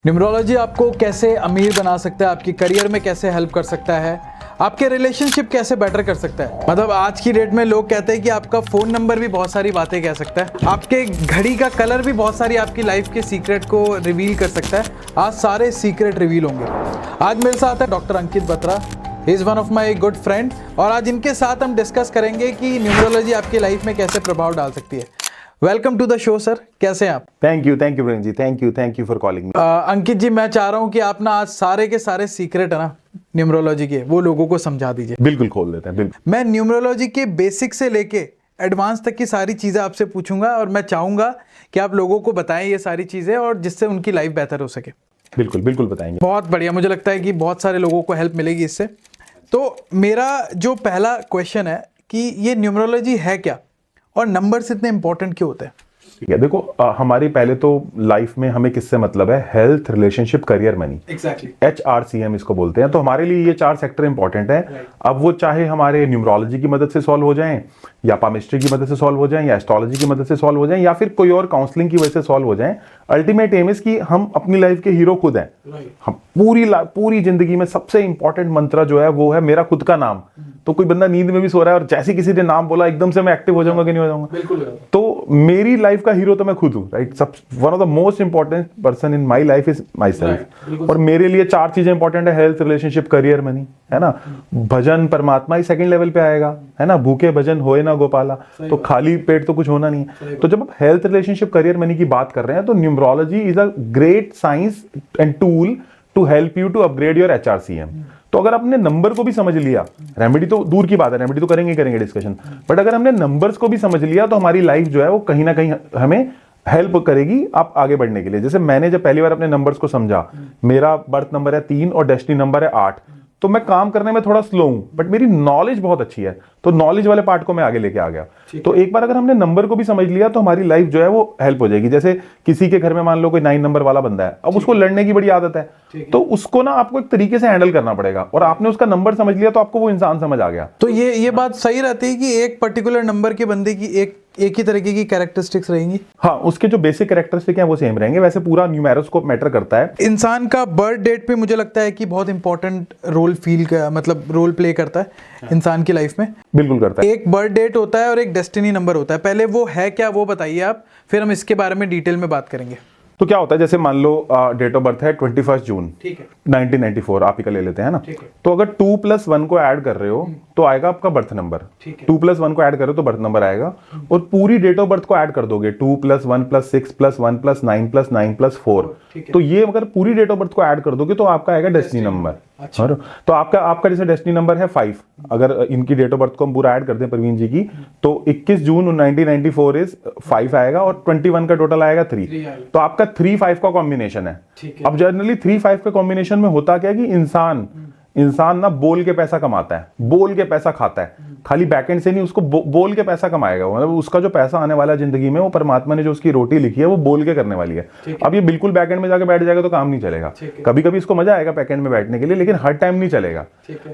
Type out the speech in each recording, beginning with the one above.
Numerology आपको कैसे अमीर बना सकता है, आपकी करियर में कैसे हेल्प कर सकता है, आपके रिलेशनशिप कैसे बेटर कर सकता है। मतलब आज की डेट में लोग कहते हैं कि आपका फ़ोन नंबर भी बहुत सारी बातें कह सकता है, आपके घड़ी का कलर भी बहुत सारी आपकी लाइफ के सीक्रेट को रिवील कर सकता है। आज सारे सीक्रेट रिवील होंगे। आज मेरे साथ है doctor Ankit Batra, he is one of my good friend, और आज इनके साथ हम डिस्कस करेंगे कि न्यूमरोलॉजी आपकी लाइफ में कैसे प्रभाव डाल सकती है। Welcome to the show sir, कैसे हैं आप? थैंक यू ब्रेन जी, thank you for calling me. Ankit ji, मैं चाह रहा हूँ कि आप ना आज सारे के सारे सीक्रेट है ना न्यूमरोलॉजी के, वो लोगों को समझा दीजिए। बिल्कुल खोल देते हैं, बिल्कुल। मैं न्यूमरोलॉजी के बेसिक से लेके एडवांस तक की सारी चीज़ें आपसे पूछूंगा, और मैं चाहूँगा कि आप लोगों को बताएं ये सारी चीज़ें, और जिससे उनकी लाइफ बेहतर हो सके। बिल्कुल बताएंगे। बहुत बढ़िया, मुझे लगता है कि बहुत सारे लोगों को हेल्प मिलेगी इससे। तो मेरा जो पहला क्वेश्चन है कि ये न्यूमरोलॉजी है क्या, और नंबर्स इतने इंपॉर्टेंट क्यों होते हैं? ठीक है, देखो हमारी पहले तो लाइफ में हमें किससे मतलब है? Health, relationship, career, money. Exactly. HRCM इसको बोलते हैं। तो हमारे लिए ये 4 सेक्टर इंपॉर्टेंट है। अब वो चाहे हमारे न्यूमरोलॉजी की मदद से सॉल्व हो जाएं, या पामिस्ट्री की मदद से सॉल्व हो जाएं, या एस्ट्रोलॉजी की मदद से सॉल्व हो जाएं, या फिर कोई और काउंसलिंग की वजह से सॉल्व हो जाएं। अल्टीमेट एम इज कि हम अपनी लाइफ के हीरो खुद हैं। हम पूरी जिंदगी में सबसे इंपॉर्टेंट मंत्र जो है वो है मेरा खुद का नाम। तो कोई बंदा नींद में भी सो रहा है और जैसे किसी ने नाम बोला एकदम से मैं एक्टिव हो जाऊंगा कि नहीं हो जाऊंगा? बिल्कुल। तो मेरी लाइफ का हीरो तो मैं खुद हूँ, राइट? सब one of the most important person in my life is my self. और मेरे लिए 4 चीजें इंपॉर्टेंट है: हेल्थ, रिलेशनशिप, करियर, मनी, है ना। भजन परमात्मा ही सेकंड लेवल पे आएगा, है ना। भूखे भजन होए ना गोपाला। तो खाली पेट तो कुछ होना नहीं है। तो जब आप हेल्थ, रिलेशनशिप, करियर, मनी की बात कर रहे हैं तो numerology is a great science and tool to help you to upgrade your HRCM। तो अगर आपने नंबर को भी समझ लिया, रेमेडी तो दूर की बात है, रेमेडी तो करेंगे डिस्कशन, बट अगर हमने नंबर्स को भी समझ लिया तो हमारी लाइफ जो है वो कहीं ना कहीं हमें हेल्प करेगी आप आगे बढ़ने के लिए। जैसे मैंने जब पहली बार अपने नंबर्स को समझा, मेरा बर्थ नंबर है 3 और डेस्टिनी नंबर है 8, तो मैं काम करने में थोड़ा स्लो हूं, बट मेरी नॉलेज बहुत अच्छी है, तो नॉलेज वाले पार्ट को मैं आगे लेके आ गया। तो एक बार अगर हमने नंबर को भी समझ लिया तो हमारी लाइफ जो है वो हेल्प हो जाएगी। जैसे किसी के घर में मान लो कोई 9 नंबर वाला बंदा है, अब उसको लड़ने की बड़ी आदत है, तो उसको ना आपको एक तरीके से हैंडल करना पड़ेगा, और आपने उसका नंबर समझ लिया तो आपको वो इंसान समझ आ गया। तो ये बात सही रहती है कि एक पर्टिकुलर नंबर के बंदे की एक ही तरीके की कैरेक्टरिस्टिक्स रहेंगी? हाँ, उसके जो बेसिक कैरेक्टरिस्टिक हैं वो सेम रहेंगे। वैसे पूरा न्यूमेरोस्कोप मैटर करता है। इंसान का बर्थ डेट पे मुझे लगता है कि बहुत इंपॉर्टेंट रोल प्ले करता है इंसान की लाइफ में। बिल्कुल करता है। एक बर्थ डेट होता है और एक डेस्टिनी नंबर होता है। पहले वो है क्या, वो बताइए आप, फिर हम इसके बारे में डिटेल में बात करेंगे। तो क्या होता है, जैसे मान लो डेट ऑफ बर्थ है 21 जून, ठीक है, 1994, आप ही का ले लेते हैं ना। ठीक है। तो अगर 2+1 को ऐड कर रहे हो तो आएगा आपका बर्थ नंबर। 2+1 को ऐड करो तो बर्थ नंबर आएगा, और पूरी डेट ऑफ बर्थ को ऐड कर दोगे 2+1+6+1+9+9+4। तो ये अगर पूरी डेट ऑफ बर्थ को ऐड कर दोगे तो आपका आएगा डेस्टिनी नंबर। अच्छा। तो आपका जैसे डेस्टिनी नंबर है 5, अगर इनकी डेट ऑफ बर्थ को हम पूरा ऐड कर दें प्रवीण जी की, तो 21 जून 1994 इज 5 आएगा, और 21 का टोटल आएगा 3। तो आपका 3-5 का कॉम्बिनेशन है। अब जनरली 3-5 के कॉम्बिनेशन में होता क्या है कि इंसान ना बोल के पैसा कमाता है, बोल के पैसा खाता है, खाली बैकएंड से नहीं, उसको बोल के पैसा कमाएगा। मतलब उसका जो पैसा आने वाला है जिंदगी में, वो परमात्मा ने जो उसकी रोटी लिखी है वो बोल के करने वाली है। अब ये बिल्कुल बैकएंड में जाके बैठ जाएगा तो काम नहीं चलेगा। कभी कभी इसको मजा आएगा बैकएंड में बैठने के लिए, लेकिन हर टाइम नहीं चलेगा।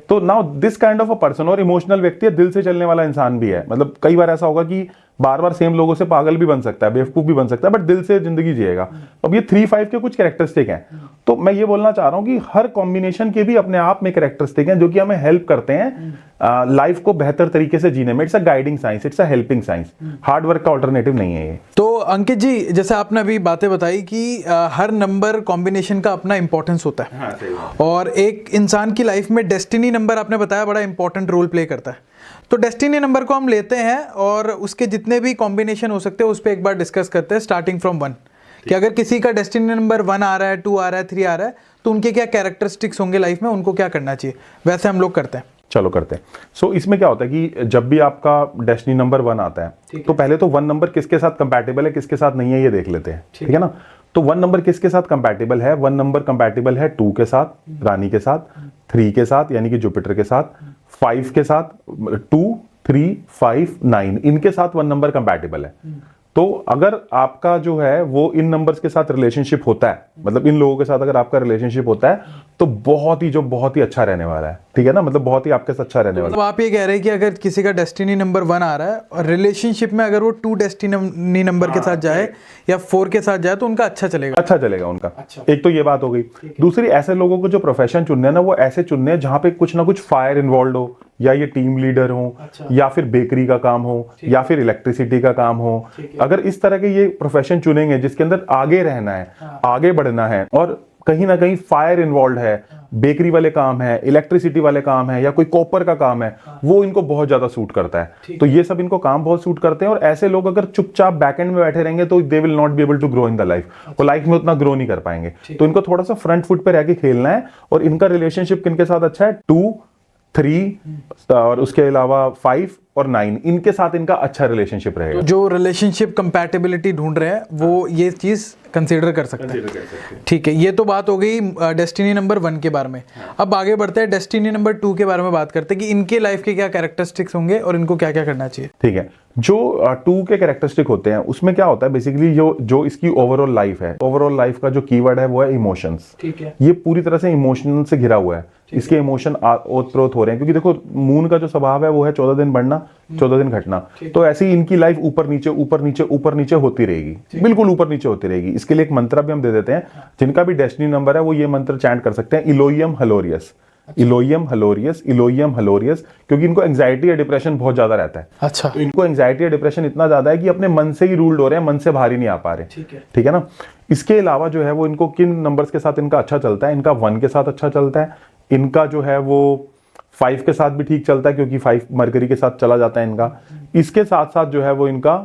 तो now this kind of a person, और इमोशनल व्यक्ति है, दिल से चलने वाला इंसान भी है। मतलब कई बार ऐसा होगा कि बार बार सेम लोगों से पागल भी बन सकता है, बेवकूफ भी बन सकता है, बट दिल से जिंदगी जिएगा। अब ये 3-5 के कुछ कैरेक्टरिस्टिक हैं। तो मैं ये बोलना चाह रहा हूं कि हर कॉम्बिनेशन के भी अपने आप में कैरेक्टरिस्टिक हैं जो कि हमें हेल्प करते हैं लाइफ को बेहतर तरीके से जीने में। It's a guiding science, it's a helping science, hard work का ऑल्टरनेटिव नहीं है ये। तो अंकित जी, जैसे आपने अभी बातें बताई कि हर नंबर कॉम्बिनेशन का अपना इंपॉर्टेंस होता है। हाँ, सही बात। और एक इंसान की लाइफ में डेस्टिनी नंबर, आपने बताया, बड़ा इंपॉर्टेंट रोल प्ले करता है। तो डेस्टिनी नंबर को हम लेते हैं और उसके जितने भी कॉम्बिनेशन हो सकते हैं उस पर एक बार डिस्कस करते हैं, स्टार्टिंग फ्रॉम 1, कि अगर किसी का डेस्टिनी नंबर 1 आ रहा है, 2 आ रहा है, 3 आ रहा है, तो उनके क्या कैरेक्टरिस्टिक्स होंगे लाइफ में, उनको क्या करना चाहिए, वैसे हम लोग करते हैं। चलो करते हैं। सो इसमें क्या होता है कि जब भी आपका डेस्टिनी नंबर 1 आता है तो पहले तो 1 नंबर किसके साथ कंपैटिबल है, किसके साथ नहीं है, ये देख लेते हैं। ठीक है ना। तो 1 नंबर किसके साथ कंपैटिबल है? 1 नंबर कंपैटिबल है 2 के साथ, रानी के साथ, 3 के साथ यानी कि जुपिटर के साथ, 5 के साथ, 2, 3, 5, 9, इनके साथ 1 नंबर कंपैटिबल है। तो अगर आपका जो है वो इन नंबर्स के साथ रिलेशनशिप होता है, मतलब इन लोगों के साथ अगर आपका रिलेशनशिप होता है तो बहुत ही अच्छा रहने वाला है, ठीक है ना, मतलब बहुत ही आपके साथ अच्छा रहने वाला मतलब आप ये कह रहे हैं कि अगर किसी का डेस्टिनी नंबर 1 आ रहा है और रिलेशनशिप में अगर वो 2 डेस्टिनी नंबर के साथ जाए या 4 के साथ जाए तो उनका अच्छा चलेगा। अच्छा चलेगा उनका। एक तो ये बात हो गई। दूसरी, ऐसे लोगों को जो प्रोफेशन चुनने हैं ना, वो ऐसे चुनने हैं जहां पे कुछ ना कुछ फायर इन्वॉल्व हो, या ये टीम लीडर हो, या फिर बेकरी का काम हो, या फिर इलेक्ट्रिसिटी का काम हो। अगर इस तरह के ये प्रोफेशन चुनेंगे जिसके अंदर आगे रहना है, आगे बढ़ना है, और कहीं ना कहीं फायर इन्वॉल्व है, बेकरी वाले काम है, इलेक्ट्रिसिटी वाले काम है, या कोई कॉपर का काम है, वो इनको बहुत ज्यादा सूट करता है। तो ये सब इनको काम बहुत सूट करते हैं। और ऐसे लोग अगर चुपचाप बैकएंड में बैठे रहेंगे तो they will not be able to grow in the life, वो लाइफ में उतना ग्रो नहीं कर पाएंगे। तो इनको थोड़ा सा फ्रंट फुट पे रह के खेलना है। और इनका रिलेशनशिप किनके साथ अच्छा है? 2, 3 और उसके अलावा 5 और 9, इनके साथ इनका अच्छा रिलेशनशिप रहेगा। जो रिलेशनशिप कंपैटिबिलिटी ढूंढ रहे हैं वो ये चीज कंसीडर कर सकते हैं। ठीक है, ये तो बात हो गई डेस्टिनी नंबर 1 के बारे में। अब आगे बढ़ते हैं, डेस्टिनी नंबर 2 के बारे में बात करते हैं कि इनके लाइफ के क्या कैरेक्टरिस्टिक्स होंगे और इनको क्या क्या करना चाहिए। ठीक है, जो 2 के कैरेक्टरिस्टिक होते हैं उसमें क्या होता है बेसिकली, जो इसकी ओवरऑल लाइफ है, ओवरऑल लाइफ का जो कीवर्ड है वो है इमोशंस। ठीक है, ये पूरी तरह से इमोशन से घिरा हुआ है। इसके इमोशन ओतप्रोत हो रहे हैं, क्योंकि देखो मून का जो स्वभाव है वो है 14 दिन बढ़ना 14 दिन घटना। तो ऐसे ही इनकी लाइफ ऊपर नीचे ऊपर नीचे ऊपर नीचे होती रहेगी, बिल्कुल ऊपर नीचे होती रहेगी। इसके लिए एक मंत्र भी हम दे देते हैं। जिनका भी डेस्टिनी नंबर है वो ये मंत्र चैंट कर सकते हैं, इलोइयम हलोरियस, इलोइयम हलोरियस, इलोइयम हलोरियस, क्योंकि इनको एंजाइटी या डिप्रेशन बहुत ज्यादा रहता है। अच्छा, तो इनको एंजाइटी या डिप्रेशन इतना ज्यादा है कि अपने मन से ही रूल्ड हो रहे हैं, मन से बाहर ही नहीं आ पा रहे। ठीक है ना। इसके अलावा जो है वो इनको किन नंबर्स के साथ इनका अच्छा चलता है? इनका 1 के साथ अच्छा चलता है, इनका जो है वो 5 के साथ भी ठीक चलता है, क्योंकि 5 मरकरी के साथ चला जाता है इनका। इसके साथ साथ जो है वो इनका,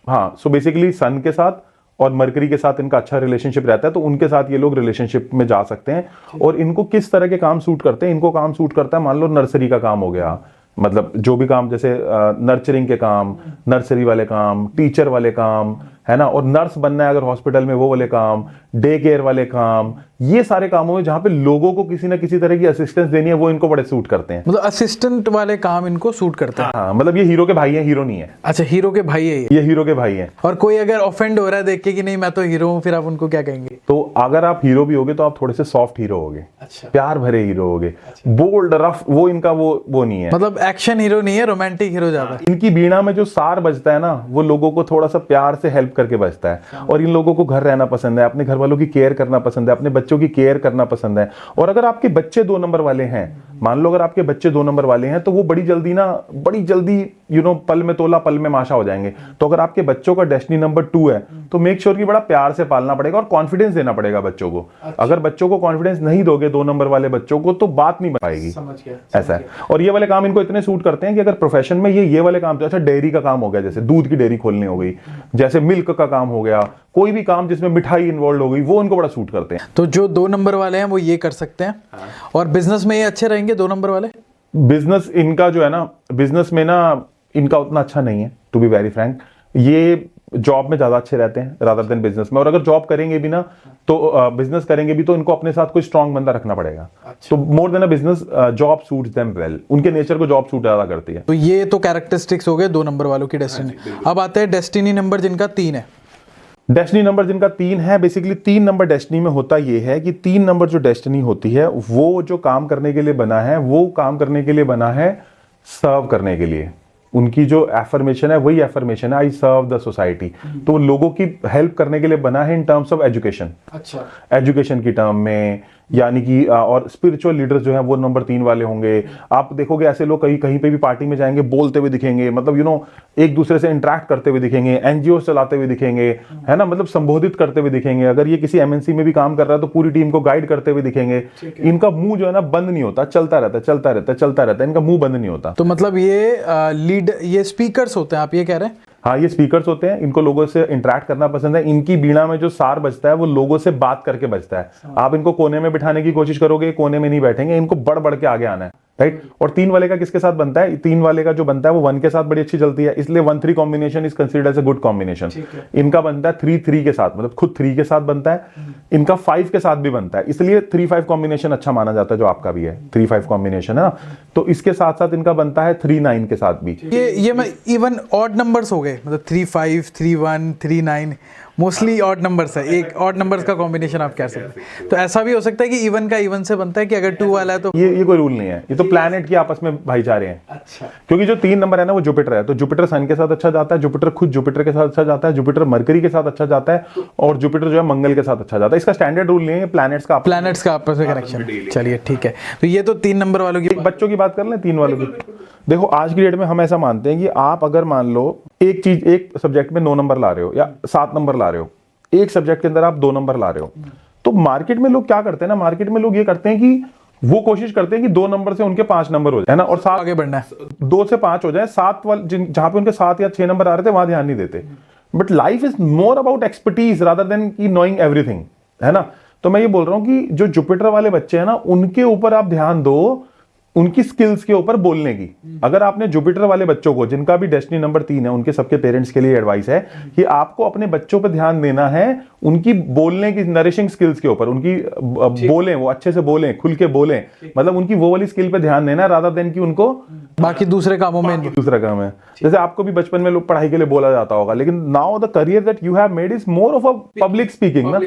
हाँ, सो बेसिकली सन के साथ और मरकरी के साथ इनका अच्छा रिलेशनशिप रहता है, तो उनके साथ ये लोग रिलेशनशिप में जा सकते हैं। और इनको किस तरह के काम सूट करते हैं? इनको काम सूट करता है, मान लो नर्सरी का काम हो गया, मतलब जो भी काम, जैसे नर्चरिंग के काम, नर्सरी वाले काम, टीचर वाले काम, है ना, और नर्स बनना है अगर हॉस्पिटल में, वो वाले काम, डे केयर वाले काम, ये सारे कामों में जहां पे लोगों को किसी ना किसी तरह की असिस्टेंस देनी है, वो इनको बड़े सूट करते हैं। मतलब असिस्टेंट वाले काम इनको सूट करते हैं। हाँ, मतलब ये हीरो के भाई हैं, हीरो नहीं है। अच्छा, हीरो के भाई है ये हीरो के भाई हैं। और कोई अगर ऑफेंड हो रहा है देख के कि नहीं मैं तो हीरो हूँ, फिर आप उनको क्या कहेंगे? तो अगर आप हीरो भी होगे तो आप थोड़े से सॉफ्ट हीरो होगे। अच्छा, प्यार भरे हीरो होगे। बोल्ड रफ वो इनका वो नहीं है, मतलब एक्शन हीरो नहीं है, रोमांटिक हीरो ज्यादा। इनकी बीणा में जो सार बजता है ना, वो लोगों को थोड़ा सा प्यार से हेल्प करके बजता है। और इन लोगों को घर रहना पसंद है, अपने घर वालों की केयर करना पसंद है, अपने बच्चों की केयर करना पसंद है। और अगर आपके बच्चे 2 नंबर वाले हैं, मान लो अगर आपके बच्चे 2 नंबर वाले हैं, तो वो बड़ी जल्दी पल में तोला पल में माशा हो जाएंगे। तो अगर आपके बच्चों का डेस्टिनी नंबर 2 है तो मेक श्योर कि बड़ा प्यार से पालना पड़ेगा और कॉन्फिडेंस देना पड़ेगा बच्चों को। अगर बच्चों को कॉन्फिडेंस नहीं दोगे 2 नंबर वाले बच्चों को, तो बात नहीं बन पाएगी। ऐसा है। और ये वाले काम इनको इतने सूट करते हैं कि अगर प्रोफेशन में ये वाले काम, अच्छा डेयरी का काम हो गया, जैसे दूध की डेयरी खोलनी हो गई, जैसे मिल्क का काम हो गया, कोई भी काम जिसमें मिठाई इन्वॉल्व हो गई, वो इनको बड़ा सूट करते हैं। तो जो 2 नंबर वाले हैं वो ये कर सकते हैं। और बिजनेस में ये अच्छे रहेंगे 2 नंबर वाले। बिजनेस इनका जो है ना, बिजनेस में ना इनका उतना अच्छा नहीं है, टू बी वेरी फ्रैंक। ये जॉब में ज्यादा अच्छे रहते हैं रादर देन बिजनेस में। और अगर जॉब करेंगे भी ना, तो बिजनेस करेंगे भी तो इनको अपने साथ कोई स्ट्रांग बंदा रखना पड़ेगा। तो more than a business, job suits them well. उनके नेचर को जॉब सूट ज्यादा करती है। तो ये तो कैरेक्टरिस्टिक्स हो गए 2 नंबर वालों की डेस्टिनी। अब आते हैं डेस्टिनी नंबर जिनका 3 है। डेस्टिनी नंबर जिनका 3 है, बेसिकली 3 नंबर डेस्टिनी में होता ये है कि 3 नंबर जो डेस्टिनी होती है, वो जो काम करने के लिए बना है, वो काम करने के लिए बना है सर्व करने के लिए। उनकी जो एफर्मेशन है वही एफर्मेशन है, आई सर्व द सोसाइटी। तो वो लोगों की हेल्प करने के लिए बना है इन टर्म्स ऑफ एजुकेशन। अच्छा, एजुकेशन की टर्म में, यानी कि और स्पिरिचुअल लीडर्स जो हैं वो नंबर 3 वाले होंगे। आप देखोगे ऐसे लोग कहीं पे भी पार्टी में जाएंगे, बोलते हुए दिखेंगे, मतलब एक दूसरे से इंटरेक्ट करते हुए दिखेंगे, एनजीओ चलाते हुए दिखेंगे, है ना, मतलब संबोधित करते हुए दिखेंगे। अगर ये किसी एमएनसी में भी काम कर रहा है तो पूरी टीम को गाइड करते हुए दिखेंगे। इनका मुंह जो है ना बंद नहीं होता, चलता रहता है, इनका मुंह बंद नहीं होता। तो मतलब ये स्पीकर्स होते हैं, आप ये कह रहे हैं? हाँ, ये स्पीकर्स होते हैं। इनको लोगों से इंटरेक्ट करना पसंद है। इनकी बीणा में जो सार बजता है वो लोगों से बात करके बजता है। आप इनको कोने में बिठाने की कोशिश करोगे, कोने में नहीं बैठेंगे, इनको बढ़ बढ़ के आगे आना है। राइट। और 3 वाले का किसके साथ बनता है? 3 वाले का जो बनता है वो 1 के साथ बड़ी अच्छी चलती है, इसलिए 1-3 combination is considered as a good combination. इनका बनता है 3-3 के साथ, मतलब खुद 3 के साथ बनता है, इनका 5 के साथ भी बनता है, इसलिए 3-5 कॉम्बिनेशन अच्छा माना जाता है, जो आपका भी है 3-5 कॉम्बिनेशन है ना। तो इसके साथ साथ इनका बनता है 3-9 के साथ भी। ये मैं इवन ऑड नंबर्स हो गए, मतलब 3-5, 3-1, 3-9 मोस्टली ऑड नंबर्स है, एक ऑड नंबर्स का कॉम्बिनेशन आप कह सकते हैं। तो ऐसा भी हो सकता है कि इवन का इवन से बनता है, कि अगर 2 वाला है तो ये कोई रूल नहीं है, ये तो प्लैनेट की आपस में भाईचारे हैं। अच्छा। क्योंकि जो 3 नंबर है ना वो जुपिटर है, तो जुपिटर सन के साथ अच्छा जाता है, जुपिटर खुद जुपिटर के साथ अच्छा जाता है, जुपिटर मरकरी के साथ अच्छा जाता है, और जुपिटर जो है मंगल के साथ अच्छा जाता है। इसका स्टैंडर्ड रूल नहीं है, प्लैनेट्स का आपस में कनेक्शन। चलिए ठीक है, तो ये तो 3 नंबर वालों की बच्चों की बात कर लें, 3 वालों की। देखो आज की डेट में हम ऐसा मानते हैं कि आप अगर मान लो एक सब्जेक्ट में 9 नंबर ला रहे हो या 7 नंबर ला रहे हो, एक सब्जेक्ट के अंदर आप 2 नंबर ला रहे हो, तो मार्केट में लोग क्या करते हैं ना, मार्केट में लोग ये करते हैं कि वो कोशिश करते हैं कि 2 नंबर से उनके 5 नंबर हो जाए ना, और 7 आगे बढ़ना है, 2 से 5 हो जाए। 7 वाले जहां पे उनके 7 या 6 नंबर आ रहे थे वहां ध्यान नहीं देते। But life is more about expertise rather than की नोइंग एवरीथिंग, है ना। तो मैं ये बोल रहा हूं कि जो जुपिटर वाले बच्चे हैं ना, उनके ऊपर आप ध्यान दो, उनकी स्किल्स के ऊपर बोलने की। अगर आपने जुपिटर वाले बच्चों को, जिनका भी डेस्टिनी नंबर 3 है, उनके सबके पेरेंट्स के लिए एडवाइस है कि आपको अपने बच्चों पर ध्यान देना है, उनकी बोलने की नरिशिंग स्किल्स के ऊपर, उनकी बोलें, वो अच्छे से बोलें, खुल के बोलें, मतलब उनकी वो वाली स्किल पे ध्यान देना है, रादर देन कि उनको बाकी दूसरे कामों में। दूसरा काम है, जैसे आपको भी बचपन में लोग पढ़ाई के लिए बोला जाता होगा, लेकिन now the career that you have made is more of a public speaking ना,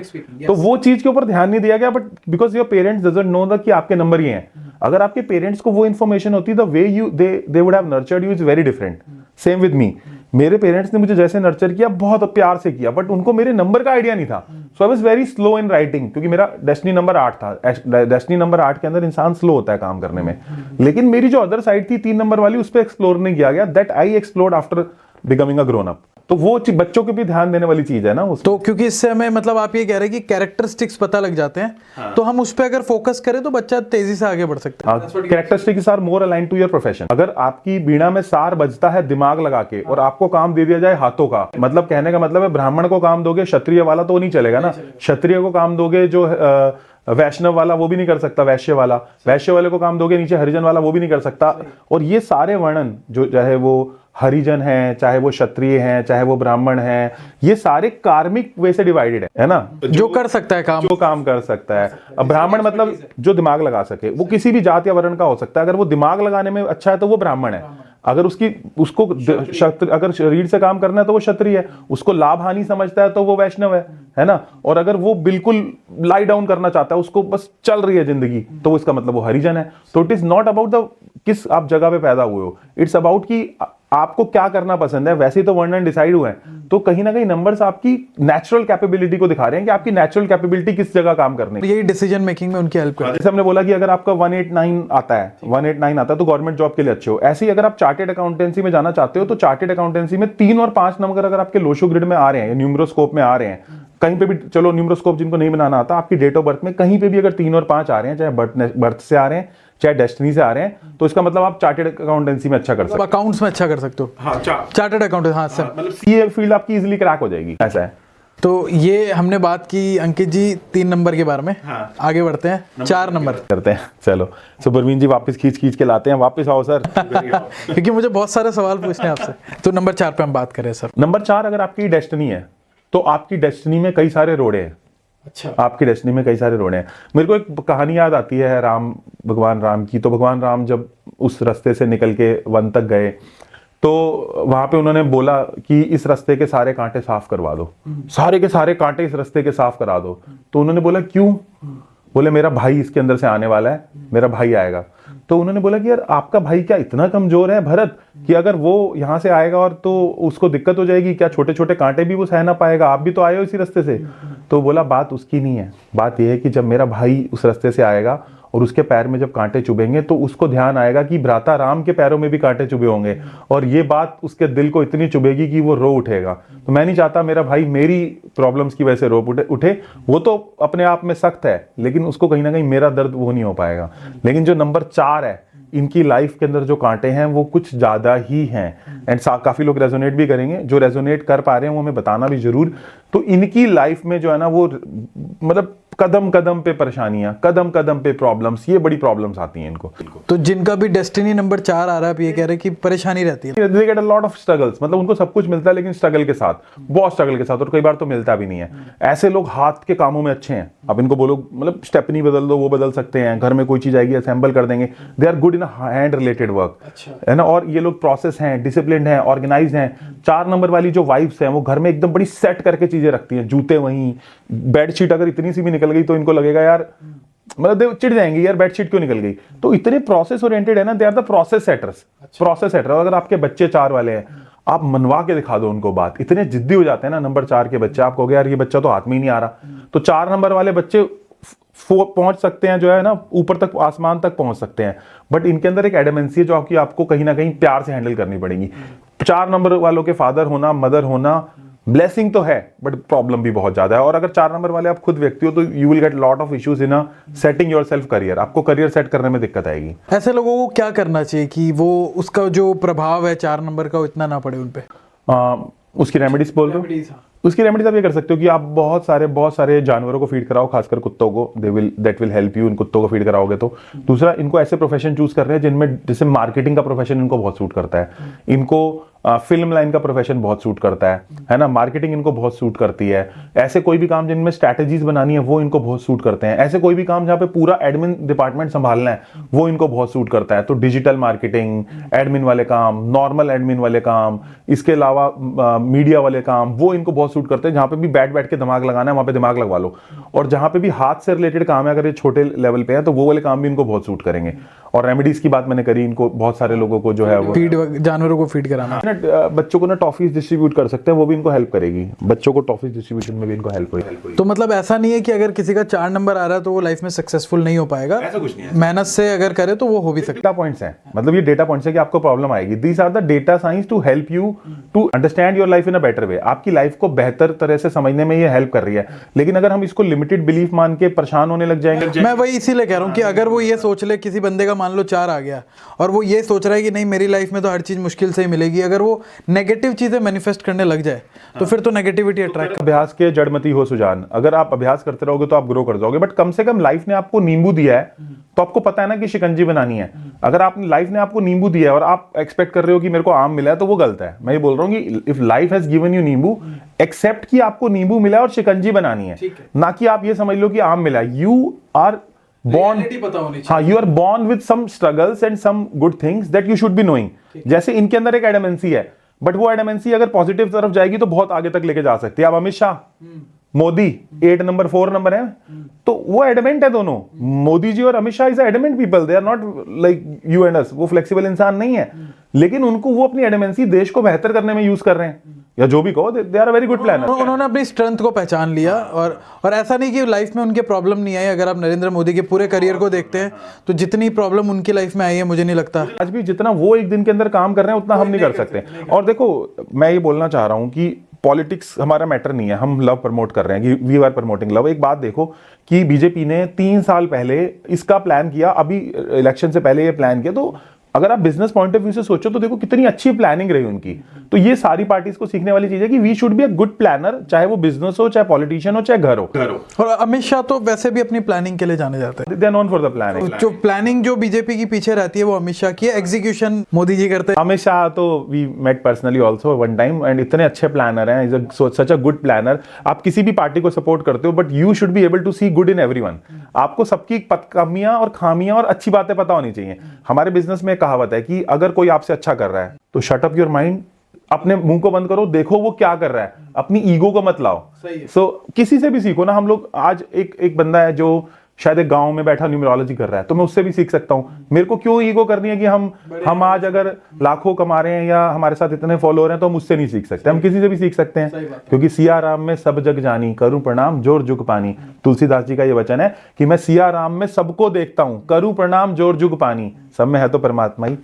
तो वो चीज के ऊपर ध्यान नहीं दिया गया। But because your parents doesn't know that कि आपके नंबर ये हैं। अगर आपके पेरेंट्स को वो इन्फॉर्मेशन होती, the way you they would have nurtured you is very different. Same with me, मेरे पेरेंट्स ने मुझे जैसे नर्चर किया, बहुत प्यार से किया, बट उनको मेरे नंबर का आइडिया नहीं था, so I was very slow in writing, क्योंकि मेरा डेस्टिनी नंबर 8 था। डेस्टिनी नंबर 8 के अंदर इंसान स्लो होता है काम करने में, लेकिन मेरी जो अदर साइड थी 3 नंबर वाली, उस पर एक्सप्लोर नहीं किया गया। That I explored after becoming a grown up. तो वो बच्चों के भी ध्यान देने वाली चीज है ना तो, क्योंकि इससे हमें, मतलब आप ये कह रहे हैं कि कैरेक्टरिस्टिक्स पता लग जाते हैं। हाँ। तो हम उस पर अगर फोकस करें तो बच्चा तेजी से आगे बढ़ सकता है। Characteristics are more align to your profession. अगर आपकी बीड़ा में सार बजता है दिमाग लगा के, और आपको काम दे दिया जाए हाथों का, मतलब कहने का मतलब है ब्राह्मण को काम दोगे, क्षत्रिय वाला तो नहीं चलेगा ना। क्षत्रिय को काम दोगे, जो वैष्णव वाला वो भी नहीं कर सकता, वैश्य वाले को काम दोगे, नीचे हरिजन वाला वो भी नहीं कर सकता। और ये सारे वर्णन, जो चाहे वो हरिजन है, चाहे वो क्षत्रिय हैं, चाहे वो ब्राह्मण हैं, ये सारे कार्मिक वे से डिवाइडेड है ना, जो कर सकता है काम, जो काम कर सकता है। अब ब्राह्मण मतलब जो दिमाग लगा सके, वो किसी भी जात या वर्ण का हो सकता है। अगर वो दिमाग लगाने में अच्छा है तो वो ब्राह्मण है, अगर उसको अगर शरीर से काम करना है तो वो क्षत्रिय है, उसको लाभ हानि समझता है तो वो वैष्णव है ना। और अगर वो बिल्कुल लाई डाउन करना चाहता है, उसको बस चल रही है जिंदगी, तो इसका मतलब वो हरिजन है। तो it is not about the किस आप जगह पे पैदा हुए हो, इट्स अबाउट कि आपको क्या करना पसंद है। वैसे ही तो वर्णन डिसाइड हुए हैं, तो कहीं ना कहीं नंबर्स आपकी नेचुरल कैपेबिलिटी को दिखा रहे हैं कि आपकी नेचुरल कैपेबिलिटी किस जगह काम करने की। यही डिसीजन मेकिंग में उनकी हेल्प करती है। जैसे हमने बोला कि अगर आपका 189 आता है, 189 आता है तो गवर्नमेंट जॉब के लिए अच्छे हो। ऐसे ही अगर आप चार्टेड अकाउंटेंसी में जाना चाहते हो, तो चार्टेड अकाउंटेंसी में 3 और 5 नंबर अगर आपके लोशो ग्रिड में आ रहे हैं या न्यूमरोस्कोप में आ रहे हैं, कहीं पे भी, चलो न्यूमरोस्कोप जिनको नहीं बनाना आता, आपकी डेट ऑफ बर्थ में कहीं पे भी अगर 3 और 5 आ रहे हैं, चाहे बर्थ से आ रहे हैं, चाहे डेस्टिनी से आ रहे हैं, तो इसका मतलब आप चार्टेड अकाउंटेंसी में अच्छा कर सकते हो, अकाउंट्स में अच्छा कर सकते हो। हाँ, चार्टेड अकाउंटेंट, हाँ सर, मतलब ये फील्ड आपकी इजीली क्रैक हो जाएगी, ऐसा है। तो ये हमने बात की अंकित जी 3 नंबर के बारे में। हाँ। आगे बढ़ते हैं 4 नंबर करते हैं। चलो सो परवीन जी वापस खींच के लाते हैं, वापस आओ सर क्योंकि मुझे बहुत सारे सवाल पूछने हैं आपसे। तो नंबर 4 पे हम बात करें सर। नंबर 4 अगर आपकी डेस्टिनी है, तो आपकी डेस्टिनी में कई सारे रोड़े हैं। अच्छा, आपकी डेस्टिनी में कई सारे रोड़े हैं। मेरे को एक कहानी याद आती है भगवान राम की। तो भगवान राम जब उस रास्ते से निकल के वन तक गए, तो वहां पे उन्होंने बोला कि इस रास्ते के सारे कांटे साफ करवा दो, सारे के सारे कांटे इस रास्ते के साफ करा दो। तो उन्होंने बोला क्यों? बोले मेरा भाई इसके अंदर से आने वाला है, मेरा भाई आएगा। तो उन्होंने बोला कि यार आपका भाई क्या इतना कमजोर है भरत, कि अगर वो यहाँ से आएगा और तो उसको दिक्कत हो जाएगी, क्या छोटे छोटे कांटे भी वो सह ना पाएगा? आप भी तो आए हो इसी रास्ते से। तो बोला बात उसकी नहीं है, बात यह है कि जब मेरा भाई उस रास्ते से आएगा और उसके पैर में जब कांटे चुभेंगे, तो उसको ध्यान आएगा कि भ्राता राम के पैरों में भी कांटे चुभे होंगे, और ये बात उसके दिल को इतनी चुभेगी कि वो रो उठेगा। तो मैं नहीं चाहता मेरा भाई मेरी प्रॉब्लम्स की वजह से रो उठे। वो तो अपने आप में सख्त है, लेकिन उसको कहीं ना कहीं मेरा दर्द वो नहीं हो पाएगा। लेकिन जो नंबर 4 है, इनकी लाइफ के अंदर जो कांटे हैं वो कुछ ज्यादा ही हैं, एंड काफी लोग रेजोनेट भी करेंगे। जो रेजोनेट कर पा रहे हैं वो हमें बताना भी जरूर। तो इनकी लाइफ में जो है ना, वो मतलब कदम कदम पे परेशानियां, कदम कदम पे प्रॉब्लम्स, ये बड़ी प्रॉब्लम्स आती हैं इनको। तो जिनका भी डेस्टिनी नंबर 4 आ रहा है, आप ये कह रहे हैं कि परेशानी रहती है। They get a lot of struggles, मतलब उनको सब कुछ मिलता है लेकिन स्ट्रगल के साथ, बहुत स्ट्रगल के साथ, और कई बार तो मिलता भी नहीं है। ऐसे लोग हाथ के कामों में अच्छे हैं, अब इनको बोलो मतलब स्टेपनी बदल दो, वो बदल सकते हैं, घर में कोई चीज आएगी असेंबल कर देंगे। They are good in hand related work, है ना। और ये लोग प्रोसेस हैं, डिसिप्लिन है, ऑर्गेनाइज हैं। 4 नंबर वाली जो वाइफ्स हैं वो घर में एकदम बड़ी सेट करके चीजें रखती हैं, जूते वहीं, बेडशीट अगर इतनी सी भी निकल गई तो इनको लगेगा यार, मतलब चिढ़ जाएंगे यार बेडशीट क्यों निकल गई। तो इतने प्रोसेस ओरिएंटेड है ना, they are the process setters, process setter. अगर आपके बच्चे 4 वाले हैं, आप मनवा के दिखा दो उनको बात, इतने जिद्दी हो जाते हैं ना नंबर 4 के बच्चे, आप कहोगे यार ये बच्चा तो हाथ में ही नहीं आ रहा। तो 4 नंबर वाले बच्चे पहुंच सकते हैं, जो है ना ऊपर तक, आसमान तक पहुंच सकते हैं, बट इनके अंदर एक एडमेंसी है जो आपको कहीं ना कहीं प्यार से हैंडल करनी पड़ेगी। 4 नंबर वालों के फादर होना, मदर होना ब्लेसिंग तो है, बट प्रॉब्लम भी बहुत ज्यादा है। और अगर 4 नंबर वाले आप खुद व्यक्ति हो तो you will get lot of issues in setting yourself career, आपको करियर सेट करने में दिक्कत आएगी। ऐसे लोगों को क्या करना चाहिए कि वो उसका जो प्रभाव है 4 नंबर का इतना ना पड़े उन पे? उसकी रेमेडीज बोल रहे हो? उसकी रेमेडीज आप ये कर सकते हो कि आप बहुत सारे जानवरों को फीड कराओ, खासकर कुत्तों को, दैट विल हेल्प यू। इन कुत्तों को फीड कराओगे तो। दूसरा, इनको ऐसे प्रोफेशन चूज कर रहे हैं जिनमें, जैसे मार्केटिंग का प्रोफेशन इनको बहुत सूट करता है, इनको फिल्म लाइन का प्रोफेशन बहुत सूट करता है ना, मार्केटिंग इनको बहुत सूट करती है। ऐसे कोई भी काम जिनमें स्ट्रैटेजीज बनानी है वो इनको बहुत सूट करते हैं। ऐसे कोई भी काम जहाँ पे पूरा एडमिन डिपार्टमेंट संभालना है वो इनको बहुत सूट करता है। तो डिजिटल मार्केटिंग, एडमिन वाले काम, नॉर्मल एडमिन वाले काम, इसके अलावा मीडिया वाले काम, वो इनको बहुत सूट करते हैं। जहां पे भी बैठ के दिमाग लगाना है वहां पे दिमाग लगवा लो। और जहां पे भी हाथ से रिलेटेड काम है, अगर ये छोटे लेवल पे है तो वो वाले काम भी इनको बहुत सूट करेंगे। और रेमेडीज की बात मैंने करी, इनको बहुत सारे लोगों को जो है वो जानवरों को फीड कराना, बच्चों को ना टॉफीज डिस्ट्रीब्यूट कर सकते हैं, वो भी इनको हेल्प करेगी। बच्चों को टॉफीज डिस्ट्रीब्यूशन में भी इनको हेल्प होगी। तो मतलब ऐसा नहीं है कि अगर किसी का 4 नंबर आ रहा है तो वो लाइफ में सक्सेसफुल नहीं हो पाएगा, ऐसा कुछ नहीं है। मेहनत से अगर करे तो वो हो भी सकता है। डेटा पॉइंट्स हैं, मतलब ये डेटा पॉइंट्स है कि आपको प्रॉब्लम आएगी। These are the data science to help you to understand your life in a better way. आपकी लाइफ को बेहतर तरह से समझने में ये हेल्प कर रही है। लेकिन अगर हम इसको लिमिटेड बिलीफ मान के परेशान होने लग जाएंगे, मैं वही इसीलिए कह रहा हूँ कि अगर वो ये सोच ले, किसी बंदे का मान लो 4 आ गया और वो ये सोच रहा है कि नहीं मेरी लाइफ में तो हर चीज मुश्किल से ही मिलेगी, अगर वो नेगेटिव चीजें मैनिफेस्ट करने लग जाए तो फिर तो नेगेटिविटी अट्रैक्ट। अभ्यास के जड़मती हो सुजान, अगर आप अभ्यास करते रहोगे तो आप ग्रो कर जाओगे। बट कम से कम लाइफ ने आपको नींबू दिया है तो आपको पता है ना कि शिकंजी बनानी है। अगर आप लाइफ ने आपको नींबू दिया है और आप एक्सपेक्ट कर रहे हो कि मेरे को आम मिला है, तो वो गलत है। मैं ये बोल रहा हूँ कि if life has given you नींबू, एक्सेप्ट कि आपको नींबू मिला है और शिकंजी बनानी है, ना कि आप ये समझ लो कि आम मिला है। यू आर born, हाँ, you are born with some struggles and some good things that you should be knowing। जैसे इनके अंदर एक एडमेंसी है, बट वो एडमेंसी अगर पॉजिटिव तरफ जाएगी तो बहुत आगे तक लेके जा सकती है। अब अमित शाह, मोदी 8 नंबर 4 नंबर है, तो वो एडमेंट है दोनों। मोदी जी और Amit Shah is adamant people, they are not like you and us. वो फ्लेक्सिबल इंसान नहीं है, लेकिन उनको वो अपनी एडमेंसी देश को बेहतर करने में यूज कर रहे हैं, या जो भी कहो, they are a very good planner. उन्होंने अपनी स्ट्रेंथ को पहचान लिया और ऐसा नहीं कि लाइफ में उनके प्रॉब्लम नहीं आई। अगर आप नरेंद्र मोदी के पूरे करियर को देखते हैं तो जितनी प्रॉब्लम उनकी लाइफ में आई है, मुझे नहीं लगता आज भी जितना वो एक दिन के अंदर काम कर रहे हैं उतना हम नहीं कर सकते। और देखो, मैं ये बोलना चाह रहा हूं कि पॉलिटिक्स हमारा मैटर नहीं है, हम लव प्रमोट कर रहे हैं कि वी आर प्रमोटिंग लव। एक बात देखो कि बीजेपी ने 3 साल पहले इसका प्लान किया, अभी इलेक्शन से पहले ये प्लान किया। तो अगर आप बिजनेस पॉइंट ऑफ व्यू से सोचो तो देखो कितनी अच्छी प्लानिंग रही उनकी। तो ये सारी पार्टीज को सीखने वाली चीज है कि we should be a good planner, चाहे वो बिजनेस हो, चाहे पॉलिटिशियन हो, चाहे घर हो। और अमित शाह तो वैसे भी अपनी प्लानिंग के लिए जाने जाते हैं, they are known for the planning. जो प्लानिंग जो बीजेपी की पीछे रहती है वो अमित शाह की है, एग्जीक्यूशन मोदी जी करते हैं। अमित शाह तो we met personally also one time, and इतने अच्छे प्लानर हैं, is such a good planner. आप किसी भी पार्टी को सपोर्ट करते हो, but you should be able to see good in everyone. आपको सबकी कमियां और खामियां और अच्छी बातें पता होनी चाहिए। हमारे बिजनेस में कहावत है कि अगर कोई आपसे अच्छा कर रहा है तो शट अप योर माइंड, अपने मुंह को बंद करो, देखो वो क्या कर रहा है, अपनी ईगो को मत लाओ। सो किसी से भी सीखो ना। हम लोग आज एक बंदा है जो शायद एक गांव में बैठा न्यूमरोलॉजी कर रहा है, तो मैं उससे भी सीख सकता हूं। मेरे को क्यों ईगो करनी है कि हम आज अगर लाखों कमा रहे हैं या हमारे साथ इतने फॉलोअर हैं तो हम उससे नहीं सीख सकते, हम किसी से भी सीख सकते हैं। क्योंकि सिया राम में सब जग जानी, करूं प्रणाम जोर जुग पानी। तुलसीदास जी का ये वचन है कि मैं सिया राम में सबको देखता हूं, करूं प्रणाम जोर जुग पानी। सब में है तो परमात्मा ही।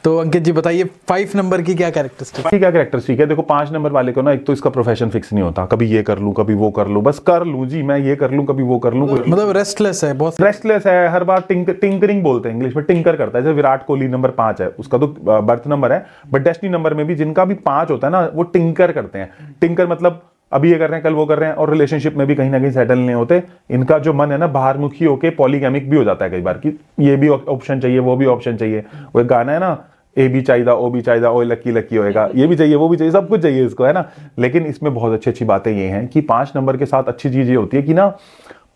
तो अंकित जी बताइए 5 नंबर की क्या कैरेक्टरिस्टिक क्या कैरेक्टरिस्टिक है? देखो 5 नंबर वाले को ना, एक तो इसका प्रोफेशन फिक्स नहीं होता, कभी ये कर लूं कभी वो कर लूं, बस कर लूं जी, मैं ये कर लूं कभी वो कर लूं। मतलब रेस्टलेस है, बहुत रेस्टलेस है, हर बार टिंकरिंग बोलते हैं इंग्लिश में, टिंकर करता है। जैसे विराट कोहली नंबर 5 है, उसका तो बर्थ नंबर है, बट डेस्टिनी नंबर में भी जिनका भी 5 होता है ना, वो टिंकर करते हैं। टिंकर मतलब अभी ये कर रहे हैं कल वो कर रहे हैं, और रिलेशनशिप में भी कहीं ना कहीं सेटल नहीं होते। इनका जो मन है ना बाहरमुखी होके पॉलीगैमिक भी हो जाता है कई बार, कि ये भी ऑप्शन चाहिए वो भी ऑप्शन चाहिए। वो एक गाना है ना, ए भी चाहिए ओ भी चाहिए, ओ लकी लकी होएगा, ये भी चाहिए वो भी चाहिए, सब कुछ चाहिए इसको, है ना। लेकिन इसमें बहुत अच्छी अच्छी बातें ये हैं कि 5 नंबर के साथ अच्छी चीज ये होती है कि ना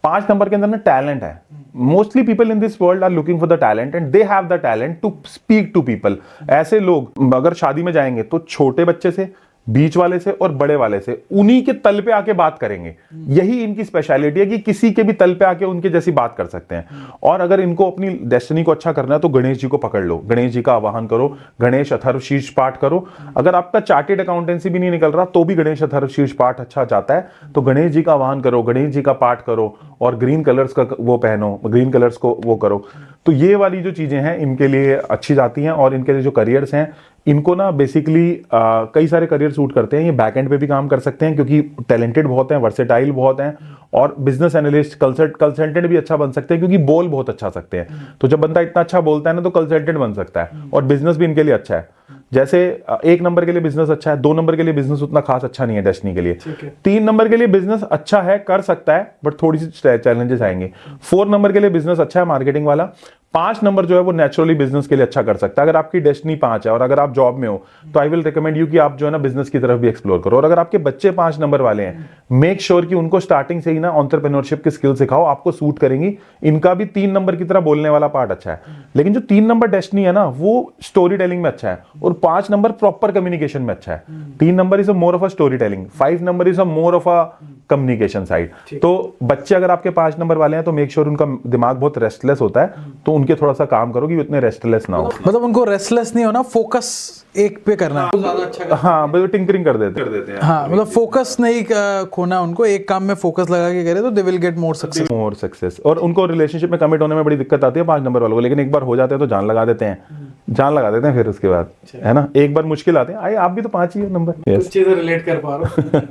5 नंबर के अंदर ना टैलेंट है। Mostly people in this world are looking for the talent and they have the talent to speak to people. ऐसे लोग अगर शादी में जाएंगे तो छोटे बच्चे से, बीच वाले से और बड़े वाले से, उन्हीं के तल पे आके बात करेंगे। यही इनकी स्पेशलिटी है कि किसी के भी तल पे आके उनके जैसी बात कर सकते हैं। और अगर इनको अपनी डेस्टिनी को अच्छा करना है तो गणेश जी को पकड़ लो, गणेश जी का आवाहन करो, गणेश अथर्व शीर्ष पाठ करो। अगर आपका चार्टेड अकाउंटेंसी भी नहीं निकल रहा तो भी गणेश अथर्व शीर्ष पाठ अच्छा जाता है, तो गणेश जी का आवाहन करो, गणेश जी का पाठ करो और ग्रीन कलर्स का वो पहनो, ग्रीन कलर्स को वो करो। तो ये वाली जो चीजें हैं इनके लिए अच्छी जाती हैं। और इनके लिए जो करियर्स हैं, इनको ना बेसिकली कई सारे करियर सूट करते हैं। ये बैक एंड पे भी काम कर सकते हैं क्योंकि टैलेंटेड बहुत हैं, वर्सेटाइल बहुत हैं, और बिजनेस एनालिस्ट कंसल्टेंट भी अच्छा बन सकते हैं क्योंकि बोल बहुत अच्छा सकते हैं। तो जब बंदा इतना अच्छा बोलता है ना तो कंसल्टेंट बन सकता है, और बिजनेस भी इनके लिए अच्छा है। जैसे 1 नंबर के लिए बिजनेस अच्छा है, 2 नंबर के लिए बिजनेस उतना खास अच्छा नहीं है डेस्टिनी के लिए, 3 नंबर के लिए बिजनेस अच्छा है, कर सकता है, बट थोड़ी सी चैलेंजेस आएंगे। 4 नंबर के लिए बिजनेस अच्छा है, मार्केटिंग वाला। 5 नंबर जो है वो नेचुरली बिजनेस के लिए अच्छा कर सकता है। अगर आपकी डेस्टिनी 5 है और अगर आप जॉब में हो तो आई विल रिकमेंड यू कि आप जो है ना बिजनेस की तरफ भी एक्सप्लोर करो। और अगर आपके बच्चे 5 नंबर वाले हैं, मेक श्योर कि उनको स्टार्टिंग से ही ना एंटरप्रेन्योरशिप की स्किल सिखाओ, आपको सूट करेंगी। इनका भी 3 नंबर की तरह बोलने वाला पार्ट अच्छा है, लेकिन जो 3 नंबर डेस्टिनी है ना वो स्टोरी टेलिंग में अच्छा है, और 5 नंबर प्रॉपर कम्युनिकेशन में अच्छा है। 3 number is a more of a story telling, 5 number is a more of a communication side. तो बच्चे अगर आपके 5 नंबर वाले हैं तो मेक श्योर उनका दिमाग बहुत रेस्टलेस होता है, तो उनके थोड़ा सा काम करो कि इतने रेस्टलेस ना हो। मतलब उनको रेस्टलेस नहीं होना, फोकस एक पे करना है, ज्यादा अच्छा हाँ, बस टिंकरिंग कर देते हैं। हाँ, मतलब फोकस नहीं खोना उनको, एक काम में फोकस लगा के करे तो they will get more success. और उनको रिलेशनशिप में कमिट होने में बड़ी दिक्कत आती है 5 नंबर वालों को, लेकिन एक बार हो जाते हैं तो जान लगा देते हैं फिर उसके बाद, है ना। एक बार मुश्किल आते हैं, आए आप भी तो 5 ही हो नंबर, चीजें रिलेट कर पा रहा हूँ।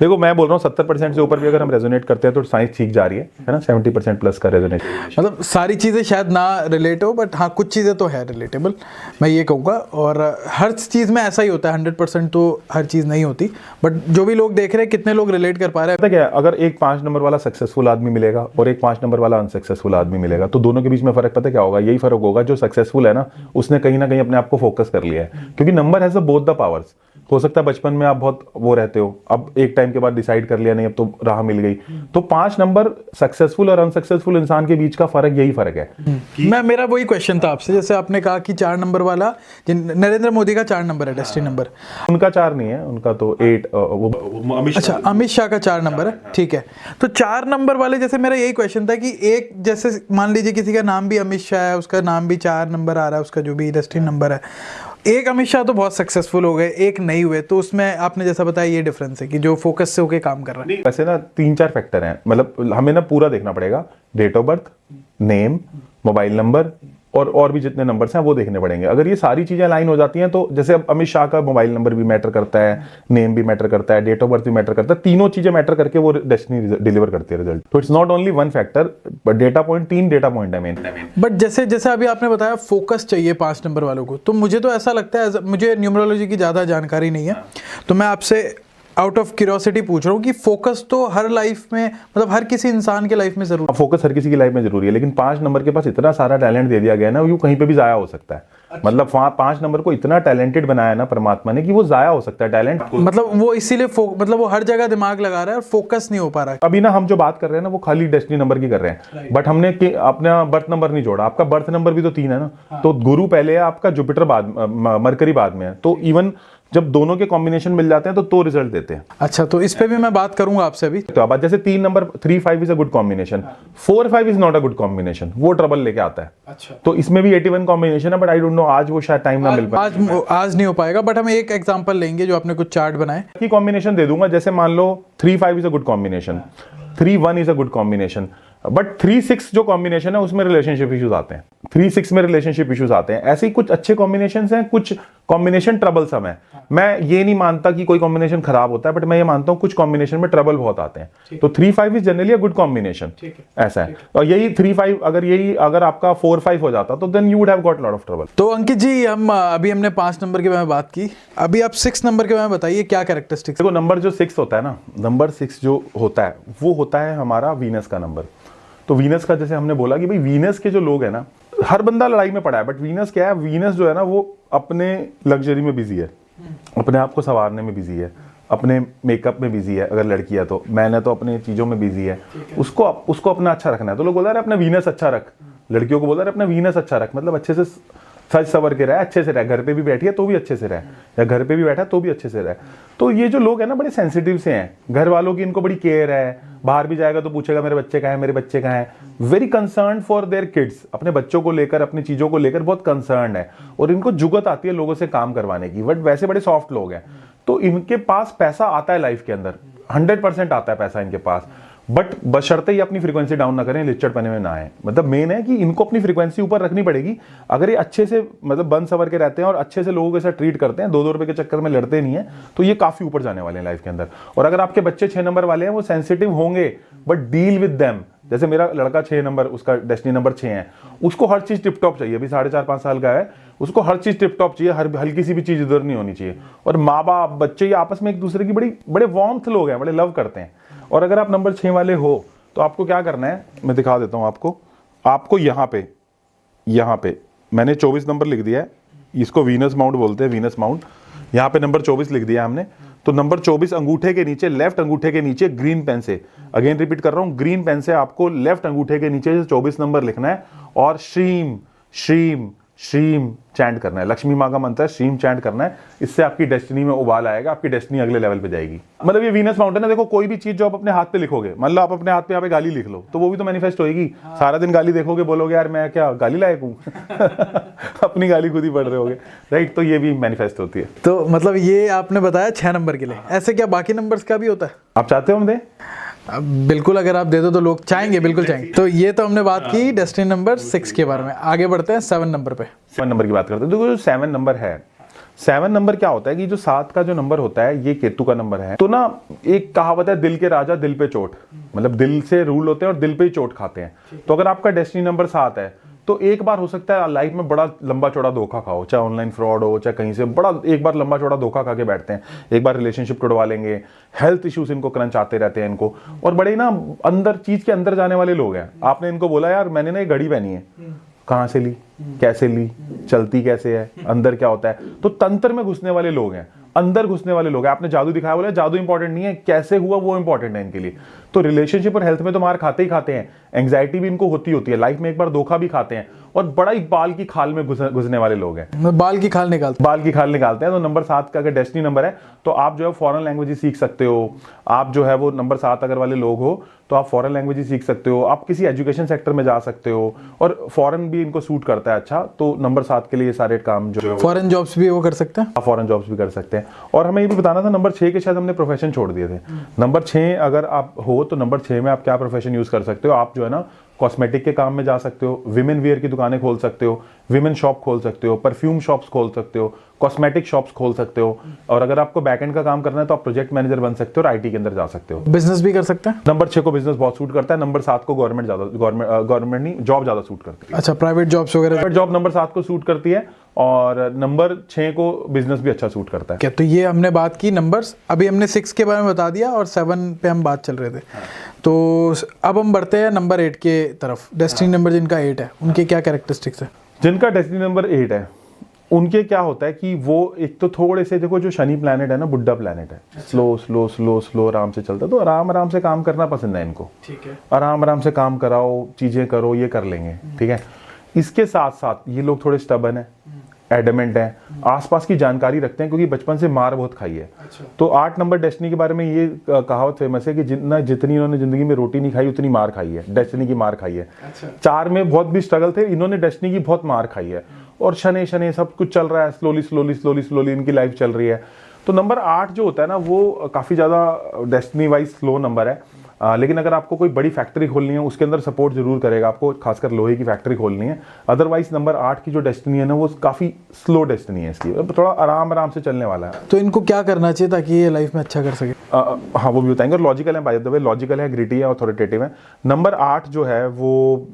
देखो मैं बोल रहा हूँ 70% से ऊपर भी अगर हम रेजोनेट करते हैं तो साइंस ठीक जा रही है ना, 70% प्लस का रेजोनेट। मतलब सारी चीजें शायद ना रिलेट हो, बट हाँ कुछ चीजें तो है रिलेटेबल, मैं ये कहूँगा। और हर चीज में ऐसा ही होता है, 100% तो हर चीज नहीं होती, बट जो भी लोग देख रहे हैं कितने लोग रिलेट कर पा रहे हैं। क्या अगर एक 5 नंबर वाला सक्सेसफुल आदमी मिलेगा और एक 5 नंबर वाला अनसक्सेसफुल आदमी मिलेगा, तो दोनों के बीच में फर्क पता क्या होगा? यही फर्क होगा, जो सक्सेसफुल है ना उसने कहीं ना कहीं अपने आप को फोकस कर लिया है, क्योंकि number has both the powers. हो सकता है बचपन में आप बहुत वो रहते हो, अब एक टाइम के बाद डिसाइड कर लिया नहीं अब तो राह मिल गई। तो 5 नंबर सक्सेसफुल और अनसक्सेसफुल इंसान के बीच का फर्क यही फर्क है। मेरा वही क्वेश्चन था आपसे, जैसे आपने कहा कि 4 नंबर वाला, नरेंद्र मोदी का 4 नंबर है डेस्टिनी नंबर, उनका 4 नहीं है, उनका तो 8 अच्छा अमित शाह का 4 नंबर है, ठीक है। तो 4 नंबर वाले, जैसे मेरा यही क्वेश्चन था कि एक जैसे मान लीजिए किसी का नाम भी अमित शाह है, उसका नाम भी 4 नंबर आ रहा है, उसका जो भी डेस्टिनी नंबर है, एक अमित शाह तो बहुत सक्सेसफुल हो गए, एक नहीं हुए, तो उसमें आपने जैसा बताया ये डिफरेंस है कि जो फोकस से होके काम कर रहा है। वैसे ना 3-4 फैक्टर हैं, मतलब हमें ना पूरा देखना पड़ेगा, date of birth, name, mobile number और भी जितने नंबर्स हैं वो देखने पड़ेंगे। अगर ये सारी चीजें अलाइन हो जाती हैं तो जैसे अब अमित शाह का मोबाइल नंबर भी मैटर करता है, नेम भी मैटर करता है, डेट ऑफ बर्थ भी मैटर करता है, तीनों चीजें मैटर करके वो डेस्टिनी डिलीवर करती है रिजल्ट। तो it's not only one factor, but data point, 3 data point है मेन। बट जैसे जैसे अभी आपने बताया फोकस चाहिए 5 नंबर वालों को, तो मुझे तो ऐसा लगता है, मुझे न्यूमरोलॉजी की ज़्यादा जानकारी नहीं है, तो मैं आपसे आउट ऑफ क्यूरियोसिटी पूछ रहा हूँ कि फोकस तो हर लाइफ में, मतलब हर किसी इंसान के लाइफ में जरूरी, फोकस हर किसी की लाइफ में जरूरी है, लेकिन 5 नंबर के पास इतना सारा टैलेंट दे दिया गया है ना, वो कहीं पे भी जाया हो सकता है। अच्छा। मतलब 5 नंबर को इतना टैलेंटेड बनाया ना परमात्मा ने कि वो जाया हो सकता है टैलेंट, मतलब वो इसीलिए मतलब वो हर जगह दिमाग लगा रहा है और फोकस नहीं हो पा रहा है। अभी ना हम जो बात कर रहे हैं ना वो खाली डेस्टिनी नंबर की कर रहे हैं, बट हमने अपना बर्थ नंबर नहीं जोड़ा। आपका बर्थ नंबर भी तो 3 है ना। हाँ। तो गुरु पहले है आपका, जुपिटर बाद, मरकरी बाद में है, तो इवन जब दोनों के कॉम्बिनेशन मिल जाते हैं तो रिजल्ट देते हैं। अच्छा, तो इस पे भी मैं बात करूंगा आपसे अभी। तो अब जैसे 3 number 3-5 is a good combination, 4-5 is not a good combination, वो ट्रबल लेके आता है। अच्छा, तो इसमें भी 81 कॉम्बिनेशन है, बट आई डोंट नो आज वो शायद टाइम ना मिल पाए, आज नहीं हो पाएगा, बट हम एक एग्जांपल लेंगे जो आपने कुछ चार्ट बनाए की कॉम्बिनेशन दे दूंगा। जैसे मान लो 3-5 is a good combination, 3-1 is a good combination, but 3-6 जो कॉम्बिनेशन है उसमें रिलेशनशिप इश्यूज आते हैं। 3-6 में रिलेशनशिप इश्यूज आते हैं। ऐसे ही कुछ अच्छे कॉम्बिनेशन हैं, कुछ कॉम्बिनेशन ट्रबलसम है। मैं ये नहीं मानता कि कोई कॉम्बिनेशन खराब होता है, बट मैं ये मानता हूँ कुछ कॉम्बिनेशन में ट्रबल बहुत आते हैं। तो 3-5 is generally a good combination, ऐसा है। और यही 3-5 अगर आपका 4-5 हो जाता तो then you would have got lot of trouble. तो अंकित जी, अभी हमने 5 नंबर के बारे में बात की, अभी आप 6 नंबर के बारे में बताइए क्या कैरेक्टरिस्टिक्स। देखो, नंबर जो 6 होता है ना, नंबर 6 जो होता है वो होता है हमारा वीनस का नंबर। तो वीनस का, जैसे हमने बोला कि भाई वीनस के जो लोग हैं ना, हर बंदा लड़ाई में पड़ा है, बट वीनस क्या है, वीनस जो है ना वो अपने लग्जरी में बिजी है, अपने आप को संवारने में बिजी है, अपने मेकअप में बिजी है। अगर लड़की है तो, मैंने तो अपने चीजों में बिजी है। उसको अपना अच्छा रखना है, तो लोग बोल रहे हैं अपना वीनस अच्छा रख। लड़कियों को बोल रहे हैं अपना वीनस अच्छा रख, मतलब अच्छे से सज सवर के रहे, अच्छे से रहे। घर पे भी बैठी है तो भी अच्छे से रहे, या घर पे भी बैठा है तो भी अच्छे से रहे। तो ये जो लोग हैं ना, बड़े सेंसिटिव से हैं, घर वालों की इनको बड़ी केयर है। बाहर भी जाएगा तो पूछेगा मेरे बच्चे कहाँ हैं, मेरे बच्चे कहाँ हैं। Very concern for their kids, अपने बच्चों को लेकर, अपनी चीजों को लेकर बहुत कंसर्न है। और इनको जुगत आती है लोगों से काम करवाने की, बट वैसे बड़े सॉफ्ट लोग हैं। तो इनके पास पैसा आता है लाइफ के अंदर, 100% आता है पैसा इनके पास, बट बशर्ते ही अपनी फ्रीक्वेंसी डाउन ना करें, लिचड़पने में ना आए। मतलब मेन है कि इनको अपनी फ्रीक्वेंसी ऊपर रखनी पड़ेगी। अगर ये अच्छे से मतलब बन सवर के रहते हैं और अच्छे से लोगों के साथ ट्रीट करते हैं, 2-2 रुपए के चक्कर में लड़ते नहीं है, तो ये काफी ऊपर जाने वाले हैं लाइफ के अंदर। और अगर आपके बच्चे 6 नंबर वाले हैं, वो सेंसिटिव होंगे, बट डील विद देम। जैसे मेरा लड़का 6 नंबर, उसका डेस्टिनी नंबर 6 है, उसको हर चीज टिप टॉप चाहिए। अभी 4.5-5 साल का है, उसको हर चीज टिप टॉप चाहिए, हर हल्की सी भी चीज इधर नहीं होनी चाहिए। और माँ बाप, बच्चे, ये आपस में एक दूसरे की बड़े वार्मथ लोग हैं, बड़े लव करते हैं। और अगर आप नंबर 6 वाले हो तो आपको क्या करना है, मैं दिखा देता हूं आपको यहाँ पे मैंने 24 नंबर लिख दिया है। इसको वीनस माउंट बोलते हैं, वीनस माउंट। यहाँ पे नंबर 24 लिख दिया हमने। तो नंबर 24 अंगूठे के नीचे, लेफ्ट अंगूठे के नीचे ग्रीन पेन से, अगेन रिपीट कर रहा हूं, ग्रीन पेन से आपको लेफ्ट अंगूठे के नीचे 24 नंबर लिखना है और श्रीम श्रीम श्रीम चैंट करना है। लक्ष्मी माँ का मंत्र है, श्रीम चैंट करना है। इससे आपकी डेस्टिनी में उबाल आएगा, आपकी डेस्टिनी अगले लेवल पे जाएगी। मतलब ये वीनस माउंटेन है। देखो, कोई भी चीज जो आप अपने हाथ पे लिखोगे, मान लो आप अपने हाथ पे यहाँ पे गाली लिख लो, तो वो भी तो मैनिफेस्ट होगी। सारा दिन गाली देखोगे, बोलोगे यार मैं क्या गाली लायक हूँ अपनी गाली खुद ही पढ़ रहे होगे, राइट। तो ये भी मैनिफेस्ट होती है। तो मतलब ये आपने बताया 6 नंबर के लिए, ऐसे क्या बाकी नंबर्स का भी होता है? आप चाहते हो हम दें? बिल्कुल, अगर आप दे दो तो लोग चाहेंगे, बिल्कुल चाहेंगे। तो ये तो हमने बात की डेस्टिनी नंबर 6 के बारे में। आगे बढ़ते हैं 7 नंबर पे। 7 नंबर की बात करते हैं। देखो, जो 7 नंबर है, 7 नंबर क्या होता है कि जो 7 का जो नंबर होता है, ये केतु का नंबर है। तो ना, एक कहावत है, दिल के राजा दिल पे चोट, मतलब दिल से रूल होते हैं और दिल पे ही चोट खाते हैं। तो अगर आपका डेस्टिनी नंबर 7 है, तो एक बार हो सकता है लाइफ में बड़ा लंबा चौड़ा धोखा खाओ, चाहे ऑनलाइन फ्रॉड हो, चाहे कहीं से बड़ा एक बार लंबा चौड़ा धोखा खा के बैठते हैं। एक बार रिलेशनशिप तोड़वा लेंगे, हेल्थ इश्यूज इनको क्रंच आते रहते हैं इनको, और बड़े ना अंदर चीज के अंदर जाने वाले लोग हैं। आपने इनको बोला यार मैंने ना ये घड़ी पहनी है, कहाँ से ली, कैसे ली, चलती कैसे है, अंदर क्या होता है, तो तंत्र में घुसने वाले लोग हैं, अंदर घुसने वाले लोग हैं। आपने जादू दिखाया, बोला जादू इंपॉर्टेंट नहीं है, कैसे हुआ वो इंपॉर्टेंट है इनके लिए। तो रिलेशनशिप और हेल्थ में तो मार खाते ही खाते हैं, एंग्जाइटी भी इनको होती है, लाइफ में एक बार धोखा भी खाते हैं, और बड़ा ही बाल की खाल में घुसने वाले लोग हैं। बाल की खाल निकालते हैं। तो नंबर 7 का अगर डेस्टिनी नंबर है, तो आप जो है फॉरेन लैंग्वेज सीख सकते हो। आप जो है वो नंबर 7 अगर वाले लोग हो तो आप फॉरेन लैंग्वेज सीख सकते हो, आप किसी एजुकेशन सेक्टर में जा सकते हो, और फॉरेन भी इनको सूट करता है। अच्छा, तो नंबर 7 के लिए ये सारे काम जो फॉरेन जॉब्स भी वो कर सकते हैं, आप फॉरेन जॉब्स भी कर सकते हैं। और हमें ये भी बताना था, नंबर 6 के शायद हमने प्रोफेशन छोड़ दिए थे। नंबर 6 अगर आप हो तो नंबर 6 में आप क्या प्रोफेशन यूज कर सकते हो? आप जो है ना कॉस्मेटिक के काम में जा सकते हो, विमेन वेयर की दुकानें खोल सकते हो, विमेन शॉप खोल सकते हो, परफ्यूम शॉप्स खोल सकते हो, कॉस्मेटिक शॉप्स खोल सकते हो, और अगर आपको बैकएंड का काम करना है तो आप प्रोजेक्ट मैनेजर बन सकते हो और आईटी के अंदर जा सकते हो। बिजनेस भी कर सकते हैं। नंबर 6 को बिजनेस बहुत सूट करता है, नंबर 7 को गवर्नमेंट नहीं, जॉब ज्यादा सूट करती है। अच्छा, प्राइवेट जॉब्स वगैरह। प्राइवेट जॉब नंबर 7 को सूट करती है, और नंबर 6 को बिजनेस भी अच्छा सूट करता है। क्या, तो ये हमने बात की नंबर्स, अभी हमने 6 के बारे में बता दिया और 7 पे हम बात चल रहे थे। तो अब हम बढ़ते हैं नंबर 8 के तरफ। डेस्टिनी नंबर जिनका 8 है, उनके क्या कैरेक्टरिस्टिक्स है? जिनका डेस्टिनी नंबर 8 है, उनके क्या होता है कि वो एक तो थोड़े से, देखो जो शनि प्लैनेट है ना, बुड्ढा प्लैनेट है, स्लो स्लो स्लो स्लो आराम से चलता है, तो आराम आराम से काम करना पसंद है इनको। ठीक है, आराम आराम से काम कराओ, चीजें करो, ये कर लेंगे, ठीक है। इसके साथ साथ ये लोग थोड़े स्टबन है, एडमेंट है, आसपास की जानकारी रखते हैं, क्योंकि बचपन से मार बहुत खाई है। अच्छा। तो 8 नंबर डेस्टिनी के बारे में ये कहावत फेमस है कि जितनी इन्होंने जिंदगी में रोटी नहीं खाई उतनी मार खाई है, डेस्टिनी की मार खाई है। अच्छा। 4 में बहुत भी स्ट्रगल थे, इन्होंने डेस्टिनी की बहुत मार खाई है, और शनि शनि सब कुछ चल रहा है, स्लोली स्लोली स्लोली स्लोली इनकी लाइफ चल रही है। तो नंबर 8 जो होता है ना, वो काफी ज्यादा डेस्टिनी वाइज स्लो नंबर है। लेकिन अगर आपको कोई बड़ी फैक्ट्री खोलनी है उसके अंदर सपोर्ट जरूर करेगा आपको, खासकर लोहे की फैक्ट्री खोलनी है। अदरवाइज नंबर 8 की जो डेस्टिनी है ना वो काफी स्लो डेस्टिनी है इसकी, थोड़ा आराम से चलने वाला है। तो इनको क्या करना चाहिए ताकि ये लाइफ में अच्छा कर सके? हाँ वो भी बताएंगे। और लॉजिकल है, बाय द वे लॉजिकल है, ग्रिटी है, अथॉरिटेटिव है। नंबर 8 जो है वो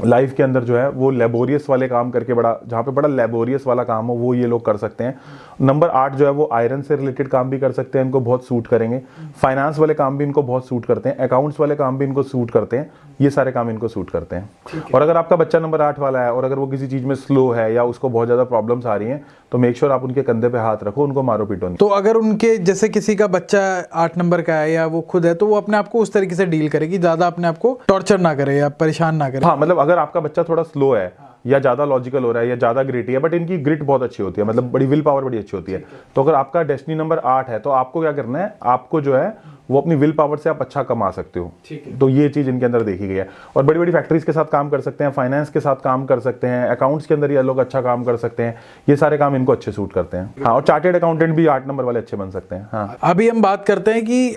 लाइफ के अंदर जो है वो लेबोरियस वाले काम करके, जहाँ पे बड़ा लेबोरियस वाला काम हो वो ये लोग कर सकते हैं। नंबर 8 जो है वो आयरन से रिलेटेड काम भी कर सकते हैं, इनको बहुत सूट करेंगे। फाइनेंस वाले काम भी इनको बहुत सूट करते हैं, अकाउंट्स वाले काम भी इनको सूट करते हैं, ये सारे काम इनको सूट करते हैं। और अगर आपका बच्चा नंबर 8 वाला है और अगर वो किसी चीज में स्लो है या उसको बहुत ज्यादा प्रॉब्लम्स आ रही हैं तो मेक श्योर आप उनके कंधे पे हाथ रखो, उनको मारो पीटो नहीं। तो अगर उनके जैसे किसी का बच्चा 8 नंबर का है या वो खुद है तो वो अपने आप को उस तरीके से डील करे कि ज्यादा अपने आप को टॉर्चर ना करे या परेशान ना करे। हाँ मतलब अगर आपका बच्चा थोड़ा स्लो है या ज्यादा लॉजिकल हो रहा है या ज्यादा ग्रिटी है, बट इनकी ग्रिट बहुत अच्छी होती है, मतलब बड़ी विल पावर बड़ी अच्छी होती है। तो अगर आपका डेस्टिनी नंबर 8 है तो आपको क्या करना है, आपको जो है वो अपनी विल पावर से आप अच्छा कमा सकते हो। तो ये चीज इनके अंदर देखी गई है। और बड़ी बड़ी फैक्ट्रीज के साथ काम कर सकते हैं, फाइनेंस के साथ काम कर सकते हैं, अकाउंट्स के अंदर ये लोग अच्छा काम कर सकते हैं, ये सारे काम इनको अच्छे सूट करते हैं। हाँ, और चार्टेड अकाउंटेंट भी 8 नंबर वाले अच्छे बन सकते हैं। हाँ, अभी हम बात करते हैं कि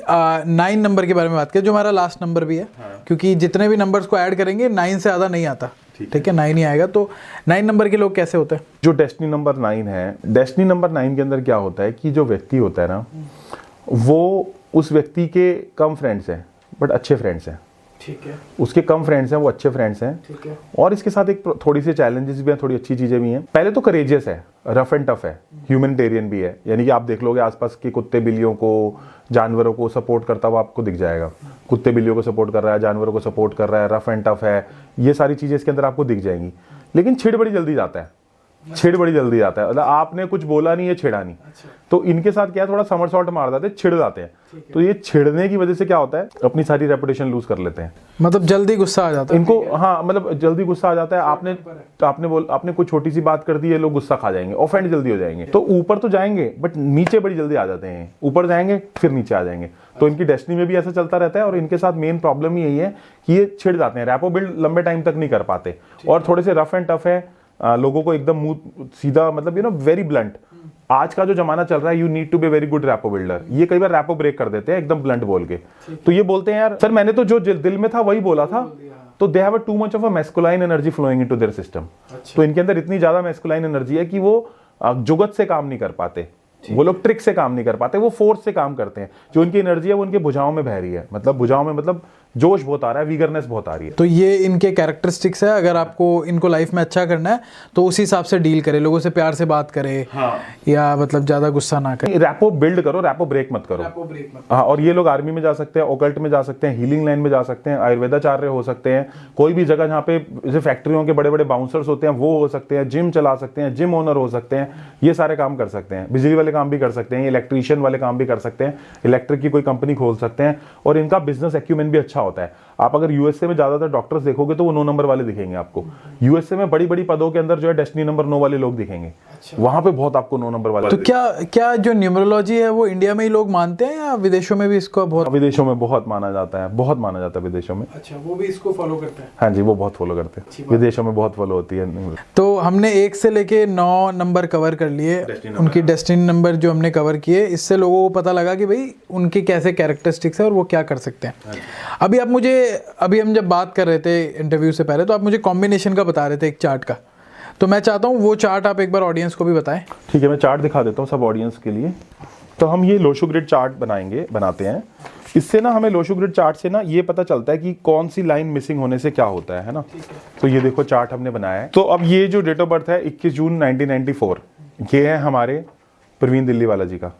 9 नंबर के बारे में बात करें, जो हमारा लास्ट नंबर भी है। क्योंकि जितने भी नंबर्स को ऐड करेंगे 9 से ज्यादा नहीं आता, ठीक है, 9 ही आएगा। तो 9 नंबर के लोग कैसे होते हैं? जो डेस्टिनी नंबर 9 है, डेस्टिनी नंबर 9 के अंदर क्या होता है कि जो व्यक्ति होता है ना वो उस व्यक्ति के कम फ्रेंड्स हैं बट अच्छे फ्रेंड्स हैं। ठीक है, उसके कम फ्रेंड्स हैं, वो अच्छे फ्रेंड्स हैं। ठीक है। और इसके साथ एक थोड़ी सी चैलेंजेस भी हैं, थोड़ी अच्छी चीजें भी हैं। पहले तो करेजियस है, रफ एंड टफ है, ह्यूमैनिटेरियन भी है, यानी कि आप देख लोगे आसपास के कुत्ते बिल्लियों को, जानवरों को सपोर्ट करता हुआ आपको दिख जाएगा। कुत्ते बिल्लियों को सपोर्ट कर रहा है, जानवरों को सपोर्ट कर रहा है, रफ एंड टफ है, ये सारी चीजें इसके अंदर आपको दिख जाएंगी। लेकिन छिड़ बड़ी जल्दी जाता है, छिड़ बड़ी जल्दी जाता है, मतलब आपने कुछ बोला नहीं, ये छिड़ा नहीं। तो इनके साथ क्या है, थोड़ा समरसॉल्ट मार जाते हैं, छिड़ जाते हैं। तो ये छिड़ने की वजह से क्या होता है, अपनी सारी रेपुटेशन लूज कर लेते हैं, मतलब जल्दी गुस्सा आ जाता है इनको। हाँ मतलब जल्दी गुस्सा आ जाता है। आपने कोई छोटी सी बात कर दी, ये लोग गुस्सा खा जाएंगे, ऑफेंड जल्दी हो जाएंगे। तो ऊपर तो जाएंगे बट नीचे बड़ी जल्दी आ जाते हैं, ऊपर जाएंगे फिर नीचे आ जाएंगे। तो इनकी डेस्टिनी में भी ऐसा चलता रहता है। और इनके साथ मेन प्रॉब्लम यही है कि ये छिड़ जाते हैं, रैपो बिल्ड लंबे टाइम तक नहीं कर पाते, और थोड़े से रफ एंड टफ है, लोगों को एकदम मुंह सीधा, मतलब वेरी ब्लंट। आज का जो जमाना चल रहा है, you need to be very good rapport builder. ये कई बार रैपो ब्रेक कर देते हैं एकदम ब्लंट बोल के। तो ये बोलते हैं यार सर मैंने तो जो दिल में था वही बोला था। तो they have too much of a masculine energy flowing into their system. तो इनके अंदर इतनी ज्यादा मैस्कुलाइन एनर्जी है कि वो जुगत से काम नहीं कर पाते, वो लोग ट्रिक से काम नहीं कर पाते, वो फोर्स से काम करते हैं। जो उनकी एनर्जी है वो उनके भुजाओं में बह रही है, मतलब भुजाओं में, मतलब जोश बहुत आ रहा है, वीगरनेस बहुत आ रही है। तो ये इनके कैरेक्टरिस्टिक्स है। अगर आपको इनको लाइफ में अच्छा करना है तो उस हिसाब से डील करे, लोगों से प्यार से बात करे। हाँ। या मतलब ज्यादा गुस्सा ना करे, रैपो बिल्ड करो, रैपो ब्रेक मत करो। हाँ, और ये लोग आर्मी में जा सकते हैं, ओकल्ट में जा सकते हैं, हीलिंग लाइन में जा सकते हैं, आयुर्वेदाचार्य हो सकते हैं, कोई भी जगह जहाँ पे जैसे फैक्ट्रियों के बड़े बड़े बाउंसर्स होते हैं वो हो सकते हैं, जिम चला सकते हैं, जिम ओनर हो सकते हैं, ये सारे काम कर सकते हैं। बिजली वाले काम भी कर सकते हैं, इलेक्ट्रीशियन वाले काम भी कर सकते हैं, इलेक्ट्रिक की कोई कंपनी खोल सकते हैं। और इनका बिजनेस एक्यूमेंट भी अच्छा होता है। आप अगर यूएसए में ज्यादातर डॉक्टर्स देखोगे तो वो 9 नंबर वाले दिखेंगे आपको। यूएसए में बड़ी बड़ी पदों के अंदर जो है डेस्टिनी नंबर 9 वाले लोग दिखेंगे। वहां पे बहुत आपको 9 नंबर वाले। तो क्या जो न्यूमरोलॉजी है वो इंडिया में ही लोग मानते हैं या विदेशों में भी इसको बहुत? विदेशों में बहुत माना जाता है, बहुत माना जाता है विदेशों में। अच्छा, वो भी इसको फॉलो करते हैं? हाँ जी, वो बहुत फॉलो करते हैं, विदेशों में बहुत फॉलो होती है। तो हमने 1 से लेके 9 नंबर कवर कर लिए, उनकी डेस्टिनी नंबर जो हमने कवर किए। इससे लोगों को पता लगा कि भाई उनके कैसे कैरेक्टरिस्टिक्स है और वो क्या कर सकते हैं। अभी हम जब बात कर रहे थे इंटरव्यू से पहले तो आप मुझे कॉम्बिनेशन का बता रहे थे एक चार्ट का, तो मैं चाहता हूँ वो चार्ट आप एक बार ऑडियंस को भी बताएं। ठीक है, मैं चार्ट दिखा देता हूँ सब ऑडियंस के लिए। तो हम ये लोशो ग्रिड चार्ट बनाते हैं। इससे ना हमें लोशो ग्रिड चार्ट से ना ये पता चलता है कि कौन सी लाइन मिसिंग होने से क्या होता है ना। तो ये देखो चार्ट हमने बनाया है। तो अब ये जो डेट ऑफ बर्थ है 21 जून 1994, ये है हमारे प्रवीण दिल्लीवाला जी का,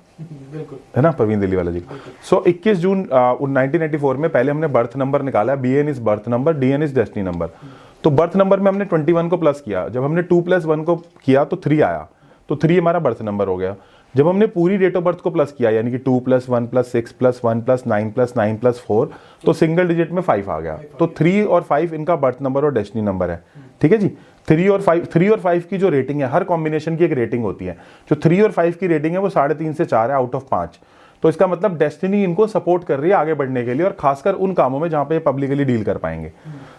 है ना, प्रवीण दिल्लीवाला जी का। सो 21 जून 1994 में पहले हमने बर्थ नंबर निकाला, BN is birth number, DN is destiny number. तो बर्थ नंबर में हमने 21 को प्लस किया, जब हमने 2 + 1 को किया तो 3 आया, तो 3 हमारा बर्थ नंबर हो गया। जब हमने पूरी डेट ऑफ बर्थ को प्लस किया, यानी कि 2 + 1 + 6 + 1 + 9 + 9 + 4, तो सिंगल डिजिट में 5 आ गया। तो 3 और 5 इनका बर्थ नंबर और डेस्टिनी नंबर है। ठीक है जी। 3 और 5 की जो रेटिंग है, हर कॉम्बिनेशन की एक रेटिंग होती है। जो 3 और 5 की रेटिंग है वो 3.5 से 4 है आउट ऑफ 5। तो इसका मतलब डेस्टिनी इनको सपोर्ट कर रही है आगे बढ़ने के लिए, और खासकर उन कामों में जहां पे पब्लिकली डील कर पाएंगे।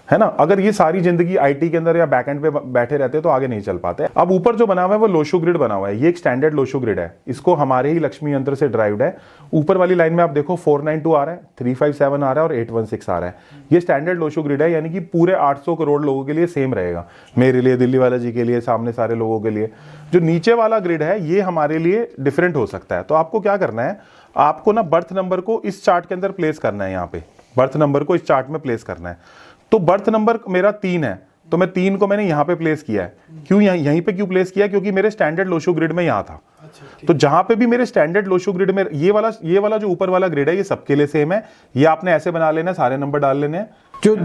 है ना। अगर ये सारी जिंदगी आईटी के अंदर या बैकएंड पे बैठे रहते तो आगे नहीं चल पाते। अब ऊपर जो बना हुआ है वो लोशो ग्रिड बना हुआ है, ये एक स्टैंडर्ड लोशो ग्रिड है, इसको हमारे ही लक्ष्मी यंत्र से ड्राइव्ड है। ऊपर वाली लाइन में आप देखो 492 आ रहा है, 357 आ रहा है और 816 आ रहा है। ये स्टैंडर्ड लोशो ग्रिड है, यानी कि पूरे 800 करोड़ लोगों के लिए सेम रहेगा, मेरे लिए, दिल्ली वाला जी के लिए, सामने सारे लोगों के लिए। जो नीचे वाला ग्रिड है ये हमारे लिए डिफरेंट हो सकता है। तो आपको क्या करना है, आपको ना बर्थ नंबर को इस चार्ट के अंदर प्लेस करना है, यहाँ पे बर्थ नंबर को इस चार्ट में प्लेस करना है। तो बर्थ नंबर मेरा 3 है, तो मैं 3 को मैंने यहाँ पे प्लेस किया है। क्यों यहीं पे क्यों प्लेस किया, क्योंकि मेरे स्टैंडर्ड लोशो ग्रिड में यहाँ था। तो जहां पे भी मेरे स्टैंडर्ड लोशो ग्रिड में ये वाला जो ऊपर वाला ग्रिड है ये सबके लिए सेम है। ये आपने ऐसे बना लेना है, सारे नंबर डाल लेने हैं। जो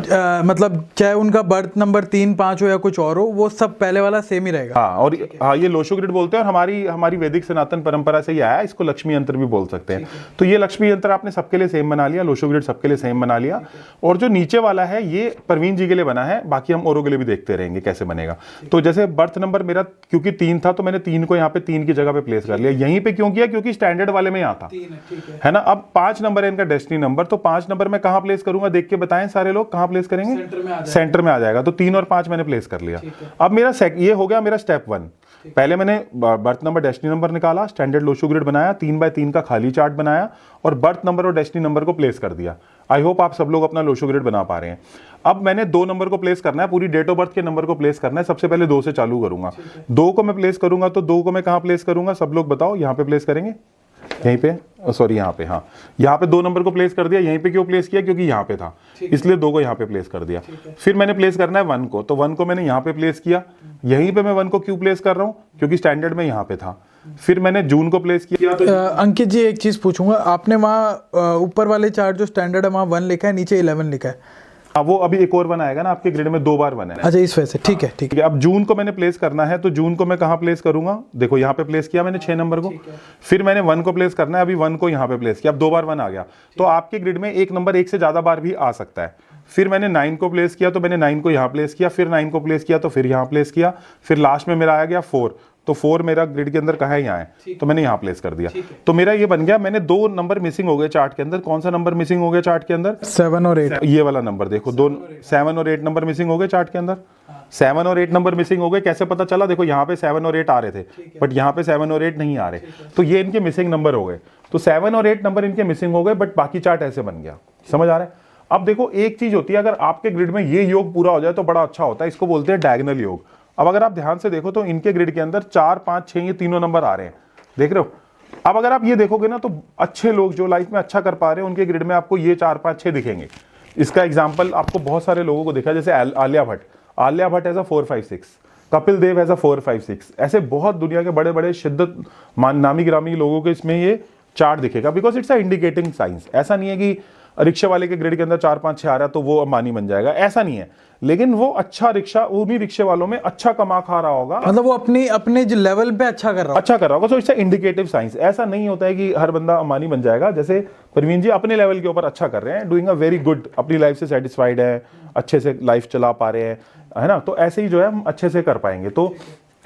मतलब चाहे उनका बर्थ नंबर 3, 5 हो या कुछ और हो, वो सब पहले वाला सेम ही रहेगा। हाँ, और हाँ, ये लोशो ग्रिड बोलते हैं और हमारी वैदिक सनातन परंपरा से ही आया है, इसको लक्ष्मी यंत्र भी बोल सकते हैं। तो ये लक्ष्मी यंत्र आपने सबके लिए सेम बना लिया, लोशो ग्रिड सबके लिए सेम बना लिया। और जो नीचे वाला है ये प्रवीण जी के लिए बना है, बाकी हम औरों के लिए भी देखते रहेंगे कैसे बनेगा। तो जैसे बर्थ नंबर मेरा क्योंकि 3 था तो मैंने 3 को यहाँ पे 3 की जगह पे प्लेस कर लिया। यहीं पे क्यों किया, क्योंकि स्टैंडर्ड वाले में यहाँ था, है ना। अब 5 नंबर है इनका डेस्टिनी नंबर, तो 5 नंबर में कहाँ प्लेस करूंगा, देख के बताएं सारे लोग, कहाँ प्लेस करेंगे, सेंटर में आ जाएगा। तो 3 और 5 मैंने प्लेस कर लिया। अब मेरा ये हो गया मेरा स्टेप 1। पहले मैंने बर्थ नंबर डेस्टिनी नंबर निकाला, स्टैंडर्ड लोशो ग्रिड बनाया, 3x3 का खाली चार्ट बनाया और बर्थ नंबर और डेस्टिनी नंबर को प्लेस कर दिया। आई होप आप सब लोग अपना लोशो ग्रिड बना पा रहे हैं। अब मैंने 2 नंबर को प्लेस करना है, पूरी डेट ऑफ बर्थ के नंबर को प्लेस करना है। सबसे पहले 2 से चालू करूंगा। 2 को मैं प्लेस करूंगा, तो 2 को मैं कहां प्लेस करूंगा, सब लोग बताओ। यहां पे प्लेस करेंगे, यहीं पे, सॉरी यहाँ पे, हाँ यहाँ पे 2 नंबर को प्लेस कर दिया। यहीं पे क्यों प्लेस किया, क्योंकि यहाँ पे था, इसलिए 2 को यहाँ पे प्लेस कर दिया। फिर मैंने प्लेस करना है 1 को, तो 1 को मैंने यहाँ पे प्लेस किया। यहीं पे मैं 1 को क्यों प्लेस कर रहा हूँ, क्योंकि स्टैंडर्ड में यहाँ पे था। फिर मैंने जून को प्लेस किया। अंकित जी एक चीज पूछूंगा, आपने वहाँ ऊपर वाले चार्ट जो स्टैंडर्ड है वहाँ 1 लिखा है, नीचे 11 लिखा है। वो अभी एक और 1 आएगा ना आपके ग्रिड में, 2 बार 1 है। अच्छा, इस वजह से, ठीक है ठीक है। अब जून को मैंने प्लेस करना है, तो जून को मैं कहां प्लेस करूंगा, देखो यहां पे प्लेस किया मैंने 6 नंबर को। फिर मैंने 1 को प्लेस करना है, अभी 1 को यहां पे प्लेस किया। अब 2 बार 1 आ गया, तो आपके ग्रिड में एक नंबर 1 से ज्यादा बार भी आ सकता है। फिर मैंने 9 को प्लेस किया, तो मैंने 9 को यहां प्लेस किया। फिर 9 को प्लेस किया, तो फिर यहां प्लेस किया। फिर लास्ट में मेरा आ गया 4, तो 4 मेरा ग्रिड के अंदर कहाँ है, यहाँ है, तो मैंने यहाँ प्लेस कर दिया। तो मेरा ये बन गया। मैंने 2 नंबर मिसिंग हो गए चार्ट के अंदर। कौन सा नंबर मिसिंग हो गया चार्ट के अंदर, 7 और 8। ये वाला नंबर देखो, 7 और 8 नंबर मिसिंग हो गए चार्ट के अंदर। 7 और 8 नंबर मिसिंग हो गए। कैसे पता चला, देखो यहाँ पे 7 और 8 आ रहे थे, बट यहाँ पे 7 और 8 नहीं आ रहे, तो ये इनके मिसिंग नंबर हो गए। तो 7 और 8 नंबर इनके मिसिंग हो गए, बट बाकी चार्ट ऐसे बन गया। समझ आ रहा है। अब देखो एक चीज होती है, अगर आपके ग्रिड में ये योग पूरा हो जाए तो बड़ा अच्छा होता है, इसको बोलते हैं डायगोनल योग। अब अगर आप ध्यान से देखो तो इनके ग्रिड के अंदर 4, 5, 6 ये तीनों नंबर आ रहे हैं, देख रहे हो। अब अगर आप ये देखोगे ना, तो अच्छे लोग जो लाइफ में अच्छा कर पा रहे हैं उनके ग्रिड में आपको ये 4, 5, 6 दिखेंगे। इसका एग्जाम्पल आपको बहुत सारे लोगों को दिखा, जैसे Alia Bhatt as a 4, 5, 6, Kapil Dev as a 4, 5, 6, ऐसे बहुत दुनिया के बड़े बड़े शिद्दत नामी गिरामी लोगों के इसमें ये चार्ट दिखेगा, because it's a indicating science. ऐसा नहीं है कि रिक्शा वाले के ग्रिड के अंदर 4, 5, 6 आ रहा है तो वो अंबानी बन जाएगा, ऐसा नहीं है। लेकिन वो अच्छा रिक्शा, उन्हीं रिक्शे वालों में अच्छा कमा खा रहा होगा, मतलब वो अपने जो लेवल पे अच्छा कर रहा होगा। So it's indicative science. ऐसा नहीं होता है कि हर बंदा अंबानी बन जाएगा। जैसे प्रवीण जी अपने लेवल के ऊपर अच्छा कर रहे हैं, डूइंग अ वेरी गुड, अपनी लाइफ से सेटिस्फाइड है, अच्छे से लाइफ चला पा रहे हैं, है ना। तो ऐसे ही जो है हम अच्छे से कर पाएंगे। तो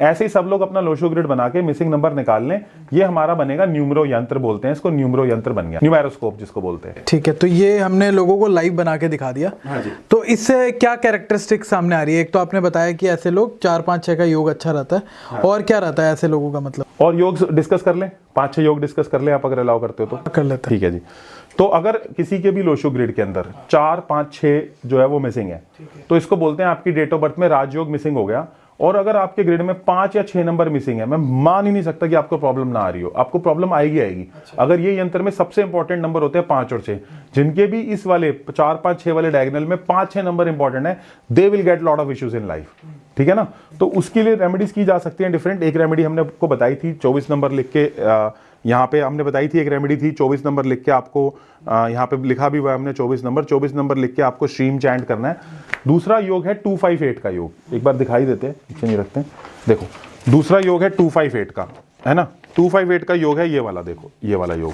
ऐसे ही सब लोग अपना लोशो ग्रिड बना के मिसिंग नंबर निकाल लें। ये हमारा बनेगा न्यूमरो यंत्र, बोलते हैं इसको, न्यूमरो यंत्र बन गया, न्यूमेरोस्कोप जिसको बोलते हैं। ठीक है, तो ये हमने लोगों को लाइव बना के दिखा दिया। हाँ जी। तो इससे क्या कैरेक्टरिस्टिक सामने आ रही है? एक तो आपने बताया कि ऐसे लोग 4, 5, 6 का योग अच्छा रहता है। हाँ। और क्या रहता है ऐसे लोगों का, मतलब और योग डिस्कस कर लें, 5-6 योग डिस्कस कर लें आप, अगर अलाउ करते हो तो कर लेते हैं। ठीक है जी। तो अगर किसी के भी लोशो ग्रिड के अंदर 4, 5, 6 जो है वो मिसिंग है, तो इसको बोलते हैं आपकी डेट ऑफ बर्थ में राजयोग मिसिंग हो गया। और अगर आपके ग्रिड में 5 या 6 नंबर मिसिंग है, मैं मान ही नहीं सकता कि आपको प्रॉब्लम ना आ रही हो। आपको प्रॉब्लम आएगी। अच्छा। अगर ये यंत्र में सबसे इंपॉर्टेंट नंबर होते हैं 5 और 6, जिनके भी इस वाले 4, 5, 6 वाले डायगोनल में 5, 6 नंबर इंपॉर्टेंट है, they will get lot of issues in life. ठीक है ना। तो उसके लिए रेमेडीज की जा सकती हैं डिफरेंट। एक रेमेडी हमने आपको बताई थी, 24 नंबर लिख के यहाँ पे हमने बताई थी, एक रेमेडी थी 24 नंबर लिख के आपको, यहाँ पे लिखा भी हुआ है हमने 24 नंबर लिख के आपको स्ट्रीम चैंट करना है। दूसरा योग है 258 का योग, एक बार दिखाई देते हैं, पीछे नहीं रखते हैं, देखो दूसरा योग है 258 का, है ना। 258 का योग है ये वाला, देखो ये वाला योग।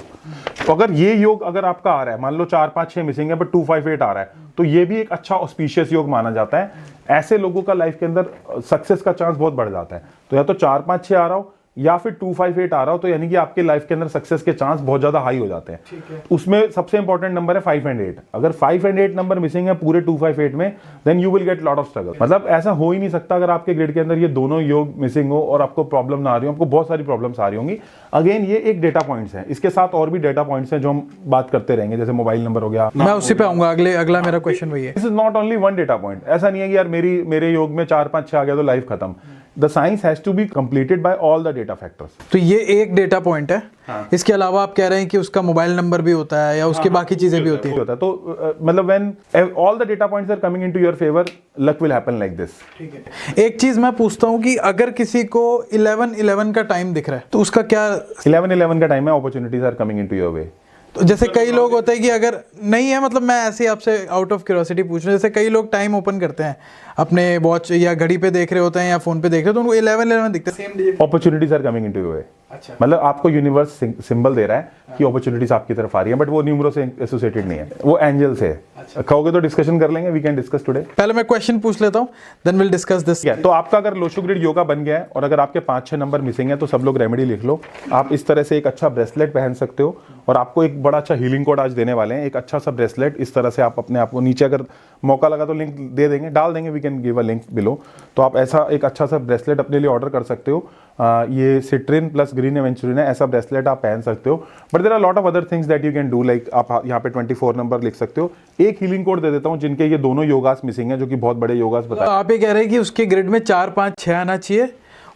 तो अगर ये योग अगर आपका आ रहा है, मान लो 4, 5, 6 मिसिंग है बट 258 आ रहा है, तो ये भी एक अच्छा ऑस्पिशियस योग माना जाता है। ऐसे लोगों का लाइफ के अंदर सक्सेस का चांस बहुत बढ़ जाता है। तो या तो 4, 5, 6 आ रहा हो, या फिर 258 आ रहा हो, तो यानी कि आपके लाइफ के अंदर सक्सेस के चांस बहुत ज्यादा हाई हो जाते हैं। उसमें सबसे इंपॉर्टेंट नंबर है 5 and 8। अगर 5 and 8 नंबर मिसिंग है पूरे 258 में, then you will get lot of struggle. मतलब ऐसा हो ही नहीं सकता अगर आपके ग्रिड के अंदर ये दोनों योग मिसिंग हो और आपको प्रॉब्लम ना आ रही हो, आपको बहुत सारी प्रॉब्लम्स आ रही होंगी। अगेन ये एक डेटा पॉइंट्स है, इसके साथ और भी डेटा पॉइंट्स हैं जो हम बात करते रहेंगे, जैसे मोबाइल नंबर हो गया। मैं उसी पे आऊंगा, अगला मेरा क्वेश्चन वही है। This is not only one data point. ऐसा नहीं है कि यार मेरे योग में 4 5 6 आ गया तो लाइफ खत्म। The science has to be completed by all the data factors. तो ये एक डेटा पॉइंट है। इसके अलावा आप कह रहे हैं कि उसका मोबाइल नंबर भी होता है या उसकी बाकी चीजें भी होती है। तो मतलब when all the data points are coming into your favour, luck will happen like this. ठीक है, एक चीज मैं पूछता हूँ कि अगर किसी को 11-11 का टाइम दिख रहा है तो उसका क्या? 11-11 का टाइम है, opportunities are coming into your way. तो जैसे कई लोग होते हैं कि अगर नहीं है, मतलब मैं ऐसे ही आपसे आउट ऑफ क्यूरियोसिटी पूछ रहा हूँ, जैसे कई लोग टाइम ओपन करते हैं अपने वॉच या घड़ी पे देख रहे होते हैं या फोन पे देख रहे हो, तो उनको 11-11 दिखता है, same day. Opportunities are coming into your way. अच्छा, मतलब आपको यूनिवर्स सिंबल दे रहा है कि अपॉर्चुनिटीज आपकी तरफ आ रही है, बट वो न्यूमरो से एसोसिएटेड नहीं है, वो एंजल से है। कहोगे तो डिस्कशन कर लेंगे, वी कैन डिस्कस टुडे। पहले मैं क्वेश्चन पूछ लेता हूँ, देन विल डिस्कस दिस। तो आपका अगर लोशो ग्रिड योगा बन गया है और अगर आपके 5-6 नंबर मिसिंग है, तो सब लोग रेमेडी लिख लो। आप इस तरह से एक अच्छा ब्रेसलेट पहन सकते हो और आपको एक बड़ा अच्छा हीलिंग कोड आज देने वाले हैं। एक अच्छा सा ब्रेसलेट इस तरह से आप अपने आप को नीचे, अगर मौका लगा तो लिंक दे देंगे, डाल देंगे, we can give a link below. तो आप ऐसा एक अच्छा सा ब्रेसलेट अपने लिए ऑर्डर कर सकते हो। ये सिट्रिन प्लस ग्रीन एवेंचुरिन है, ऐसा ब्रेसलेट आप पहन सकते हो। But there are lot of other things that you can do, like आप यहाँ पे 24 नंबर लिख सकते हो। एक हीलिंग कोड दे देता हूँ जिनके ये दोनों योगास मिसिंग है, जो कि बहुत बड़े योगास बताए। आप ये कह रहे हैं कि उसके ग्रिड में 4 5 6 आना चाहिए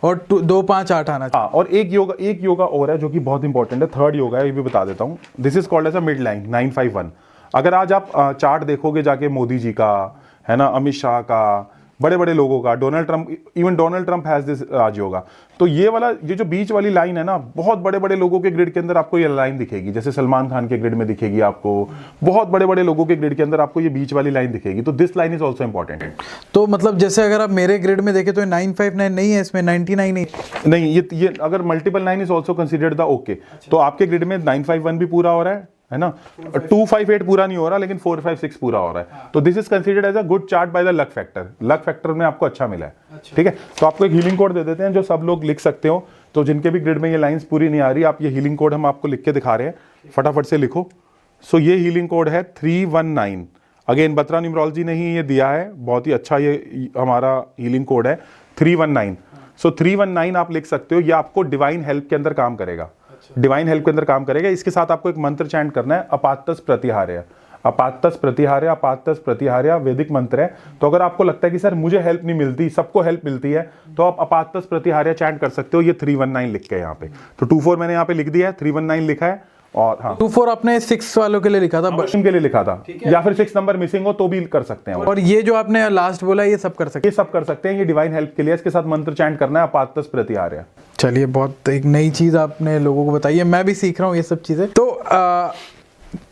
और 2 5 8 आना चाहिए। हाँ, और एक योगा और है जो कि बहुत इंपॉर्टेंट है, थर्ड योगा है, ये भी बता देता हूँ। This is called as a mid line 951। अगर आज आप चार्ट देखोगे जाके मोदी जी का, है ना, अमित शाह का, बड़े बड़े लोगों का, Donald Trump, even Donald Trump has this Rajyoga. तो ये जो बीच वाली लाइन है ना, बहुत बड़े बड़े लोगों के ग्रिड के अंदर आपको ये लाइन दिखेगी। जैसे सलमान खान के ग्रिड में दिखेगी आपको, बहुत बड़े बड़े लोगों के ग्रिड के अंदर आपको ये बीच वाली लाइन दिखेगी। तो this line is also important. तो मतलब जैसे अगर आप मेरे ग्रिड में देखें तो 959 नहीं है, इसमें 99 नहीं, ये अगर multiple 9 is also considered the okay. तो आपके ग्रिड में 951 भी पूरा हो रहा है ना, 258 पूरा नहीं हो रहा, लेकिन 456 पूरा हो रहा है। तो this is considered as a good chart by the luck factor. Luck factor में आपको अच्छा मिला है। ठीक है, तो आपको एक हीलिंग कोड दे देते हैं जो सब लोग लिख सकते हो। तो जिनके भी ग्रिड में ये लाइंस पूरी नहीं आ रही, आप ये हीलिंग कोड हम आपको लिख के दिखा रहे हैं, फटाफट से लिखो। सो ये हीलिंग कोड है 319। अगेन बत्रा न्यूमरोलॉजी ने ही ये दिया है, बहुत ही अच्छा ये हमारा हीलिंग कोड है 319। सो 319 आप लिख सकते हो, ये आपको डिवाइन हेल्प के अंदर काम करेगा। डिवाइन हेल्प के अंदर काम करेगा। इसके साथ आपको एक मंत्र चैंट करना है, अपातस प्रतिहार्य। अपातस प्रतिहार्य, अपातस प्रतिहार्य वैदिक मंत्र है। तो अगर आपको लगता है कि सर मुझे हेल्प नहीं मिलती, सबको हेल्प मिलती है, तो आप अपातस प्रतिहार्य चैंट कर सकते हो। ये 319 लिख के यहाँ पे, तो 24 मैंने यहाँ पे लिख दिया है, 319 लिखा है। और हाँ, 24 आपने 6 वालों के लिए लिखा था, के लिए लिखा था, या फिर 6 नंबर मिसिंग हो तो भी कर सकते हैं। और ये जो आपने लास्ट बोला ये सब कर सकते ये सब कर सकते हैं, ये डिवाइन हेल्प के लिए। इसके साथ मंत्र चैंट करना है, अपातस प्रतिहार्य। चलिए, बहुत एक नई चीज़ आपने लोगों को बताई है, मैं भी सीख रहा हूँ ये सब चीज़ें। तो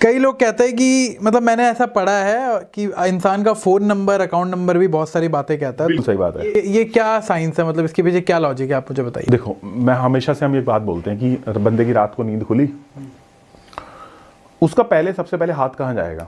कई लोग कहते हैं कि, मतलब मैंने ऐसा पढ़ा है कि इंसान का फ़ोन नंबर, अकाउंट नंबर भी बहुत सारी बातें कहता है। सही बात है। ये क्या साइंस है, मतलब इसके पीछे क्या लॉजिक है, आप मुझे बताइए। देखो, मैं हमेशा से हम ये बात बोलते हैं कि बंदे की रात को नींद खुली, उसका सबसे पहले हाथ कहाँ जाएगा?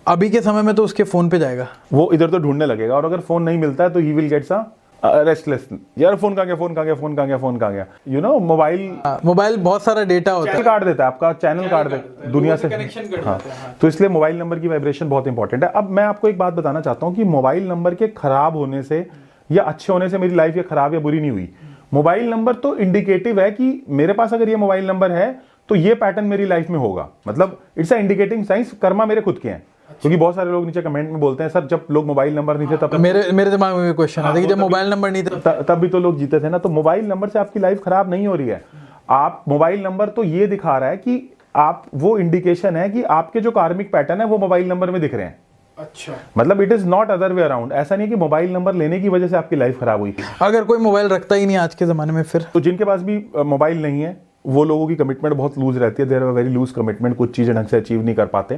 अभी के समय में तो उसके फ़ोन पे जाएगा, वो इधर तो ढूंढने लगेगा। और अगर फ़ोन नहीं मिलता है तो ही विल गेट सा रेस्टलेस, यार फोन कहाँ गया, फोन कहाँ गया, फोन कहाँ गया, फोन कहाँ गया। यू नो, मोबाइल बहुत सारा डेटा होता है, काट देता है आपका, चैनल काट देता है दुनिया से। हाँ, तो इसलिए मोबाइल नंबर की वाइब्रेशन बहुत इंपॉर्टेंट है। अब मैं आपको एक बात बताना चाहता हूँ कि मोबाइल नंबर के खराब होने से या अच्छे होने से मेरी लाइफ ये खराब या बुरी नहीं हुई। मोबाइल नंबर तो इंडिकेटिव है कि मेरे पास अगर ये मोबाइल नंबर है तो ये पैटर्न मेरी लाइफ में होगा। मतलब it's a indicating science. Karma मेरे खुद के हैं। क्योंकि बहुत सारे लोग नीचे कमेंट में बोलते हैं, सर जब लोग मोबाइल नंबर नहीं थे तब मेरे दिमाग में भी क्वेश्चन आता है कि जब मोबाइल नंबर नहीं था तब भी तो लोग जीते थे ना। तो मोबाइल नंबर से आपकी लाइफ खराब नहीं हो रही है। आप मोबाइल नंबर तो ये दिखा रहा है कि आप, वो इंडिकेशन है कि आपके जो कार्मिक पैटर्न है वो मोबाइल नंबर में दिख रहे हैं। अच्छा, मतलब it is not other way around. ऐसा नहीं कि मोबाइल नंबर लेने की वजह से आपकी लाइफ खराब हुई। अगर कोई मोबाइल रखता ही नहीं आज के जमाने में, फिर तो जिनके पास भी मोबाइल नहीं है वो लोगों की कमिटमेंट बहुत लूज रहती है। There are very loose commitment, कुछ चीजें ढंग से अचीव नहीं कर पाते।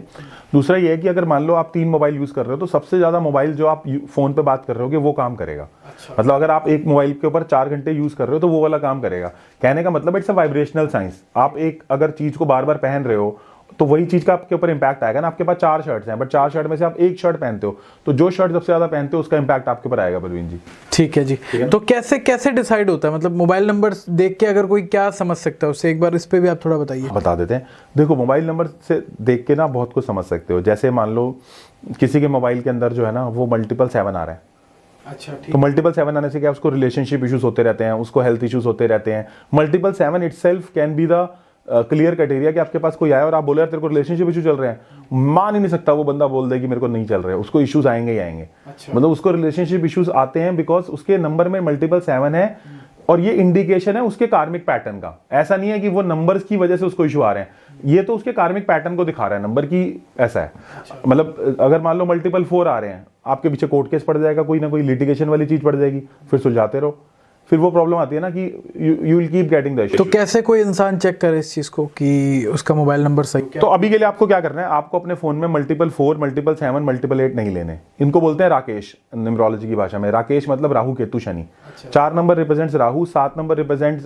दूसरा ये है कि अगर मान लो आप 3 मोबाइल यूज कर रहे हो तो सबसे ज्यादा मोबाइल जो आप फोन पे बात कर रहे हो वो काम करेगा। अच्छा। मतलब अगर आप एक मोबाइल के ऊपर 4 घंटे यूज कर रहे हो तो वो वाला काम करेगा। कहने का मतलब इट्स अ वाइब्रेशनल साइंस। आप एक अगर चीज को बार बार पहन रहे हो तो वही चीज का आपके ऊपर इंपैक्ट आएगा ना। आपके पास 4 शर्ट्स हैं, बट 4 शर्ट में से आप एक शर्ट पहनते हो, तो जो शर्ट सबसे ज्यादा पहनते हो उसका इंपैक्ट आपके ऊपर आएगा परवीन जी। ठीक है जी। तो कैसे कैसे डिसाइड होता है, मतलब मोबाइल नंबर देख के अगर कोई क्या समझ सकता है उससे, एक बार इस पे भी आप थोड़ा बताइए। बता देते हैं। देखो, मोबाइल नंबर से देख के ना बहुत कुछ समझ सकते हो। जैसे मान लो किसी के मोबाइल के अंदर जो है ना वो मल्टीपल 7 आ रहा है। अच्छा, ठीक। तो मल्टीपल 7 आने से क्या, उसको रिलेशनशिप इश्यूज होते रहते हैं, उसको हेल्थ इश्यूज होते रहते हैं। Multiple 7 itself can be the clear criteria कि आपके पास कोई आया और आप बोले यार तेरे को रिलेशनशिप इशू चल रहे हैं, मान ही नहीं सकता वो बंदा बोल दे कि मेरे को नहीं चल रहे हैं, उसको इश्यूज आएंगे ही आएंगे। अच्छा। मतलब उसको रिलेशनशिप इश्यूज आते हैं बिकॉज उसके नंबर में मल्टीपल 7 है, और ये इंडिकेशन है उसके कार्मिक पैटर्न का। ऐसा नहीं है कि वो नंबर्स की वजह से उसको इशू आ रहे हैं, ये तो उसके कार्मिक पैटर्न को दिखा रहा है नंबर की। ऐसा है। मतलब अगर मान लो मल्टीपल 4 आ रहे हैं, आपके पीछे कोर्ट केस पड़ जाएगा, कोई ना कोई लिटिगेशन वाली चीज पड़ जाएगी, फिर सुलझाते रहो, फिर वो प्रॉब्लम आती है ना कि you will keep getting the issue. तो कैसे कोई इंसान चेक करे इस चीज को कि उसका मोबाइल नंबर सही है? तो अभी के लिए आपको क्या करना है, आपको अपने फोन में मल्टीपल 4, मल्टीपल 7, मल्टीपल 8 नहीं लेने। इनको बोलते हैं राकेश न्यूमरोलॉजी की भाषा में। राकेश मतलब Rahu Ketu Shani. 4 number represents Rahu, 7 number represents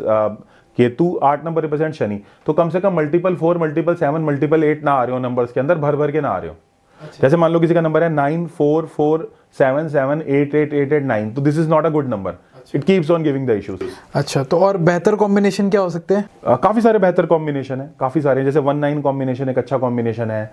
Ketu, 8 number represent Shani. तो कम से कम मल्टीपल 4, मल्टीपल 7, मल्टीपल 8 ना आ रहे हो नंबर्स के अंदर, भर भर के ना आ रहे हो। जैसे मान लो किसी का नंबर है 9 4 4 7 7 8 8 8 8 9, तो this is not a good number, it keeps on giving the issues. अच्छा, तो और बेहतर कॉम्बिनेशन क्या हो सकते हैं? काफी सारे बेहतर कॉम्बिनेशन है, काफी सारे। जैसे 1 9 कॉम्बिनेशन एक अच्छा कॉम्बिनेशन है,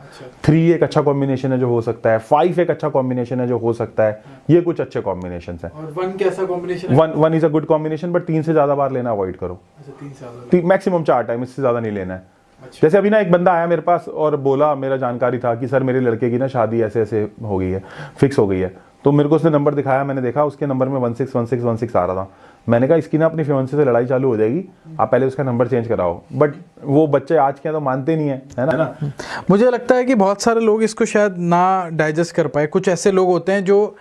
3 एक अच्छा कॉम्बिनेशन है जो हो सकता है, 5 एक अच्छा कॉम्बिनेशन है जो हो सकता है। ये कुछ अच्छे कॉम्बिनेशन है। और 1 कैसा कॉम्बिनेशन है? 1 is a good combination, but 3 से ज्यादा बार लेना अवॉइड करो। अच्छा, 3 साल। मैक्सिमम 4 टाइम, इससे ज्यादा नहीं लेना है। जैसे अभी ना एक बंदा आया मेरे पास और बोला, मेरा जानकारी था कि सर मेरे लड़के की ना शादी ऐसे ऐसे हो गई है, फिक्स हो गई है। तो मेरे को उसने नंबर दिखाया, मैंने देखा उसके नंबर में 161616 आ रहा था। मैंने कहा इसकी ना अपनी फियांसे से लड़ाई चालू हो जाएगी, आप पहले उसका नंबर चेंज कराओ। बट वो बच्चे आज के तो मानते नहीं है ना। मुझे लगता है कि बहुत सारे लोग इसको शायद ना डाइजेस्ट कर पाए। कुछ ऐसे लोग होते हैं जो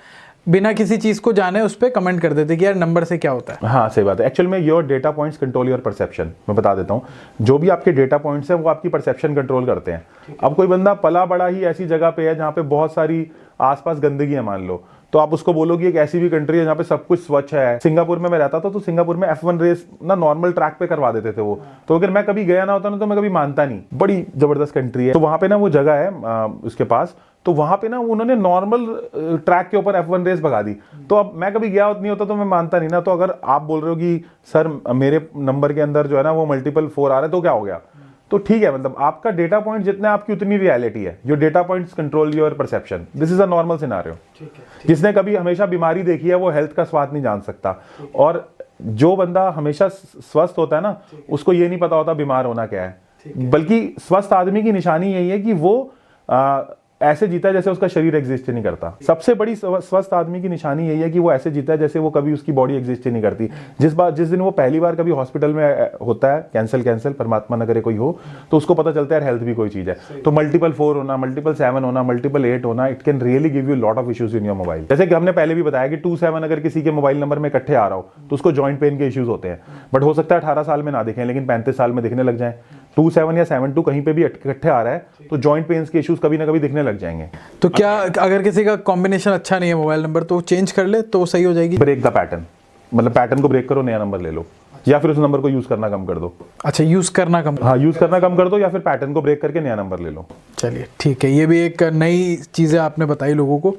बिना किसी चीज को जाने उस पर कमेंट कर देते कि यार नंबर से क्या होता है। हाँ, सही बात है। एक्चुअल में your data points control your perception. मैं बता देता हूँ, जो भी आपके डेटा पॉइंट्स हैं वो आपकी परसेप्शन कंट्रोल करते हैं। अब कोई बंदा पला बड़ा ही ऐसी जगह पे है जहाँ पे बहुत सारी आसपास गंदगी है मान लो, तो आप उसको बोलो कि एक ऐसी भी कंट्री है जहाँ पे सब कुछ स्वच्छ है। सिंगापुर में मैं रहता था, तो सिंगापुर में F1 रेस ना नॉर्मल ट्रैक पे करवा देते थे वो। तो अगर मैं कभी गया ना होता ना तो मैं कभी मानता नहीं, बड़ी जबरदस्त कंट्री है। तो वहां पे ना वो जगह है उसके पास, तो वहां पे ना उन्होंने नॉर्मल ट्रैक के ऊपर F1 रेस भगा दी। तो अब मैं कभी गया नहीं होता तो मैं मानता नहीं ना। तो अगर आप बोल रहे हो कि सर मेरे नंबर के अंदर जो है ना वो मल्टीपल 4 आ रहे हैं, तो क्या हो गया? तो ठीक है, मतलब आपका डेटा पॉइंट जितना आपकी उतनी रियलिटी है। Your data points control your perception, this is a normal scenario. जिसने कभी हमेशा बीमारी देखी है वो हेल्थ का स्वाद नहीं जान सकता, और जो बंदा हमेशा स्वस्थ होता है ना उसको ये नहीं पता होता बीमार होना क्या है। बल्कि स्वस्थ आदमी की निशानी यही है कि वो ऐसे जीता है जैसे उसका शरीर एग्जिस्ट ही नहीं करता। सबसे बड़ी स्वस्थ आदमी की निशानी यही है कि वो ऐसे जीता है जैसे वो कभी उसकी बॉडी एग्जिस्ट ही नहीं करती। जिस दिन वो पहली बार कभी हॉस्पिटल में होता है, कैंसल परमात्मा न करे कोई हो, तो उसको पता चलता है हेल्थ भी कोई चीज है। तो मल्टीपल 4 होना, मल्टीपल 7 होना, मल्टीपल 8 होना, it can really give you lot of issues in your mobile. जैसे कि हमने पहले भी बताया कि 2 7 अगर किसी के मोबाइल नंबर में इकट्ठे आ रहा हो तो उसको जॉइंट पेन के इश्यूज होते हैं। बट हो सकता है 18 साल में ना दिखें, लेकिन 35 साल में दिखने लग जाए। 2 7 या 7 2 कहीं पे भी इकट्ठे आ रहा है तो जॉइंट पेन्स के इश्यूज कभी ना कभी दिखने लग जाएंगे। तो क्या अगर किसी का कॉम्बिनेशन अच्छा नहीं है मोबाइल नंबर, तो चेंज कर ले तो सही हो जाएगी? ब्रेक द पैटर्न, मतलब पैटर्न को ब्रेक करो, नया नंबर ले लो, या फिर उस नंबर को यूज करना कम कर दो। अच्छा, यूज करना कम? हाँ, यूज करना कम कर दो, या फिर पैटर्न को ब्रेक करके नया नंबर ले लो। चलिए ठीक है, ये भी एक नई चीज़ें आपने बताई लोगों को।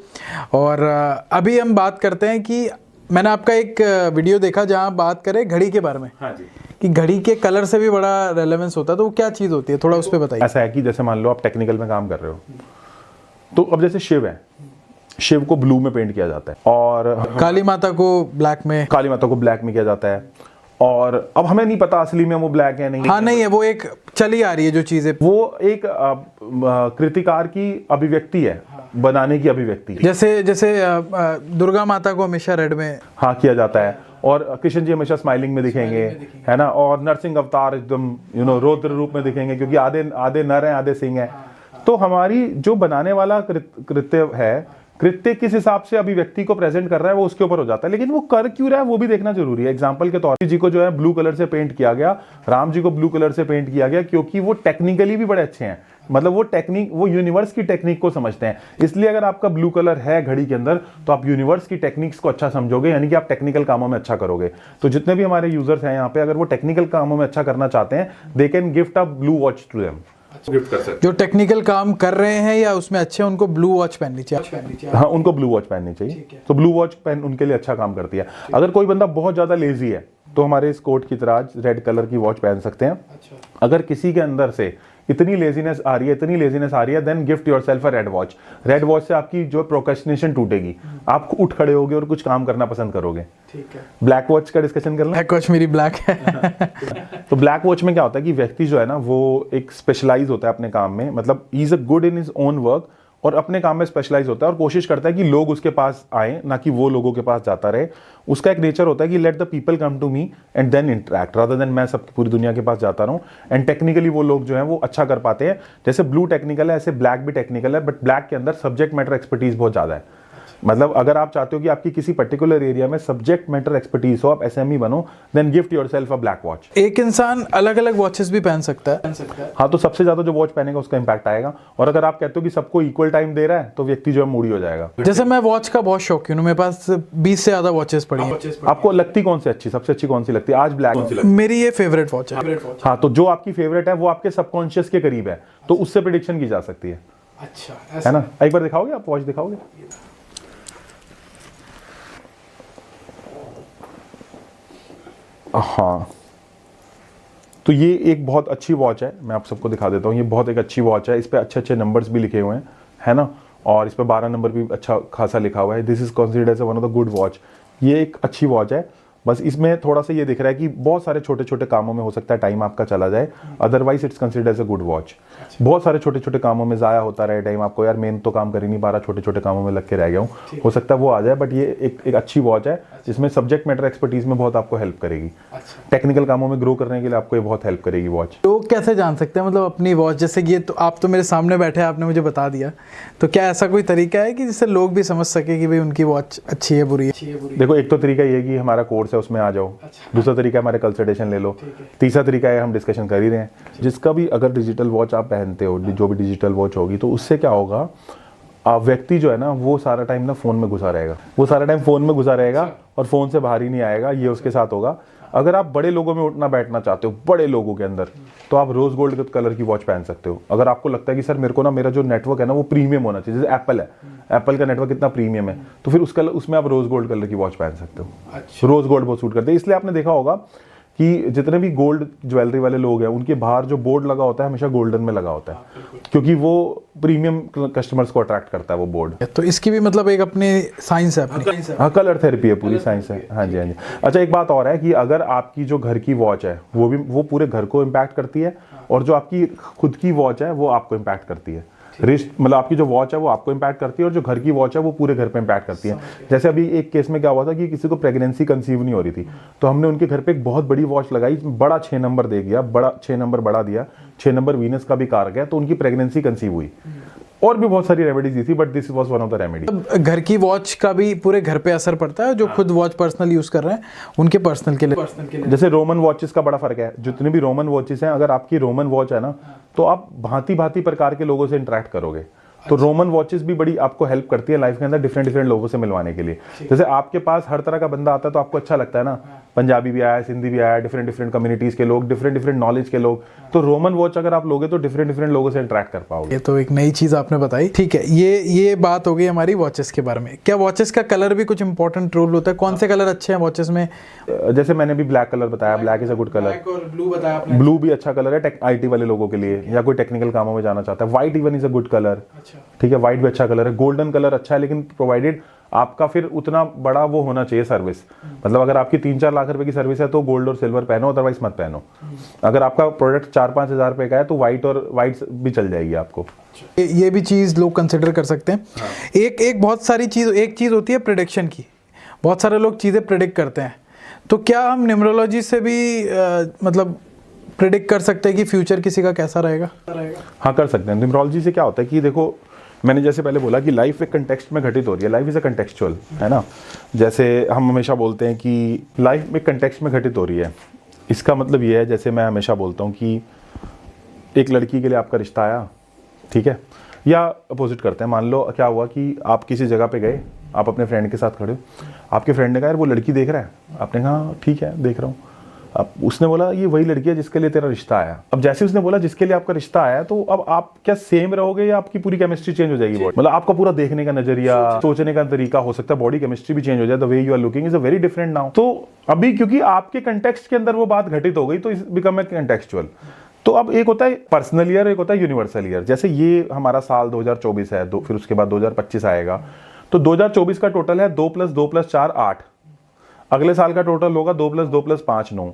और अभी हम बात करते हैं कि मैंने आपका एक वीडियो देखा जहाँ बात करें घड़ी के बारे में। हाँ जी। कि घड़ी के कलर से भी बड़ा रेलेवेंस होता है, तो वो क्या चीज़ होती है, थोड़ा उस पर बताइए। ऐसा है कि जैसे मान लो आप टेक्निकल में काम कर रहे हो, तो अब जैसे शिव है, शिव को ब्लू में पेंट किया जाता है, और काली माता को ब्लैक में, काली माता को ब्लैक में किया जाता है। और अब हमें नहीं पता असली में वो ब्लैक है नहीं। हाँ, नहीं है, वो एक चली आ रही है जो चीजें, वो एक कृतिकार की अभिव्यक्ति है, बनाने की अभिव्यक्ति है। जैसे दुर्गा माता को हमेशा रेड में हाँ किया जाता है, और कृष्ण जी हमेशा स्माइलिंग में दिखेंगे, है ना। और नरसिंह अवतार एकदम रौद्र रूप में दिखेंगे, क्योंकि आधे नर हैं आधे सिंह हैं। तो हमारी जो बनाने वाला कृत्य है, कृत्य किस हिसाब से अभिव्यक्ति को प्रेजेंट कर रहा है वो उसके ऊपर हो जाता है, लेकिन वो कर क्यों रहा है वो भी देखना जरूरी है। एग्जांपल के तौर पर जी को जो है ब्लू कलर से पेंट किया गया, राम जी को ब्लू कलर से पेंट किया गया, क्योंकि वो टेक्निकली भी बड़े अच्छे हैं। मतलब वो यूनिवर्स की टेक्निक को समझते हैं। इसलिए अगर आपका ब्लू कलर है घड़ी के अंदर, तो आप यूनिवर्स की टेक्निक्स को अच्छा समझोगे, यानी कि आप टेक्निकल कामों में अच्छा करोगे। तो जितने भी हमारे यूजर्स हैं यहाँ पे, अगर वो टेक्निकल कामों में अच्छा करना चाहते हैं, they can gift a blue watch to them. Gift कर सकते जो टेक्निकल काम कर रहे हैं या उसमें अच्छे हैं, उनको ब्लू वॉच पहननी चाहिए। हैं। हाँ, उनको ब्लू वॉच पहननी चाहिए। तो ब्लू वॉच पहन उनके लिए अच्छा काम करती है। अगर कोई बंदा बहुत ज्यादा लेजी है तो हमारे इस कोट की तरह रेड कलर की वॉच पहन सकते हैं। अगर किसी के अंदर से इतनी लेजीनेस आ रही है then gift yourself a red watch. Red watch से आपकी जो प्रोक्रेस्टिनेशन टूटेगी, आप उठ खड़े होगे और कुछ काम करना पसंद करोगे। ठीक है। ब्लैक वॉच का डिस्कशन कर लें। ब्लैक वॉच मेरी ब्लैक है। तो ब्लैक वॉच में क्या होता है कि व्यक्ति जो है ना वो एक स्पेशलाइज होता है अपने काम में, मतलब he is a good in his own work और अपने काम में स्पेशलाइज होता है और कोशिश करता है कि लोग उसके पास आए, ना कि वो लोगों के पास जाता रहे। उसका एक नेचर होता है कि let the people come to me and then interact rather than मैं सब पूरी दुनिया के पास जाता रहूं। एंड टेक्निकली वो लोग जो हैं वो अच्छा कर पाते हैं। जैसे ब्लू टेक्निकल है, ऐसे ब्लैक भी टेक्निकल है, बट ब्लैक के अंदर सब्जेक्ट मैटर एक्सपर्टीज बहुत ज्यादा है। मतलब अगर आप चाहते हो कि आपकी किसी पर्टिकुलर एरिया में सब्जेक्ट मैटर एक्सपर्टीज हो, आप एसएमई बनो, then gift yourself a black watch. एक इंसान अलग अलग वॉचेस भी पहन सकता है। हाँ, तो सबसे ज्यादा जो वॉच पहनेगा उसका इंपैक्ट आएगा। और अगर आप कहते हो कि सबको इक्वल टाइम दे रहा है तो व्यक्ति जो है मूडी हो जाएगा। जैसे मैं वॉच का बहुत शौकीन हूँ, मेरे पास 20 से ज्यादा वॉचेस पड़ी हैं। आपको लगती कौन सी अच्छी, सबसे अच्छी कौन सी लगती है? आज ब्लैक मेरी ये फेवरेट वॉच है। हाँ, तो जो आपकी फेवरेट है वो आपके सबकॉन्शियस के करीब है, तो उससे प्रिडिक्शन की जा सकती है। अच्छा, है ना? एक बार दिखाओगे आप, वॉच दिखाओगे? हाँ, तो ये एक बहुत अच्छी वॉच है, मैं आप सबको दिखा देता हूँ। ये बहुत एक अच्छी वॉच है, इस पे अच्छे अच्छे नंबर्स भी लिखे हुए हैं, है ना? और इस पे 12 नंबर भी अच्छा खासा लिखा हुआ है। This is considered as one of the good watch. ये एक अच्छी वॉच है, बस इसमें थोड़ा सा ये दिख रहा है कि बहुत सारे छोटे छोटे कामों में हो सकता है टाइम आपका चला जाए, otherwise it's considered as a good watch. बहुत सारे छोटे छोटे कामों में ज़ाया होता रहे टाइम आपको, यार मेन तो काम कर ही नहीं पा रहा, छोटे छोटे कामों में लग के रह गया हूँ, हो सकता है वो आ जाए। बट ये एक अच्छी वॉच है जिसमें सब्जेक्ट मैटर एक्सपर्टीज में बहुत आपको हेल्प करेगी। टेक्निकल कामों में ग्रो करने के लिए आपको ये बहुत हेल्प करेगी वॉच। लोग कैसे जान सकते हैं मतलब अपनी वॉच, जैसे कि ये तो आप तो मेरे सामने बैठे हैं, आपने मुझे बता दिया, तो क्या ऐसा कोई तरीका है कि जिससे लोग भी समझ सके कि भाई उनकी वॉच अच्छी है बुरी है? देखो, एक तो तरीका ये है कि हमारा कोर्स है उसमें आ जाओ। दूसरा तरीका है हमारे कंसल्टेशन ले लो। तीसरा तरीका है हम डिस्कशन कर ही रहे हैं। जिसका भी अगर डिजिटल वॉच आप पहनते हो, जो भी डिजिटल वॉच होगी, तो उससे क्या होगा, व्यक्ति जो है ना वो सारा टाइम ना फोन में घुसा रहेगा, और फोन से बाहर ही नहीं आएगा। ये उसके साथ होगा। अगर आप बड़े लोगों में उठना बैठना चाहते हो, बड़े लोगों के अंदर, तो आप रोज गोल्ड कलर की वॉच पहन सकते हो। अगर आपको लगता है कि सर मेरे को ना मेरा जो नेटवर्क है ना वो प्रीमियम होना चाहिए, जैसे एप्पल है, एप्पल का नेटवर्क इतना प्रीमियम है, तो फिर उसमें आप रोज गोल्ड कलर की वॉच पहन सकते हो। रोज गोल्ड बहुत सूट करते हैं। इसलिए आपने देखा होगा कि जितने भी गोल्ड ज्वेलरी वाले लोग हैं उनके बाहर जो बोर्ड लगा होता है हमेशा गोल्डन में लगा होता है, क्योंकि वो प्रीमियम कस्टमर्स को अट्रैक्ट करता है वो बोर्ड। तो इसकी भी मतलब एक अपनी साइंस है अपनी। हाँ, कलर थेरेपी है, पूरी साइंस है। हाँ जी, हाँ जी। अच्छा, एक बात और है कि अगर आपकी जो घर की वॉच है वो पूरे घर को इम्पैक्ट करती है, और जो आपकी खुद की वॉच है वो आपको इम्पैक्ट करती है। रिस्ट मतलब आपकी जो वॉच है वो आपको इम्पैक्ट करती है, और जो घर की वॉच है वो पूरे घर पे इम्पैक्ट करती है। जैसे अभी एक केस में क्या हुआ था कि किसी को प्रेगनेंसी कंसीव नहीं हो रही थी, तो हमने उनके घर पे एक बहुत बड़ी वॉच लगाई, बड़ा 6 नंबर दे दिया, बड़ा 6 नंबर बढ़ा दिया, 6 नंबर वीनस का भी कारक है, तो उनकी प्रेगनेंसी कंसीव हुई। और भी बहुत सारी रेमेडीज दी थी, but this was one of the remedy. घर की वॉच का भी पूरे घर पे असर पड़ता है, जो खुद वॉच पर्सनल यूज कर रहे हैं उनके पर्सनल के लिए। जैसे रोमन वॉचेस का बड़ा फर्क है। जितने भी रोमन वॉचेस हैं, अगर आपकी रोमन वॉच है ना, तो आप भांति भांति प्रकार के लोगों से इंटरेक्ट करोगे। तो रोमन वॉचेस भी बड़ी आपको हेल्प करती है लाइफ के अंदर डिफरेंट लोगों से मिलवाने के लिए। जैसे आपके पास हर तरह का बंदा आता है तो आपको अच्छा लगता है ना, पंजाबी भी आया, सिंधी भी आया, डिफरेंट कम्युनिटीज के लोग, डिफरेंट नॉलेज के लोग। तो रोमन वॉच अगर आप लोगे तो डिफरेंट लोगों से इंटरेक्ट कर पाओगे। ये तो एक नई चीज आपने बताई। ठीक है, ये बात हो गई हमारी वॉचेस के बारे में। क्या वॉचेस का कलर भी कुछ इंपॉर्टेंट रोल होता है? कौन से कलर अच्छे हैं वॉचेस में? जैसे मैंने भी ब्लैक कलर बताया, black is a good colour. Blue बताया आपने। ब्लू भी अच्छा कलर है आईटी वाले लोगों के लिए, या कोई टेक्निकल कामों में जाना चाहता है। White even is a good colour. ठीक है, व्हाइट भी अच्छा कलर है। गोल्डन कलर अच्छा है, लेकिन प्रोवाइडेड आपका फिर उतना बड़ा वो होना चाहिए सर्विस। मतलब अगर आपकी 3-4 लाख रुपए की सर्विस है तो गोल्ड और सिल्वर पहनो, अदरवाइज मत पहनो। अगर आपका प्रोडक्ट 4-5 हजार रुपए का है तो व्हाइट भी चल जाएगी आपको। ये भी चीज लोग कंसिडर कर सकते हैं। हाँ। एक बहुत सारी चीज, एक चीज होती है प्रेडिक्शन की। बहुत सारे लोग चीजें प्रेडिक्ट करते हैं, तो क्या हम न्यूमरोलॉजी से भी मतलब प्रेडिक्ट कर सकते हैं कि फ्यूचर किसी का कैसा रहेगा? हाँ, कर सकते हैं। न्यूमरोलॉजी से क्या होता है कि देखो, मैंने जैसे पहले बोला कि लाइफ एक कंटेक्स्ट में घटित हो रही है। लाइफ इज अ कंटेक्चुअल, है ना। जैसे हम हमेशा बोलते हैं कि लाइफ एक कंटेक्स्ट में घटित हो रही है। इसका मतलब ये है, जैसे मैं हमेशा बोलता हूँ कि एक लड़की के लिए आपका रिश्ता आया, ठीक है, या अपोजिट करते हैं। मान लो क्या हुआ कि आप किसी जगह पे गए, आप अपने फ्रेंड के साथ खड़े हो, आपके फ्रेंड ने कहा यार वो लड़की देख रहा है, आपने कहा ठीक है देख रहा हूँ। अब उसने बोला ये वही लड़की है जिसके लिए तेरा रिश्ता आया। अब जैसे उसने बोला जिसके लिए आपका रिश्ता आया, तो अब आप क्या सेम रहोगे या आपकी पूरी केमिस्ट्री चेंज हो जाएगी? मतलब आपका पूरा देखने का नजरिया, सोचने का तरीका, हो सकता है बॉडी केमिस्ट्री भी चेंज हो जाए। The way you are looking is a very different now. तो अभी क्योंकि आपके कंटेक्स्ट के अंदर वो बात घटित हो गई, तो इस बिकम ए कंटेक्चुअल। तो अब एक होता है पर्सनल ईयर, एक होता है यूनिवर्सल ईयर। जैसे ये हमारा साल 2024 है, फिर उसके बाद 2025 आएगा। तो 2024 का टोटल है 2 + 2 + 4 8। अगले साल का टोटल होगा 2 + 2 + 5 9।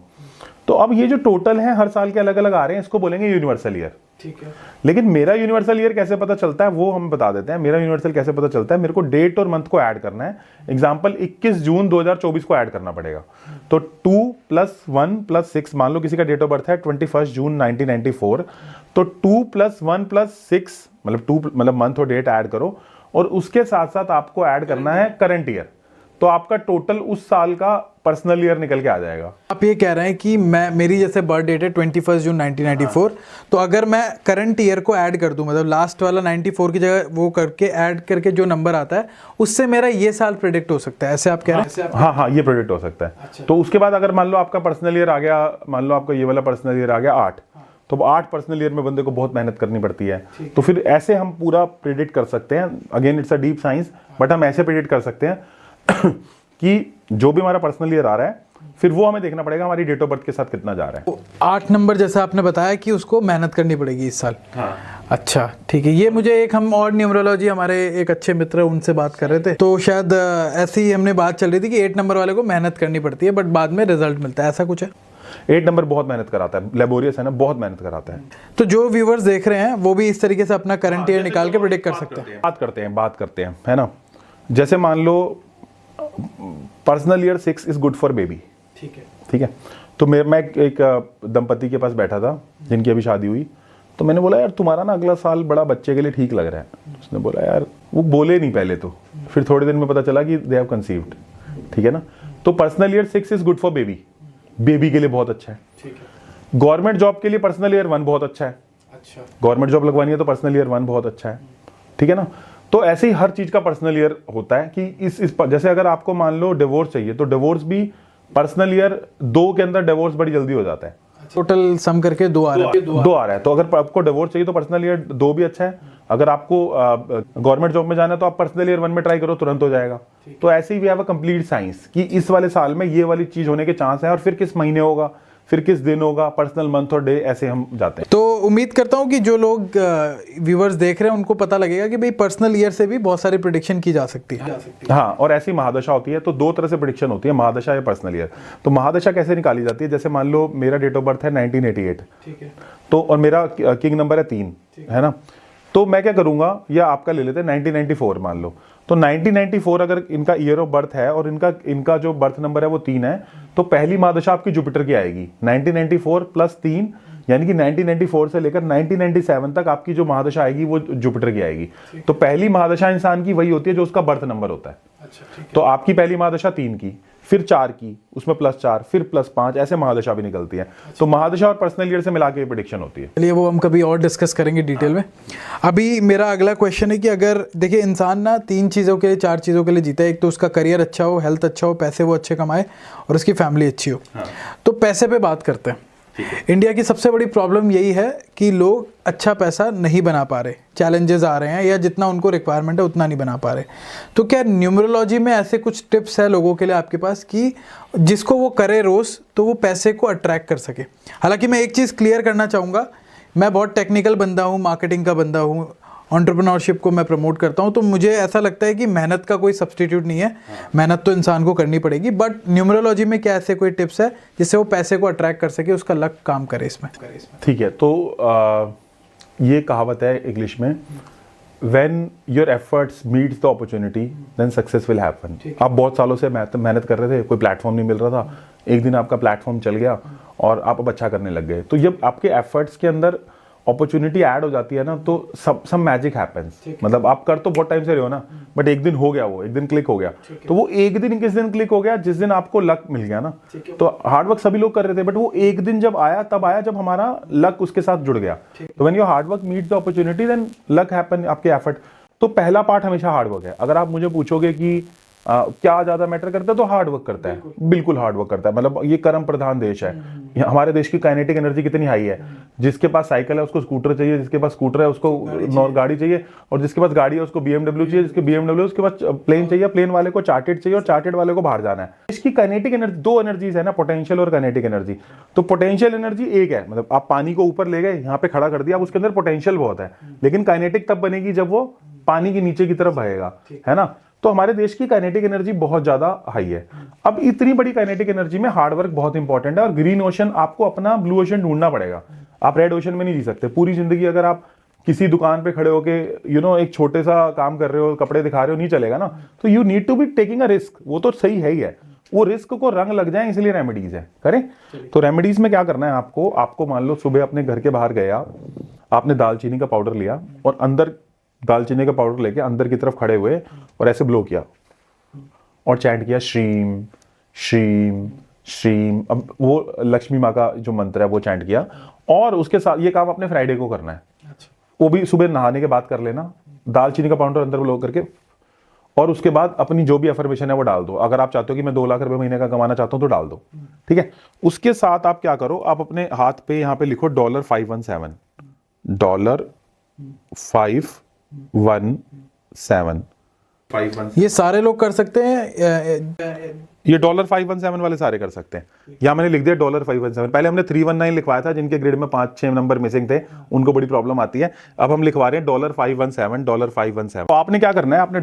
तो अब ये जो टोटल है हर साल के अलग अलग आ रहे हैं, इसको बोलेंगे यूनिवर्सल ईयर। ठीक है। लेकिन मेरा यूनिवर्सल ईयर कैसे पता चलता है वो हम बता देते हैं। मेरा यूनिवर्सल कैसे पता चलता है, मेरे को डेट और मंथ को ऐड करना है। एग्जांपल 21 जून 2024 को ऐड करना पड़ेगा। तो 2 + 1 + 6, मान लो किसी का डेट ऑफ बर्थ है 21 जून 1994, तो 2 + 1 + 6 मतलब 2 मतलब मंथ और डेट ऐड करो, और उसके साथ साथ आपको ऐड करना है करंट ईयर। तो आपका टोटल उस साल का पर्सनल ईयर निकल के आ जाएगा। आप ये कह रहे हैं कि मेरी जैसे बर्थ डेट है 21 जून 1994, तो अगर मैं करंट ईयर को ऐड कर दूं, मतलब लास्ट वाला 94 की जगह वो करके ऐड करके जो नंबर आता है उससे मेरा ये साल प्रेडिक्ट हो सकता है, ऐसे आप कह रहे हैं? हाँ, ये प्रेडिक्ट हो सकता है। अच्छा। तो उसके बाद अगर मान लो आपका पर्सनल ईयर आ गया, मान लो आपका ये वाला पर्सनल ईयर आ गया 8, तो 8 पर्सनल ईयर में बंदे को बहुत मेहनत करनी पड़ती है। तो फिर ऐसे हम पूरा प्रेडिक्ट कर सकते हैं। Again it's a deep science, but हम ऐसे प्रेडिक्ट कर सकते हैं कि जो भी हमारा पर्सनल ईयर आ रहा है, फिर वो हमें देखना पड़ेगा हमारी डेट ऑफ बर्थ के साथ कितना जा रहा है। 8 नंबर जैसा आपने बताया कि उसको मेहनत करनी पड़ेगी इस साल। हाँ। अच्छा ठीक है। ये मुझे एक, हम और न्यूमरोलॉजी हमारे एक अच्छे मित्र उनसे बात कर रहे थे, तो शायद ऐसी ही हमने बात चल रही थी कि 8 नंबर वाले को मेहनत करनी पड़ती है बट बाद में रिजल्ट मिलता है, ऐसा कुछ है? 8 नंबर बहुत मेहनत कराता है, लेबोरियस है ना, बहुत मेहनत कराता है। तो जो व्यूवर्स देख रहे हैं वो भी इस तरीके से अपना करंट ईयर निकाल के प्रेडिक्ट कर सकते हैं। बात करते हैं, है ना। जैसे मान लो personal year 6 is good for baby. ठीक है। तो मैं एक दंपति के पास बैठा था जिनकी अभी शादी हुई, तो मैंने बोला यार तुम्हारा ना अगला साल बड़ा बच्चे के लिए ठीक लग रहा है। उसने बोला यार, वो बोले नहीं पहले तो, फिर थोड़े दिन में पता चला कि दे हैव कंसीव्ड। ठीक है ना। तो personal year 6 is good for baby, baby के लिए बहुत अच्छा है। ठीक है। गवर्नमेंट जॉब के लिए पर्सनल ईयर 1 बहुत अच्छा है। अच्छा। गवर्नमेंट जॉब लगवानी है तो पर्सनल ईयर 1 बहुत अच्छा है। ठीक है ना। तो ऐसे ही हर चीज का पर्सनल ईयर होता है कि इस जैसे अगर आपको मान लो डिवोर्स चाहिए, तो डिवोर्स भी पर्सनल ईयर 2 के अंदर डिवोर्स बड़ी जल्दी हो जाता है। टोटल सम करके 2 आ रहा है। 2 आ रहा है। तो अगर आपको डिवोर्स चाहिए तो पर्सनल ईयर 2 भी अच्छा है। अगर आपको गवर्नमेंट जॉब में जाना है तो आप पर्सनल ईयर 1 में ट्राई करो, तुरंत हो जाएगा। तो ऐसे ही we have a complete science कि इस वाले साल में ये वाली चीज होने के चांस है, और फिर किस महीने होगा, फिर किस दिन होगा, पर्सनल मंथ और डे, ऐसे हम जाते हैं। तो उम्मीद करता हूँ कि जो लोग व्यूवर्स देख रहे हैं उनको पता लगेगा कि भाई पर्सनल ईयर से भी बहुत सारी प्रेडिक्शन की जा सकती है। हाँ, और ऐसी महादशा होती है। तो 2 तरह से प्रेडिक्शन होती है, महादशा या पर्सनल ईयर। तो महादशा कैसे निकाली जाती है, जैसे मान लो मेरा डेट ऑफ बर्थ है 1988, ठीक है, तो और मेरा किंग नंबर है 3, है ना। तो मैं क्या करूंगा, या आपका ले लेते हैं 1994 मान लो। तो 1994 अगर इनका ईयर ऑफ बर्थ है और इनका जो बर्थ नंबर है वो 3 है, तो पहली महादशा आपकी जुपिटर की आएगी। 1994 + 3 यानी कि 1994 से लेकर 1997 तक आपकी जो महादशा आएगी वो जुपिटर की आएगी। तो पहली महादशा इंसान की वही होती है जो उसका बर्थ नंबर होता है। अच्छा, तो आपकी पहली महादशा 3 की, फिर 4 की, उसमें +4, फिर +5, ऐसे महादशा भी निकलती है। तो महादशा और पर्सनल ईयर से मिला के प्रेडिक्शन होती है। चलिए वो हम कभी और डिस्कस करेंगे डिटेल में। अभी मेरा अगला क्वेश्चन है कि अगर देखिए इंसान ना 3 चीज़ों के लिए, 4 चीज़ों के लिए जीता है। एक तो उसका करियर अच्छा हो, हेल्थ अच्छा हो, पैसे वो अच्छे कमाए, और उसकी फैमिली अच्छी हो। तो पैसे पे बात करते हैं। इंडिया की सबसे बड़ी प्रॉब्लम यही है कि लोग अच्छा पैसा नहीं बना पा रहे, चैलेंजेस आ रहे हैं, या जितना उनको रिक्वायरमेंट है उतना नहीं बना पा रहे। तो क्या न्यूमरोलॉजी में ऐसे कुछ टिप्स है लोगों के लिए आपके पास कि जिसको वो करे रोज़ तो वो पैसे को अट्रैक्ट कर सके? हालांकि मैं एक चीज़ क्लियर करना चाहूँगा, मैं बहुत टेक्निकल बंदा हूँ, मार्केटिंग का बंदा हूँ, एंटरप्रेन्योरशिप को मैं प्रमोट करता हूँ, तो मुझे ऐसा लगता है कि मेहनत का कोई सब्स्टिट्यूट नहीं है। मेहनत तो इंसान को करनी पड़ेगी, बट न्यूमरोलॉजी में क्या ऐसे कोई टिप्स है जिससे वो पैसे को अट्रैक्ट कर सके, उसका लक काम करे इसमें? ठीक है। तो ये कहावत है इंग्लिश में, when your efforts meets the opportunity then success will happen. आप बहुत सालों से मेहनत कर रहे थे, कोई प्लेटफॉर्म नहीं मिल रहा था, एक दिन आपका प्लेटफॉर्म चल गया और आप अब अच्छा करने लग गए। तो जब आपके एफर्ट्स के अंदर अपॉर्चुनिटी ऐड हो जाती है ना, तो सब मैजिक हैपेंस। मतलब आप कर तो बहुत टाइम से रहे हो ना, बट एक दिन हो गया, वो एक दिन क्लिक हो गया। तो वो एक दिन किस दिन क्लिक हो गया, जिस दिन आपको लक मिल गया ना। तो हार्डवर्क सभी लोग कर रहे थे, बट वो एक दिन जब आया, तब आया जब हमारा लक उसके साथ जुड़ गया। तो when your hard work meets the opportunity then luck happen, आपके एफर्ट। तो पहला पार्ट हमेशा हार्डवर्क है। अगर आप मुझे पूछोगे कि क्या ज्यादा मैटर करता है? तो हार्ड वर्क करता है, बिल्कुल हार्ड वर्क करता है। मतलब ये कर्म प्रधान देश है। हमारे देश की काइनेटिक एनर्जी कितनी हाई है। जिसके पास साइकिल है उसको स्कूटर चाहिए, जिसके पास स्कूटर है उसको गाड़ी चाहिए, और जिसके पास गाड़ी है उसको BMW चाहिए, जिसके BMW उसके पास प्लेन चाहिए, प्लेन वाले को चार्टेड चाहिए, और चार्टेड वाले को बाहर जाना है। इसकी काइनेटिक एनर्जी, दो एनर्जीज है ना, पोटेंशियल और काइनेटिक एनर्जी। तो पोटेंशियल एनर्जी एक है, मतलब आप पानी को ऊपर ले गए, यहाँ पे खड़ा कर दिया, उसके अंदर पोटेंशियल बहुत है, लेकिन काइनेटिक तब बनेगी जब वो पानी के नीचे की तरफ बहेगा, है ना। तो हमारे देश की काइनेटिक एनर्जी बहुत ज्यादा हाई है। अब इतनी बड़ी काइनेटिक एनर्जी में हार्ड वर्क बहुत इंपॉर्टेंट है, और ग्रीन ओशन आपको अपना ब्लू ओशन ढूंढना पड़ेगा। आप रेड ओशन में नहीं जी सकते पूरी जिंदगी। अगर आप किसी दुकान पे खड़े होके एक छोटे सा काम कर रहे हो, कपड़े दिखा रहे हो, नहीं चलेगा ना। तो you need to be taking a risk. वो तो सही है ही है, वो रिस्क को रंग लग जाए, इसलिए रेमेडीज है। करें तो रेमेडीज में क्या करना है आपको मान लो सुबह अपने घर के बाहर गया, आपने दालचीनी का पाउडर लिया, और अंदर दालचीनी का पाउडर लेके अंदर की तरफ खड़े हुए और ऐसे ब्लो किया और चैंट किया श्रीम श्रीम श्रीम। अब वो लक्ष्मी माँ का जो मंत्र है वो चैंट किया, और उसके साथ ये काम अपने फ्राइडे को करना है। वो भी सुबह नहाने के बाद कर लेना, दालचीनी का पाउडर अंदर ब्लो करके, और उसके बाद अपनी जो भी अफर्मेशन है वो डाल दो। अगर आप चाहते हो कि मैं 2 लाख रुपए महीने का कमाना चाहता हूं तो डाल दो, ठीक है। उसके साथ आप क्या करो, आप अपने हाथ पे यहाँ पे लिखो $517, $517। ये सारे लोग कर सकते हैं? ये $517 वाले सारे कर सकते हैं। यहाँ मैंने लिख दिया $517। पहले हमने 319 लिखवाया था, जिनके ग्रेड में 5-6 नंबर मिसिंग थे, उनको बड़ी प्रॉब्लम आती है। अब हम लिखवा रहे हैं $517। तो आपने क्या करना है, आपने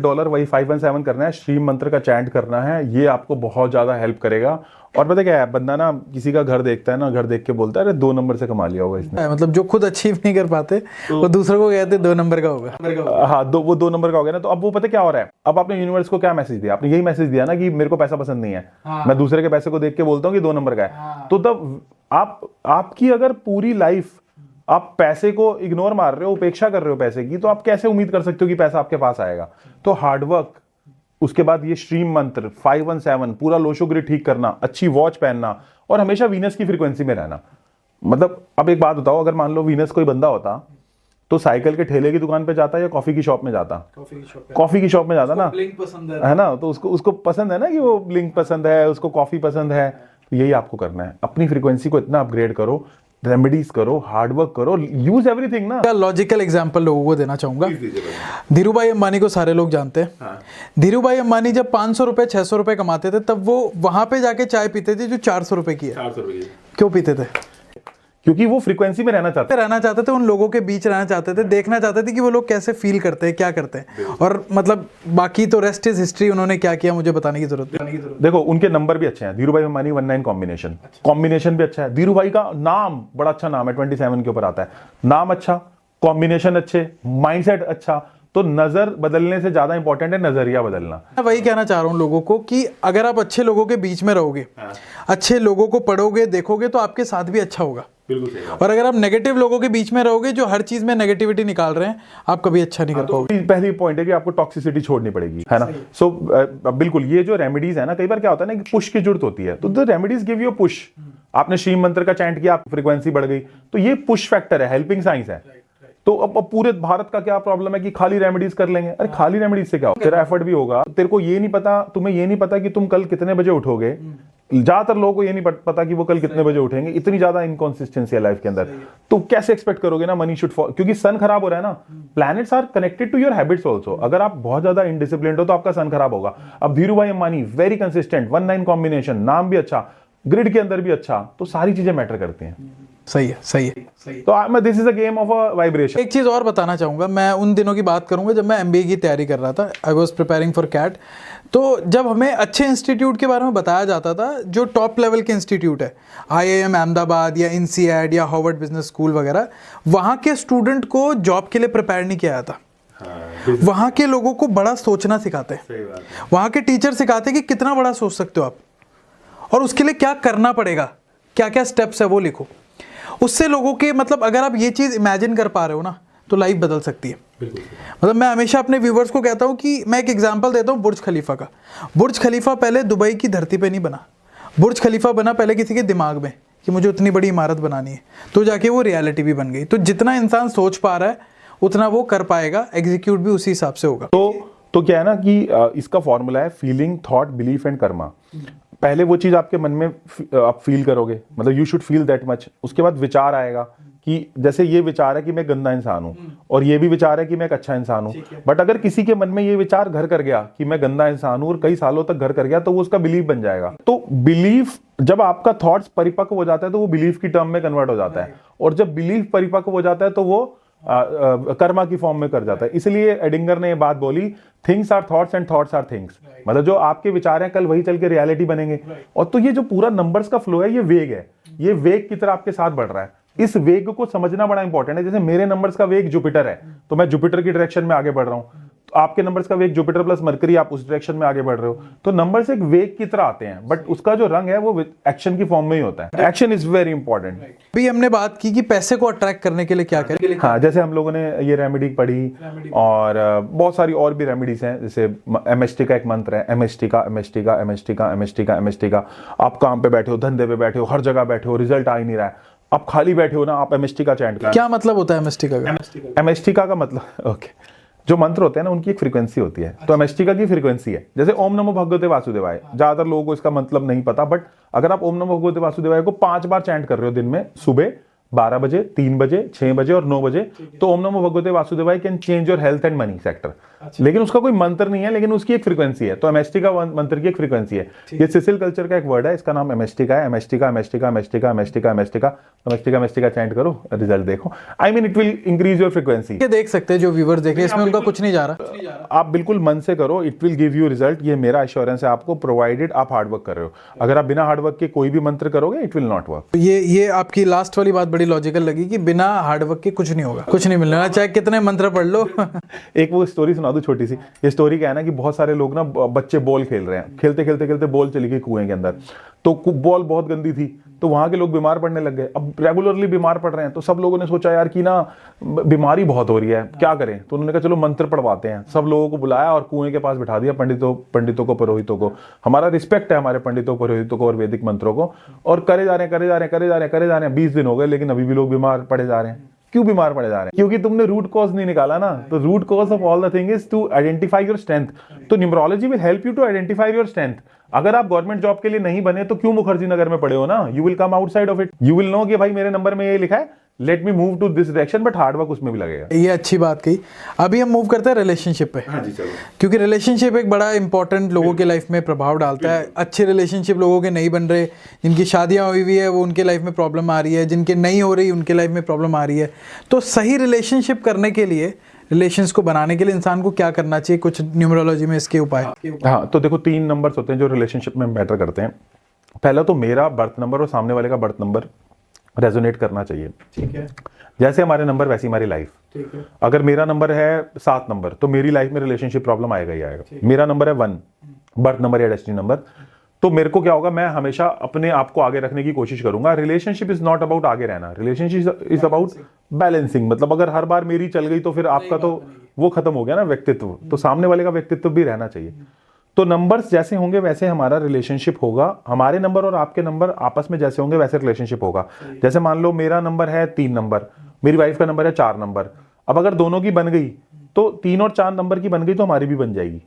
$517 करना है, श्री मंत्र का चैंट करना है। ये आपको बहुत ज्यादा हेल्प करेगा। और पता क्या है, बंदा ना किसी का घर देखता है ना, घर देख के बोलता है अरे 2 नंबर से कमा लिया होगा इसने। मतलब जो खुद अचीव नहीं कर पाते वो दूसरों को कहते 2 नंबर का होगा। हाँ, वो 2 नंबर का हो गया ना। तो अब वो पता क्या हो रहा है, अब आपने यूनिवर्स को क्या मैसेज दिया? आपने यही मैसेज दिया ना कि मेरे को पैसा पसंद नहीं है। मैं दूसरे के पैसे को देख के बोलता हूँ कि 2 नंबर का है। तो तब आपकी अगर पूरी लाइफ आप पैसे को इग्नोर मार रहे हो, उपेक्षा कर रहे हो पैसे की, तो आप कैसे उम्मीद कर सकते हो कि पैसा आपके पास आएगा? तो हार्डवर्क, उसके बाद ये श्रीम मंत्र 517, पूरा लोशो ग्रिड ठीक करना, अच्छी वॉच पहनना, और हमेशा वीनस की फ्रीक्वेंसी में रहना। मतलब अब एक बात बताओ, अगर मान लो वीनस कोई बंदा होता तो साइकिल के ठेले की दुकान पे जाता या कॉफी की शॉप में जाता? कॉफी की शॉप में जाता ना, ब्लिंक पसंद है ना। तो उसको पसंद है ना कि वो ब्लिंक पसंद है, उसको कॉफी पसंद है। तो यही आपको करना है, अपनी फ्रीक्वेंसी को इतना अपग्रेड करो, रेमेडीज करो, हार्डवर्क करो, यूज एवरीथिंग ना। लॉजिकल एग्जांपल लोगों को देना चाहूंगा। धीरू भाई अंबानी को सारे लोग जानते हैं। हाँ। धीरू भाई अंबानी जब 500 रुपए 600 रुपए कमाते थे, तब वो वहां पे जाके चाय पीते थे जो 400 रुपए की है। 400 रुपए की क्यों पीते थे? क्योंकि वो फ्रीक्वेंसी में रहना चाहते थे, उन लोगों के बीच रहना चाहते थे, देखना चाहते थे कि वो लोग कैसे फील करते हैं, क्या करते हैं। और मतलब बाकी तो रेस्ट इज हिस्ट्री, उन्होंने क्या किया मुझे बताने की जरूरत नहीं। देखो उनके नंबर भी अच्छे हैं। धीरू भाई अंबानी 19 कॉम्बिनेशन भी अच्छा है। धीरू भाई का नाम बड़ा अच्छा नाम है, 27 के ऊपर आता है। नाम अच्छा, कॉम्बिनेशन अच्छे, माइंडसेट अच्छा। तो नजर बदलने से ज्यादा इंपॉर्टेंट है नजरिया बदलना। मैं वही कहना चाह रहा हूँ लोगों को कि अगर आप अच्छे लोगों के बीच में रहोगे, अच्छे लोगों को पढ़ोगे, देखोगे, तो आपके साथ भी अच्छा होगा। और अगर आप नेगेटिव लोगों के बीच में रहोगे जो हर चीज में नेगेटिविटी निकाल रहे हैं, आप कभी अच्छा नहीं कर पाओगे। पहली पॉइंट है कि आपको टॉक्सिसिटी छोड़नी पड़ेगी, है ना। सो बिल्कुल, ये जो रेमेडीज है ना, कई बार क्या होता है ना कि पुश की जरूरत होती है, तो the remedies give you push. आपने श्री मंत्र का चैंट किया, फ्रीक्वेंसी बढ़ गई, तो ये पुश फैक्टर है, हेल्पिंग साइंस है। तो अब पूरे भारत का क्या प्रॉब्लम है कि खाली रेमेडीज कर लेंगे। अरे खाली रेमेडीज से क्या होगा? तेरा एफर्ट भी होगा, तेरे को ये नहीं पता, तुम्हें ये नहीं पता कि तुम कल कितने बजे उठोगे। ज्यादातर लोगों को ये नहीं पता कि वो कल कितने बजे उठेंगे। इतनी ज्यादा इनकॉन्सिस्टेंसी है लाइफ के अंदर, तो कैसे एक्सपेक्ट करोगे ना मनी शुड फॉल? क्योंकि सन खराब हो रहा है ना। Planets are connected to your habits also. अगर आप बहुत ज्यादा इनडिसिप्लिन्ड हो तो आपका सन खराब होगा। अब धीरू भाई अंबानी वेरी कंसिस्टेंट, 19 कॉम्बिनेशन, नाम भी अच्छा, ग्रिड के अंदर भी अच्छा, तो सारी चीजें मैटर करती हैं। सही है। तो this is a game of a vibration. एक चीज और बताना चाहूंगा, मैं उन दिनों की बात करूंगा जब मैं एमबीए की तैयारी कर रहा था। I was preparing for CAT. तो जब हमें अच्छे इंस्टीट्यूट के बारे में बताया जाता था, जो टॉप लेवल के इंस्टीट्यूट है, IIM अहमदाबाद या INSEAD या हार्वर्ड बिजनेस स्कूल वगैरह, वहाँ के स्टूडेंट को जॉब के लिए प्रिपेयर नहीं किया जाता। वहाँ के लोगों को बड़ा सोचना सिखाते हैं। वहाँ के टीचर सिखाते हैं कि कितना बड़ा सोच सकते हो आप, और उसके लिए क्या करना पड़ेगा, क्या क्या स्टेप्स है वो लिखो। उससे लोगों के मतलब अगर आप ये चीज़ इमेजिन कर पा रहे हो ना, तो लाइफ बदल सकती है। मतलब मैं हमेशा अपने व्यूवर्स को कहता हूँ कि मैं एक एग्जांपल देता हूँ बुर्ज खलीफा का। बुर्ज खलीफा पहले दुबई की धरती पे नहीं बना। बुर्ज खलीफा बना पहले किसी के दिमाग में कि मुझे उतनी बड़ी इमारत बनानी है, तो जाके वो रियलिटी भी बन गई। तो जितना इंसान सोच पा रहा है उतना वो कर पाएगा, एग्जीक्यूट भी उसी हिसाब से होगा। तो तो क्या है ना कि इसका फॉर्मूला है feeling, thought, belief and Karma. पहले वो चीज आपके मन में आप फील करोगे, मतलब you should feel that much. उसके बाद विचार आएगा कि जैसे ये विचार है कि मैं गंदा इंसान हूं, और ये भी विचार है कि मैं एक अच्छा इंसान हूं। बट अगर किसी के मन में ये विचार घर कर गया कि मैं गंदा इंसान हूं और कई सालों तक घर कर गया, तो वो उसका बिलीफ बन जाएगा। तो बिलीफ, जब आपका थॉट्स परिपक्व हो जाता है तो वो बिलीफ की टर्म में कन्वर्ट हो जाता है, और जब बिलीफ परिपक्व हो जाता है तो वो कर्मा की फॉर्म में कर जाता है। इसलिए एडिंगर ने ये बात बोली, things are thoughts and thoughts are things. मतलब जो आपके विचार हैं कल वही चल के रियलिटी बनेंगे। और तो ये जो पूरा नंबर्स का फ्लो है, ये वेग है, ये वेग की तरह आपके साथ बढ़ रहा है। इस वेग को समझना बड़ा इंपॉर्टेंट है। जैसे मेरे नंबर्स का वेग जुपिटर है, तो मैं जुपिटर की डायरेक्शन में आगे बढ़ रहा हूं। तो आपके नंबर्स का वेग जुपिटर प्लस मरकरी, आप उस डायरेक्शन में आगे बढ़ रहे हो। तो नंबर्स एक वेग की तरह आते हैं, बट उसका जो रंग है वो एक्शन की फॉर्म में ही होता है। Action is very important. अभी हमने बात की कि पैसे को अट्रैक्ट करने के लिए क्या करें। हाँ, जैसे हम लोगों ने ये रेमेडी पढ़ी, और बहुत सारी और भी रेमेडीज हैं। जैसे एमएसटी का एक मंत्र है, एमएसटी का, एमएसटी का, एमएसटी का, एमएसटी का, एमएसटी का। आप काम पे बैठे हो, धंधे पे बैठे हो, हर जगह बैठे हो, रिजल्ट आ ही नहीं रहा है, आप खाली बैठे हो ना, आप एमएसटी का चैंट करें। क्या मतलब होता है एमएसटी का? एमएसटी का मतलब ओके, जो मंत्र होते हैं ना उनकी एक फ्रीक्वेंसी होती है। तो एमएसटी की फ्रीक्वेंसी है, जैसे ओम नमो भगवते वासुदेवाय। ज्यादातर लोगों को इसका मतलब नहीं पता, बट अगर आप ओम नमो भगवते वासुदेवाय को 5 बार चैंट कर रहे हो दिन में, सुबह 12 बजे, 3 बजे, 6 बजे और 9 बजे, तो ओम नमो भगवते वासुदेवाय can change your health and money sector. लेकिन उसका कोई मंत्र नहीं है, लेकिन उसकी एक फ्रीक्वेंसी है। तो एमएसटी का मंत्र की एक फ्रीक्वेंसी है। ये सिसिल कल्चर का एक वर्ड है, इसका नाम एमएसटी का है। एमएसटी का, एमएसटी का, एमएसटी का, एमएसटी का, एमएसटी का, एमएसटी का, एमएसटी का चैंट करो, रिजल्ट देखो। I mean it will increase your frequency. ये देख सकते हैं जो व्यूअर्स देख रहे हैं, इसमें उनका कुछ नहीं जा रहा। आप बिल्कुल मन से करो, it will give you result. ये मेरा एश्योरेंस है आपको, प्रोवाइडेड आप हार्डवर्क कर रहे हो। अगर आप बिना हार्डवर्क के कोई भी मंत्र करोगे, इट विल नॉट वर्क। ये आपकी लास्ट वाली बात बड़ी लॉजिकल लगी कि बिना हार्डवर्क के कुछ नहीं होगा, कुछ नहीं मिलने वाला, चाहे कितने मंत्र पढ़ लो। एक वो स्टोरी सुना दो छोटी सी। ये स्टोरी क्या है ना कि बहुत सारे लोग ना, बच्चे बॉल खेल रहे हैं, खेलते खेलते खेलते बॉल चली गई कुएं के अंदर। तो बॉल बहुत गंदी थी, तो वहां के लोग बीमार पड़ने लग गए। अब रेगुलरली बीमार पड़ रहे हैं, तो सब लोगों ने सोचा यार कि ना बीमारी बहुत हो रही है, क्या करें। तो उन्होंने कहा चलो मंत्र पढ़वाते हैं। सब लोगों को बुलाया और कुएं के पास बिठा दिया, पंडितों को, पुरोहितों को। हमारा रिस्पेक्ट है हमारे पंडितों, पुरोहितों को और वैदिक मंत्रों को। और करे जा रहे हैं 20 दिन हो गए, लेकिन अभी भी लोग बीमार पड़े जा रहे हैं। क्यों बीमार पड़े जा रहे हैं? क्योंकि तुमने रूट कॉज नहीं निकाला ना। तो root cause of all the thing is to identify your strength. तो numerology will help you to identify your strength. अगर आप गवर्नमेंट जॉब के लिए नहीं बने तो क्यों मुखर्जी नगर में पड़े हो ना? You will come outside of it, you will know कि भाई मेरे नंबर में ये लिखा है, let me move to this direction, but hard work उसमें भी लगेगा। ये अच्छी बात कही। अभी हम मूव करते हैं रिलेशनशिप पे। हाँ जी, चलो। क्योंकि रिलेशनशिप एक बड़ा इंपॉर्टेंट लोगों के लाइफ में प्रभाव डालता है। अच्छे रिलेशनशिप लोगों के नहीं बन रहे, जिनकी शादियां हुई हुई है वो उनके लाइफ में प्रॉब्लम आ रही है, जिनके नहीं हो रही उनके लाइफ में प्रॉब्लम आ रही है। तो सही रिलेशनशिप करने के लिए, रिलेशंस को बनाने के लिए इंसान को क्या करना चाहिए? कुछ न्यूमरोलॉजी में इसके उपाय। हाँ, तो देखो 3 नंबर्स होते हैं जो रिलेशनशिप में मैटर करते हैं। पहला तो मेरा बर्थ नंबर और सामने वाले का बर्थ नंबर रेजोनेट करना चाहिए। ठीक है। जैसे हमारे नंबर वैसी हमारी लाइफ। ठीक है। अगर मेरा नंबर है 7 नंबर, तो मेरी लाइफ में रिलेशनशिप प्रॉब्लम आएगा ही आएगा। मेरा नंबर है 1, बर्थ नंबर या डेस्टिनी नंबर, तो मेरे को क्या होगा, मैं हमेशा अपने आप को आगे रखने की कोशिश करूंगा। रिलेशनशिप इज नॉट अबाउट आगे रहना, रिलेशनशिप इज अबाउट बैलेंसिंग। मतलब अगर हर बार मेरी चल गई तो फिर आपका तो वो खत्म हो गया ना व्यक्तित्व, तो सामने वाले का व्यक्तित्व भी रहना चाहिए। तो नंबर्स जैसे होंगे वैसे हमारा रिलेशनशिप होगा। हमारे नंबर और आपके नंबर आपस में जैसे होंगे वैसे रिलेशनशिप होगा। जैसे मान लो मेरा नंबर है 3 नंबर, मेरी वाइफ का नंबर है 4 नंबर। अब अगर दोनों की बन गई तो 3 और 4 नंबर की बन गई तो हमारी भी बन जाएगी।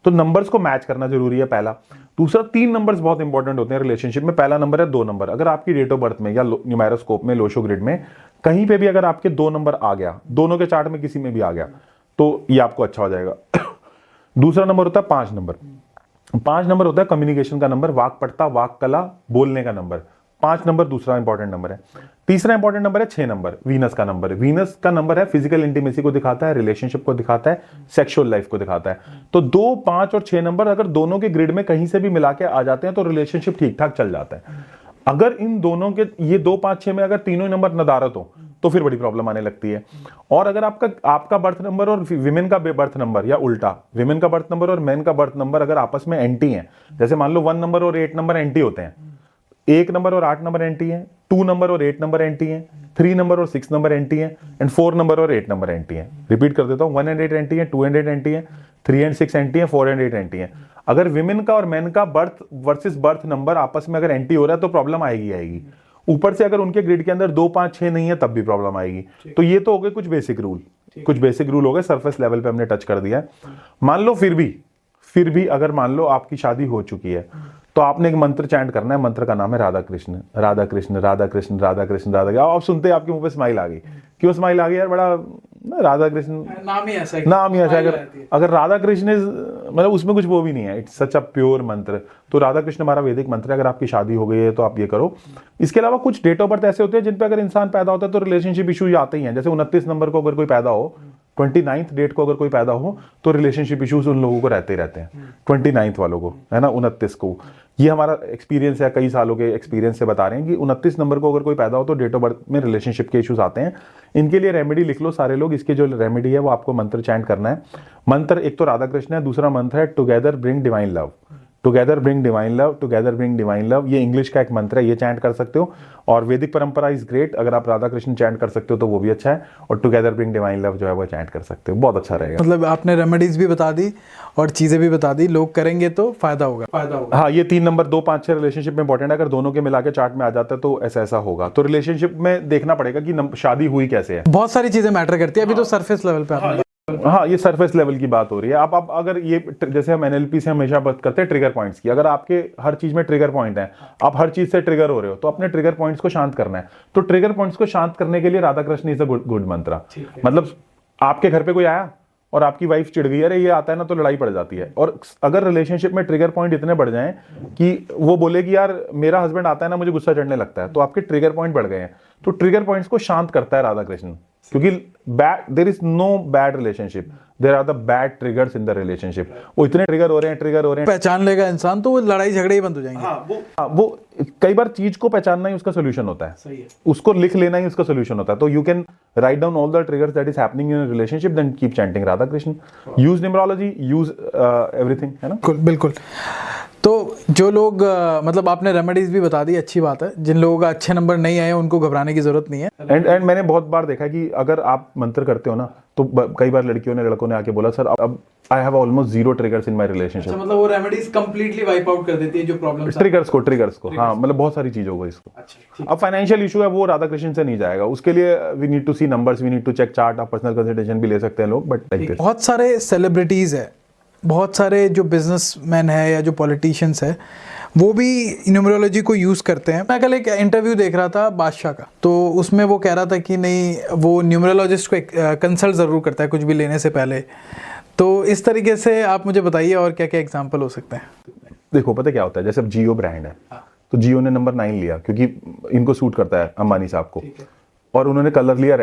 तो नंबर्स को मैच करना जरूरी है पहला। दूसरा, 3 नंबर्स बहुत इंपॉर्टेंट होते हैं रिलेशनशिप में। पहला नंबर है 2 नंबर। अगर आपकी डेट ऑफ बर्थ में या न्यूमेरोस्कोप में, लोशो ग्रिड में कहीं पे भी अगर आपके 2 नंबर आ गया, दोनों के चार्ट में किसी में भी आ गया, तो ये आपको अच्छा हो जाएगा। दूसरा नंबर होता है 5 नंबर। 5 नंबर होता है कम्युनिकेशन का नंबर, वाक्पटुता, वाक कला, बोलने का नंबर। 5 नंबर दूसरा इंपॉर्टेंट नंबर है। तीसरा इंपॉर्टेंट नंबर है 6 नंबर, वीनस का नंबर। वीनस का नंबर है फिजिकल इंटीमेसी को दिखाता है, रिलेशनशिप को दिखाता है, सेक्सुअल लाइफ को दिखाता है। तो 2, 5 और 6 नंबर अगर दोनों के ग्रिड में कहीं से भी मिला के आ जाते हैं तो रिलेशनशिप ठीक ठाक चल जाता है। अगर इन दोनों के ये 2, 5, 6 में अगर तीनों ही नंबर नदारत हो तो फिर बड़ी प्रॉब्लम आने लगती है। और अगर आपका बर्थ नंबर और विमेन का बर्थ नंबर, या उल्टा विमेन का बर्थ नंबर और मेन का बर्थ नंबर अगर आपस में एंटी हैं, जैसे मान लो 1 नंबर और 8 नंबर एंटी होते हैं, 1 नंबर और 8 नंबर एंटी है, 2 नंबर और 8 नंबर एंटी है, 3 नंबर और 6 नंबर एंटी है, एंड 4 नंबर और 8 नंबर एंटी है। रिपीट कर देता हूं, 1 एंड 8 एंटी है, 2 एंड 8 एंटी है, 3 एंड 6 एंटी है, 4 एंड 8 एंटी है। अगर विमेन का और मेन का बर्थ वर्सेस बर्थ नंबर आपस में अगर एंटी हो रहा है तो प्रॉब्लम आएगी। ऊपर से अगर उनके ग्रिड के अंदर 2, 5, 6 नहीं है तब भी प्रॉब्लम आएगी। तो ये तो हो गए कुछ बेसिक रूल। कुछ बेसिक रूल हो गए, सरफेस लेवल पे हमने टच कर दिया है। मान लो फिर भी अगर मान लो आपकी शादी हो चुकी है, तो आपने एक मंत्र चैंट करना है। मंत्र का नाम है राधा कृष्ण राधा कृष्ण राधा कृष्ण राधा कृष्ण राधा। आप सुनते ही आपके मुंह पे स्माइल आ गई। क्यों स्माइल आ गई यार? बड़ा राधा कृष्ण नाम ही ऐसा है, अगर राधा कृष्ण मतलब उसमें कुछ वो भी नहीं है, इट्स सच अ प्योर मंत्र। तो राधा कृष्ण हमारा वैदिक मंत्र है। अगर आपकी शादी हो गई है तो आप ये करो। इसके अलावा कुछ डेट ऑफ बर्थ ऐसे होते हैं जिन पे अगर इंसान पैदा होता है तो रिलेशनशिप इशूज आते ही हैं। जैसे 29 नंबर को अगर कोई पैदा हो, 29th डेट को अगर कोई पैदा हो, तो रिलेशनशिप इश्यूज उन लोगों को रहते ही रहते हैं, 29th वालों को, है ना, 29 को। ये हमारा एक्सपीरियंस है, कई सालों के एक्सपीरियंस से बता रहे हैं कि 29 नंबर को अगर कोई पैदा हो तो डेट ऑफ बर्थ में रिलेशनशिप के इश्यूज आते हैं। इनके लिए रेमेडी लिख लो सारे लोग। इसके जो रेमेडी है वो आपको मंत्र चैंट करना है। मंत्र एक तो राधा कृष्ण है, दूसरा मंत्र है together bring divine love. Together bring divine love, together bring divine love. ये इंग्लिश का एक मंत्र है, ये चैंट कर सकते हो। और वैदिक परंपरा इज ग्रेट, अगर आप राधा कृष्ण चैंट कर सकते हो तो वो भी अच्छा है। और टुगेदर ब्रिंग डिवाइन लव जो है वो चैंट कर सकते हो, बहुत अच्छा रहेगा। मतलब आपने रेमेडीज भी बता दी और चीजें भी बता दी, लोग करेंगे तो फायदा होगा। हाँ, ये 3 नंबर 2 5 6 रिलेशनशिप में इंपॉर्टेंट है। अगर दोनों के मिला के चार्ट में आ जाता है तो ऐसा ऐसा होगा। तो रिलेशनशिप में देखना पड़ेगा कि शादी हुई कैसे है। बहुत सारी चीजें मैटर करती है। अभी तो सरफेस लेवल पे आपने हाँ, ये सरफेस लेवल की बात हो रही है। आप अगर ये जैसे हम एनएलपी से हमेशा बात करते हैं ट्रिगर पॉइंट्स की, अगर आपके हर चीज में ट्रिगर पॉइंट है, आप हर चीज से ट्रिगर हो रहे हो, तो अपने ट्रिगर पॉइंट्स को शांत करना है। तो ट्रिगर पॉइंट्स को शांत करने के लिए Radha Krishna is a good मंत्र। मतलब आपके घर पे कोई आया और आपकी वाइफ चिढ़ गई, अरे ये आता है ना, तो लड़ाई पड़ जाती है। और अगर रिलेशनशिप में ट्रिगर पॉइंट इतने बढ़ जाएं कि वो बोले कि यार मेरा हस्बैंड आता है ना, मुझे गुस्सा चढ़ने लगता है, तो आपके ट्रिगर पॉइंट बढ़ गए हैं। तो ट्रिगर पॉइंट्स को शांत करता है राधा कृष्ण, क्योंकि there is no bad relationship, there are the bad triggers in the relationship. वो इतने ट्रिगर हो रहे हैं पहचान लेगा इंसान तो वो लड़ाई झगड़े ही बंद हो जाएंगे। वो कई बार चीज को पहचानना ही उसका सोल्यूशन होता है। सही है। उसको लिख लेना ही उसका सोल्यूशन होता है। तो you can write down all the triggers that is happening in relationship, then keep chanting Radha Krishna. Use numerology, use everything, है ना। बिल्कुल। तो जो लोग मतलब आपने रेमेडीज भी बता दी, अच्छी बात है। जिन लोगों का अच्छे नंबर नहीं आए उनको घबराने की जरूरत नहीं है। एंड मैंने बहुत बार देखा है कि अगर आप मंत्र करते हो ना, तो कई बार लड़कियों ने लड़कों ने आके बोला सर अब I have almost 0 triggers in my relationship. मतलब वो रेमेडीज कंप्लीटली वाइप आउट कर देती है जो प्रॉब्लम्स ट्रिगर्स को। हाँ, मतलब बहुत सारी चीजों को इसको। अच्छा, अब फाइनेंशियल इशू है वो राधा कृष्ण से नहीं जाएगा। उसके लिए we need to see numbers, we need to check chart. आप पर्सनल कंसल्टेशन भी ले सकते हैं लोग, बट बहुत सारे सेलिब्रिटीज है, बहुत सारे जो बिजनेसमैन है या जो पॉलिटिशियंस है वो भी न्यूमरोलॉजी को यूज़ करते हैं। मैं कल एक इंटरव्यू देख रहा था बादशाह का, तो उसमें वो कह रहा था कि नहीं, वो न्यूमरोलॉजिस्ट को कंसल्ट ज़रूर करता है कुछ भी लेने से पहले। तो इस तरीके से आप मुझे बताइए और क्या क्या एग्जाम्पल हो सकते हैं। देखो, पता क्या होता है, जैसे अब जियो ब्रांड है, तो जियो ने नंबर 9 लिया क्योंकि इनको सूट करता है अंबानी साहब को, और उन्होंने कलर लिया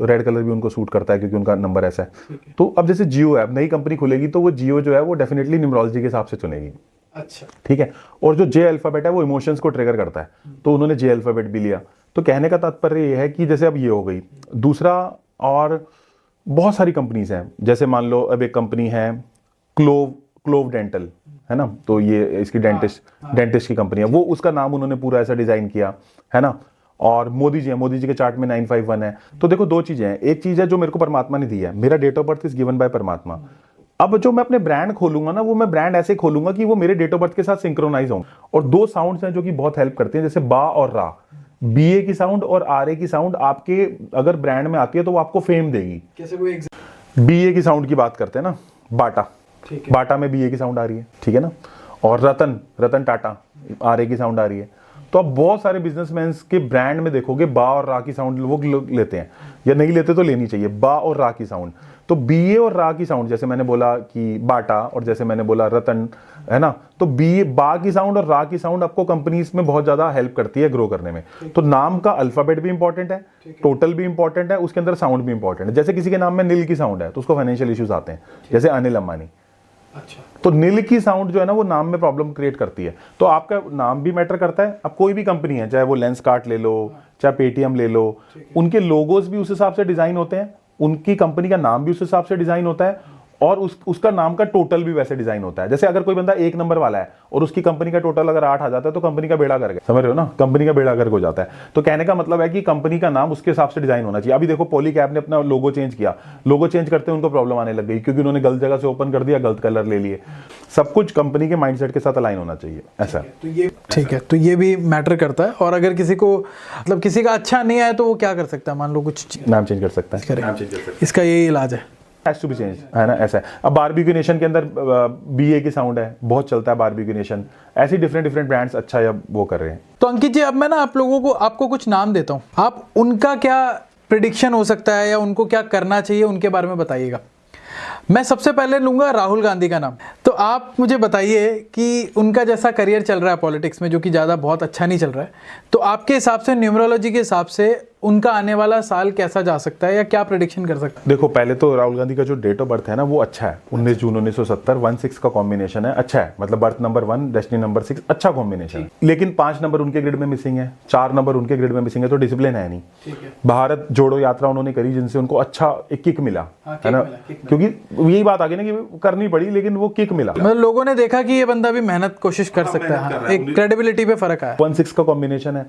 रेड कलर भी उनको सूट करता है क्योंकि उनका नंबर ऐसा है। तो अब जैसे जियो है, नई कंपनी खुलेगी तो वो जियो जो है वो डेफिनेटली न्यूमरोलॉजी के हिसाब से चुनेगी। अच्छा, ठीक है। और जो जे अल्फाबेट है वो इमोशंस को ट्रिगर करता है, तो उन्होंने जे अल्फाबेट भी लिया। तो कहने का तात्पर्य ये है कि जैसे अब ये हो गई। दूसरा, और बहुत सारी कंपनीज हैं, जैसे मान लो अब एक कंपनी है क्लोव डेंटल, है ना, तो ये इसकी डेंटिस्ट की कंपनी है, वो उसका नाम उन्होंने पूरा ऐसा डिजाइन किया, है ना। और मोदी जी के चार्ट में 951 है। तो देखो, दो चीजें हैं। एक चीज है जो मेरे को परमात्मा ने दी है, मेरा date of birth is given by परमात्मा। अब जो मैं अपने ब्रांड खोलूंगा ना, वो मैं ब्रांड ऐसे खोलूंगा कि वो मेरे डेट ऑफ बर्थ के साथ सिंक्रोनाइज हो। और 2 साउंड्स हैं जो कि बहुत हेल्प करते हैं, जैसे बा और रा। बीए की साउंड और आरए की साउंड आपके अगर ब्रांड में आती है तो वो आपको फेम देगी। कैसे कोई बीए की साउंड की बात करते हैं ना, बाटा, बाटा में बीए की साउंड आ रही है, ठीक है ना। और रतन टाटा, आरए की साउंड आ रही है। तो अब बहुत सारे बिजनेसमैन के ब्रांड में देखोगे बा और रा की साउंड वो लोग लेते हैं, या नहीं लेते तो लेनी चाहिए, बा और रा की साउंड। तो बीए और रा की साउंड, जैसे मैंने बोला कि बाटा और जैसे मैंने बोला रतन, है ना, तो बा की साउंड और रा की साउंड आपको कंपनीज में बहुत ज्यादा हेल्प करती है ग्रो करने में। तो नाम का अल्फाबेट भी इंपॉर्टेंट है, टोटल भी इंपॉर्टेंट है, उसके अंदर साउंड भी इंपॉर्टेंट है। जैसे किसी के नाम में नील की साउंड है तो उसको फाइनेंशियल इश्यूज आते हैं, जैसे अनिल अंबानी। अच्छा, तो नील की साउंड जो है ना वो नाम में प्रॉब्लम क्रिएट करती है। तो आपका नाम भी मैटर करता है। अब कोई भी कंपनी है, चाहे वो लेंसकार्ट ले लो, चाहे पेटीएम ले लो, उनके लोगोस भी उस हिसाब से डिजाइन होते हैं, उनकी कंपनी का नाम भी उस हिसाब से डिजाइन होता है। और उसका नाम का टोटल भी वैसे डिजाइन होता है। जैसे अगर कोई बंदा 1 नंबर वाला है और उसकी कंपनी का टोटल अगर 8 आ जाता है तो कंपनी का बेड़ा गर्क है, समझ रहे हो ना, कंपनी का बेड़ा गर्क हो जाता है। तो कहने का मतलब है कि कंपनी का नाम उसके हिसाब से डिजाइन होना चाहिए। अभी देखो पॉलीकैब ने अपना लोगो चेंज किया, लोगो चेंज करते उनको प्रॉब्लम आने लग गई क्योंकि उन्होंने गलत जगह से ओपन कर दिया, गलत कलर ले लिए। सब कुछ कंपनी के माइंडसेट के साथ अलाइन होना चाहिए, ऐसा। तो ये ठीक है, तो ये भी मैटर करता है। और अगर किसी को मतलब किसी का अच्छा नहीं आया तो वो क्या कर सकता है? मान लो कुछ नाम चेंज कर सकता है, नाम चेंज कर सकता है, इसका यही इलाज है। हैज टू बी चेंज, है ना, ऐसा है। अब बारबेक्यू नेशन के अंदर BA की साउंड है, बहुत चलता है बारबेक्यू नेशन। ऐसी डिफरेंट ब्रांड्स अच्छा या वो कर रहे हैं। तो अंकित जी, अब मैं ना आप लोगों को आपको कुछ नाम देता हूँ, आप उनका क्या प्रिडिक्शन हो सकता है या उनको क्या करना चाहिए उनके बारे में बताइएगा। मैं सबसे पहले लूंगा राहुल गांधी का नाम। तो आप मुझे बताइए कि उनका जैसा करियर चल रहा है पॉलिटिक्स में, जो कि ज़्यादा बहुत अच्छा नहीं चल रहा है, तो आपके हिसाब से, न्यूमरोलॉजी के हिसाब से उनका आने वाला साल कैसा जा सकता है या क्या प्रेडिक्शन कर सकता है? देखो, पहले तो राहुल गांधी का जो डेट ऑफ बर्थ है ना वो अच्छा है, 19 जून 1970, 1-6 का कॉम्बिनेशन है, अच्छा है। मतलब बर्थ नंबर 1, डेस्टिनी नंबर 6, अच्छा कॉम्बिनेशन। लेकिन 5 नंबर उनके ग्रिड में मिसिंग है, 4 नंबर उनके ग्रिड में मिसिंग है, तो डिसिप्लिन है नहीं। भारत जोड़ो यात्रा उन्होंने करी जिनसे उनको अच्छा एक किक मिला, है ना, क्योंकि यही बात आ गई ना कि करनी पड़ी लेकिन वो किक मिला। मतलब लोगों ने देखा कि ये बंदा भी मेहनत कोशिश कर सकता है, एक क्रेडिबिलिटी पे फर्क आया। 1-6 का कॉम्बिनेशन है,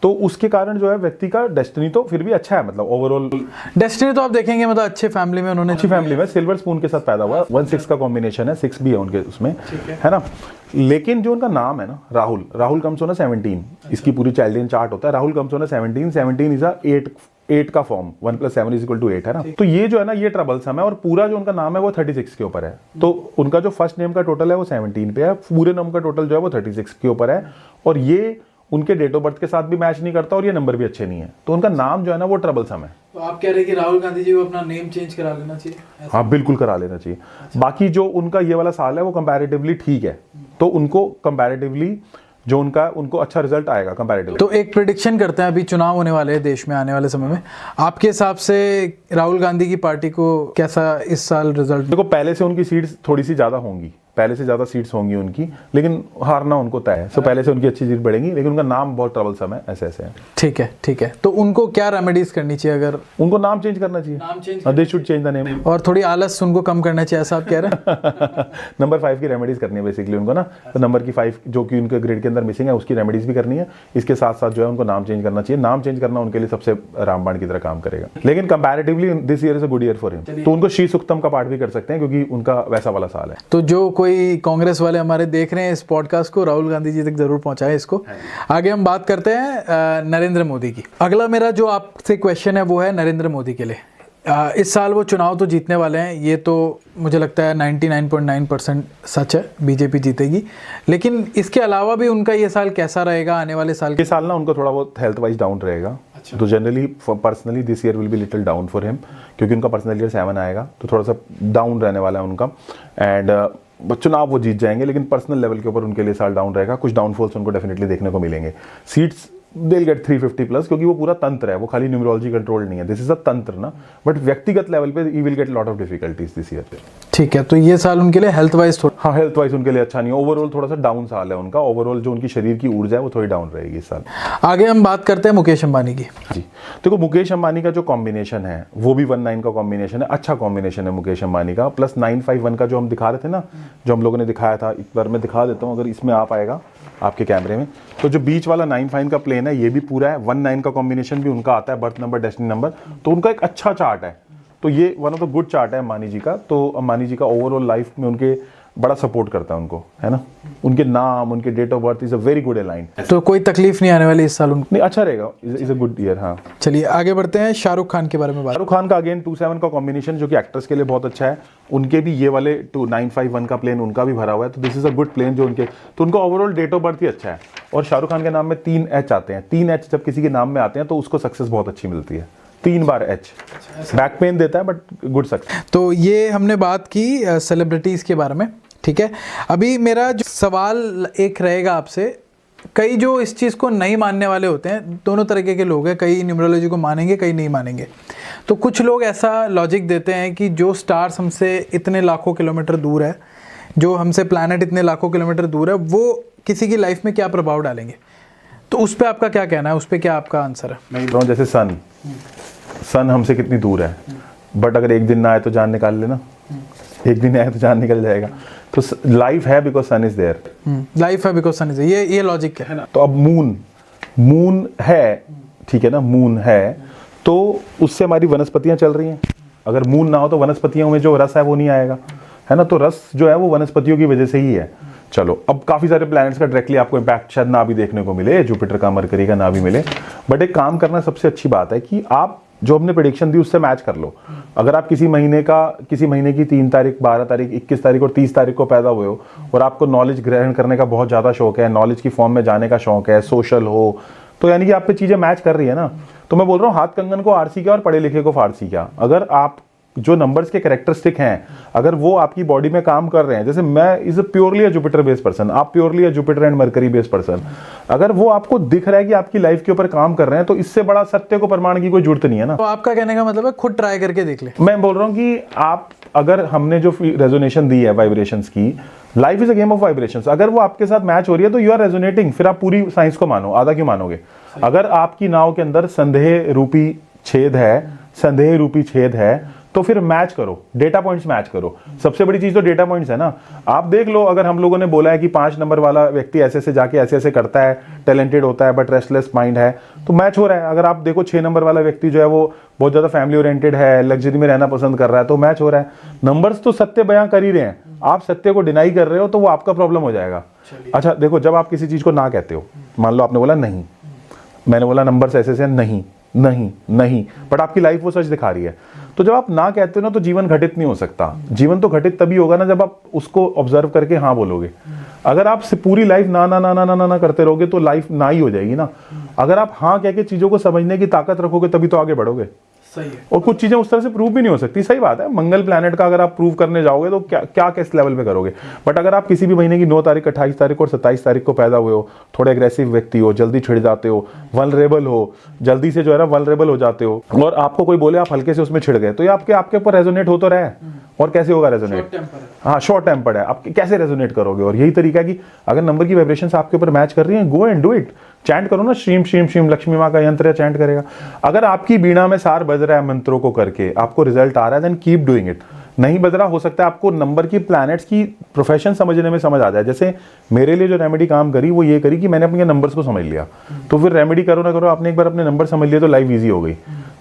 तो उसके कारण जो है व्यक्ति का डेस्टिनी तो फिर भी अच्छा है। मतलब ओवरऑल डेस्टिनी तो आप देखेंगे, मतलब अच्छे फैमिली में उन्होंने, अच्छी फैमिली में सिल्वर स्पून के साथ पैदा हुआ। 1-6 का कॉम्बिनेशन है, 6 भी है उनके उसमें, है ना। लेकिन जो उनका नाम है ना, राहुल कम्स ऑन 17, इसकी पूरी चाइल्डियन चार्ट होता है। Rahul comes on 17 is a 8 का फॉर्म, 1 + 7 = 8, है ना। तो ये जो है ना, ये ट्रबलसम है। और पूरा जो उनका नाम है वो 36 के ऊपर है। तो उनका जो फर्स्ट नेम का टोटल है वो 17 पे है, पूरे नाम का टोटल जो है वो 36 के ऊपर है। और ये उनके डेट ऑफ बर्थ के साथ भी मैच नहीं करता और ये नंबर भी अच्छे नहीं है। तो उनका नाम जो है ना वो ट्रबलसम है। तो आप कह रहे हैं कि राहुल गांधी जी को अपना नेम चेंज करा लेना चाहिए? हाँ, बिल्कुल करा लेना चाहिए। बाकी जो उनका ये वाला साल है वो कंपैरेटिवली ठीक है, तो उनको कंपैरेटिवली जो उनको अच्छा रिजल्ट आएगा कंपैरेटिवली। तो एक प्रेडिक्शन करते हैं, अभी चुनाव होने वाले हैं देश में आने वाले समय में, आपके हिसाब से राहुल गांधी की पार्टी को कैसा इस साल रिजल्ट? देखो, पहले से उनकी सीट्स थोड़ी सी ज्यादा होंगी, पहले से ज्यादा सीट्स होंगी उनकी, लेकिन हारना उनको तय है। सो पहले से उनकी अच्छी सीट बढ़ेंगी, लेकिन उनका नाम बहुत ट्रबलसम है, ऐसे है। ठीक है। तो उनको क्या रेमेडीज करनी चाहिए? अगर उनको नाम चेंज करना चाहिए, they should change the name. और थोड़ी आलस उनको कम करना चाहिए, ऐसा आप कह रहे हैं? नंबर 5 की रेमेडीज करनी है बेसिकली उनको ना। तो नंबर की 5 जो कि उनके ग्रेड के अंदर मिसिंग है, उसकी रेमेडीज भी करनी है। इसके साथ साथ जो है उनको नाम चेंज करना चाहिए। नाम चेंज करना उनके लिए सबसे रामबाण की तरह काम करेगा। लेकिन comparatively this year is a good year for him. तो उनको श्री सुक्तम का पाठ भी कर सकते हैं क्योंकि उनका वैसा वाला साल है। तो जो कोई कांग्रेस वाले हमारे देख रहे हैं इस पॉडकास्ट को, राहुल गांधी जी तक जरूर पहुंचाएं इसको। आगे हम बात करते हैं नरेंद्र मोदी की। अगला मेरा जो आपसे क्वेश्चन है वो है नरेंद्र मोदी के लिए। इस साल वो चुनाव तो जीतने वाले हैं, ये तो मुझे लगता है 99.9% सच है, बीजेपी जीतेगी। लेकिन इसके अलावा भी उनका ये साल कैसा रहेगा आने वाले साल? ये साल ना उनको थोड़ा बहुत हेल्थ वाइज डाउन रहेगा। अच्छा। तो generally personally this year will be little down for him, क्योंकि उनका पर्सनल ईयर 7 आएगा, तो थोड़ा सा डाउन रहने वाला है उनका। एंड चुनाव वो जीत जाएंगे, लेकिन पर्सनल लेवल के ऊपर उनके लिए साल डाउन रहेगा। कुछ डाउनफॉल्स उनको डेफिनेटली देखने को मिलेंगे। सीट्स they'll get 350+, क्योंकि वो पूरा तंत्र है, वो खाली न्यूमरोलॉजी कंट्रोल नहीं है। दिस इज अ तंत्र ना, बट व्यक्तिगत लेवल पे he will get lot of difficulties this year पे। ठीक है, तो ये साल उनके लिए हेल्थ वाइज थोड़ा, हाँ, हेल्थ वाइज उनके लिए अच्छा नहीं है। ओवरऑल थोड़ा सा डाउन साल है उनका। ओवरऑल जो उनकी शरीर की ऊर्जा है वो थोड़ी डाउन रहेगी इस साल। आगे हम बात करते हैं मुकेश अंबानी की। जी, देखो मुकेश अंबानी का जो कॉम्बिनेशन है वो भी 1-9 का कॉम्बिनेशन है, अच्छा कॉम्बिनेशन है मुकेश अंबानी का। प्लस 9-5-1 का जो हम दिखा रहे थे ना, जो हम लोगों ने दिखाया था, एक बार मैं दिखा देता हूँ अगर इसमें आ पाएगा आपके कैमरे में। तो जो बीच वाला 9-5 का प्लेन है ये भी पूरा है। 1-9 का कॉम्बिनेशन भी उनका आता है, बर्थ नंबर, डेस्टिनी नंबर, तो उनका एक अच्छा चार्ट है। तो ये one of the good chart है अंबानी जी का। तो अंबानी जी का ओवरऑल लाइफ में उनके बड़ा सपोर्ट करता है उनको, है ना। उनके नाम, उनके date of birth is a very good align. तो कोई तकलीफ नहीं आने वाली इस साल उनको? नहीं, अच्छा रहेगा, इज अ गुड ईयर। हाँ, चलिए आगे बढ़ते हैं शाहरुख खान के बारे में बात। शाहरुख खान का अगेन 2-7 का कॉम्बिनेशन जो कि एक्टर्स के लिए बहुत अच्छा है। उनके भी ये वाले 9-5-1 का प्लेन उनका भी भरा हुआ है, तो this is a good plan जो उनके, तो उनका ओवरऑल डेट ऑफ बर्थ ही अच्छा है। और शाहरुख खान के नाम में 3 H आते हैं। 3 H जब किसी के नाम में आते हैं तो उसको सक्सेस बहुत अच्छी मिलती है। 3 बार H बैक पेन देता है बट गुड सक्सेस। तो ये हमने बात की सेलिब्रिटीज के बारे में, ठीक है। अभी मेरा जो सवाल एक रहेगा आपसे, कई जो इस चीज़ को नहीं मानने वाले होते हैं, दोनों तरीके के लोग हैं, कई न्यूमरोलॉजी को मानेंगे, कई नहीं मानेंगे। तो कुछ लोग ऐसा लॉजिक देते हैं कि जो स्टार्स हमसे इतने लाखों किलोमीटर दूर है, जो हमसे प्लैनेट इतने लाखों किलोमीटर दूर है, वो किसी की लाइफ में क्या प्रभाव डालेंगे। तो उस पर आपका क्या कहना है, उस पर क्या आपका आंसर है? मैं बताऊँ, जैसे सन हमसे कितनी दूर है, बट अगर एक दिन ना आए तो जान निकाल लेना, एक दिन आए तो चांद निकल जाएगा। तो लाइफ है because sun is there. Life है बिकॉज सन इज, ये लॉजिक है ना। तो अब मून है, ठीक है ना, मून है तो उससे हमारी वनस्पतियां चल रही हैं। अगर मून ना हो तो वनस्पतियों में जो रस है वो नहीं आएगा, है ना। तो रस जो है वो वनस्पतियों की वजह से ही है। चलो, अब काफी सारे प्लैनेट्स का डायरेक्टली आपको इंपैक्ट शायद ना भी देखने को मिले, जुपिटर का, मरकरी का ना भी मिले, बट एक काम करना सबसे अच्छी बात है कि आप जो हमने प्रेडिक्शन दी उससे मैच कर लो। अगर आप किसी महीने की 3 तारीख, 12 तारीख, 21 तारीख और 30 तारीख को पैदा हुए हो और आपको नॉलेज ग्रहण करने का बहुत ज्यादा शौक है, नॉलेज की फॉर्म में जाने का शौक है, सोशल हो, तो यानी कि आप पे चीजें मैच कर रही है ना। तो मैं बोल रहा हूँ हाथ कंगन को आरसी क्या और पढ़े लिखे को फारसी क्या। अगर आप जो नंबर्स के कैरेक्टरिस्टिक हैं अगर वो आपकी बॉडी में काम कर रहे हैं, जैसे मैं is purely a Jupiter based person, आप purely a Jupiter and Mercury based person, अगर वो आपको दिख रहा है कि आपकी लाइफ के ऊपर काम कर रहे हैं तो इससे बड़ा सत्य को प्रमाण की कोई जरूरत नहीं है ना। तो आपका कहने का मतलब है खुद ट्राई करके देख ले। मैं बोल रहा हूँ कि आप, अगर हमने जो रेजोनेशन दी है वाइब्रेशंस की, life is a game of vibrations, अगर वो आपके साथ मैच हो रही है तो यू आर रेजोनेटिंग। फिर आप पूरी साइंस को मानो, आधा क्यों मानोगे। अगर आपकी नाव के अंदर संदेह रूपी छेद है तो फिर मैच करो, डेटा पॉइंट्स मैच करो। सबसे बड़ी चीज तो डेटा पॉइंट्स है ना। आप देख लो, अगर हम लोगों ने बोला है कि 5 नंबर वाला व्यक्ति ऐसे ऐसे जाके ऐसे ऐसे करता है, टैलेंटेड होता है बट रेस्टलेस माइंड है, तो मैच हो रहा है। अगर आप देखो 6 नंबर वाला व्यक्ति जो है वो बहुत ज्यादा फैमिली ओरिएंटेड है, लग्जरी में रहना पसंद कर रहा है, तो मैच हो रहा है। नंबर्स तो सत्य बयां कर ही रहे हैं, आप सत्य को डिनाई कर रहे हो तो वो आपका प्रॉब्लम हो जाएगा। अच्छा देखो, जब आप किसी चीज को ना कहते हो, मान लो आपने बोला नहीं, मैंने बोला नंबर्स ऐसे से नहीं नहीं नहीं, बट आपकी लाइफ वो सच दिखा रही है। तो जब आप ना कहते हो ना तो जीवन घटित नहीं हो सकता। जीवन तो घटित तभी होगा ना जब आप उसको ऑब्जर्व करके हाँ बोलोगे। अगर आप पूरी लाइफ ना ना ना ना ना ना करते रहोगे तो लाइफ ना ही हो जाएगी ना। अगर आप हाँ कह के चीजों को समझने की ताकत रखोगे तभी तो आगे बढ़ोगे। सही है। और कुछ चीजें उस तरह से प्रूव भी नहीं हो सकती। सही बात है, मंगल प्लैनेट का अगर आप प्रूव करने जाओगे तो क्या किस लेवल पे करोगे। बट अगर आप किसी भी महीने की 9 तारीख, 28 तारीख और 27 तारीख को पैदा हुए हो, थोड़े एग्रेसिव व्यक्ति हो, जल्दी छिड़ जाते हो, वल्नरेबल हो, जल्दी से जो है ना वल्नरेबल हो जाते हो, और आपको कोई बोले आप हल्के से उसमें छिड़ गए, तो ये आपके ऊपर रेजोनेट हो तो रहा है। और कैसे होगा रेजोनेट? हाँ, शॉर्ट टेम्पर्ड है, आप कैसे रेजोनेट करोगे। और यही तरीका है कि अगर नंबर की वाइब्रेशंस आपके ऊपर मैच कर रही हैं, go and do it. Chant करो ना, श्रीम श्रीम श्रीम, लक्ष्मी माँ का यंत्र है, चैंट करेगा। अगर आपकी बीणा में सार बज रहा है मंत्रों को करके, आपको रिजल्ट आ रहा है, देन कीप डूइंग इट। नहीं बज रहा, हो सकता है आपको नंबर की प्लैनेट्स की प्रोफेशन समझने में समझ आ जाए। जैसे मेरे लिए जो रेमेडी काम करी वो ये करी कि मैंने अपने नंबर्स को समझ लिया। तो फिर रेमेडी करो ना करो, आपने एक बार अपने नंबर समझ लिए तो लाइफ ईजी हो गई।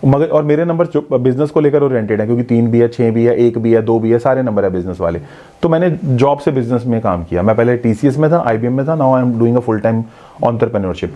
मगर और मेरे नंबर बिजनेस को लेकर ओरिएंटेड है, क्योंकि 3 भी है, 6 भी है, 1 भी है, 2 भी है, सारे नंबर है बिजनेस वाले। तो मैंने जॉब से बिजनेस में काम किया। मैं पहले TCS में था, IBM में था, now I am doing a full time entrepreneurship.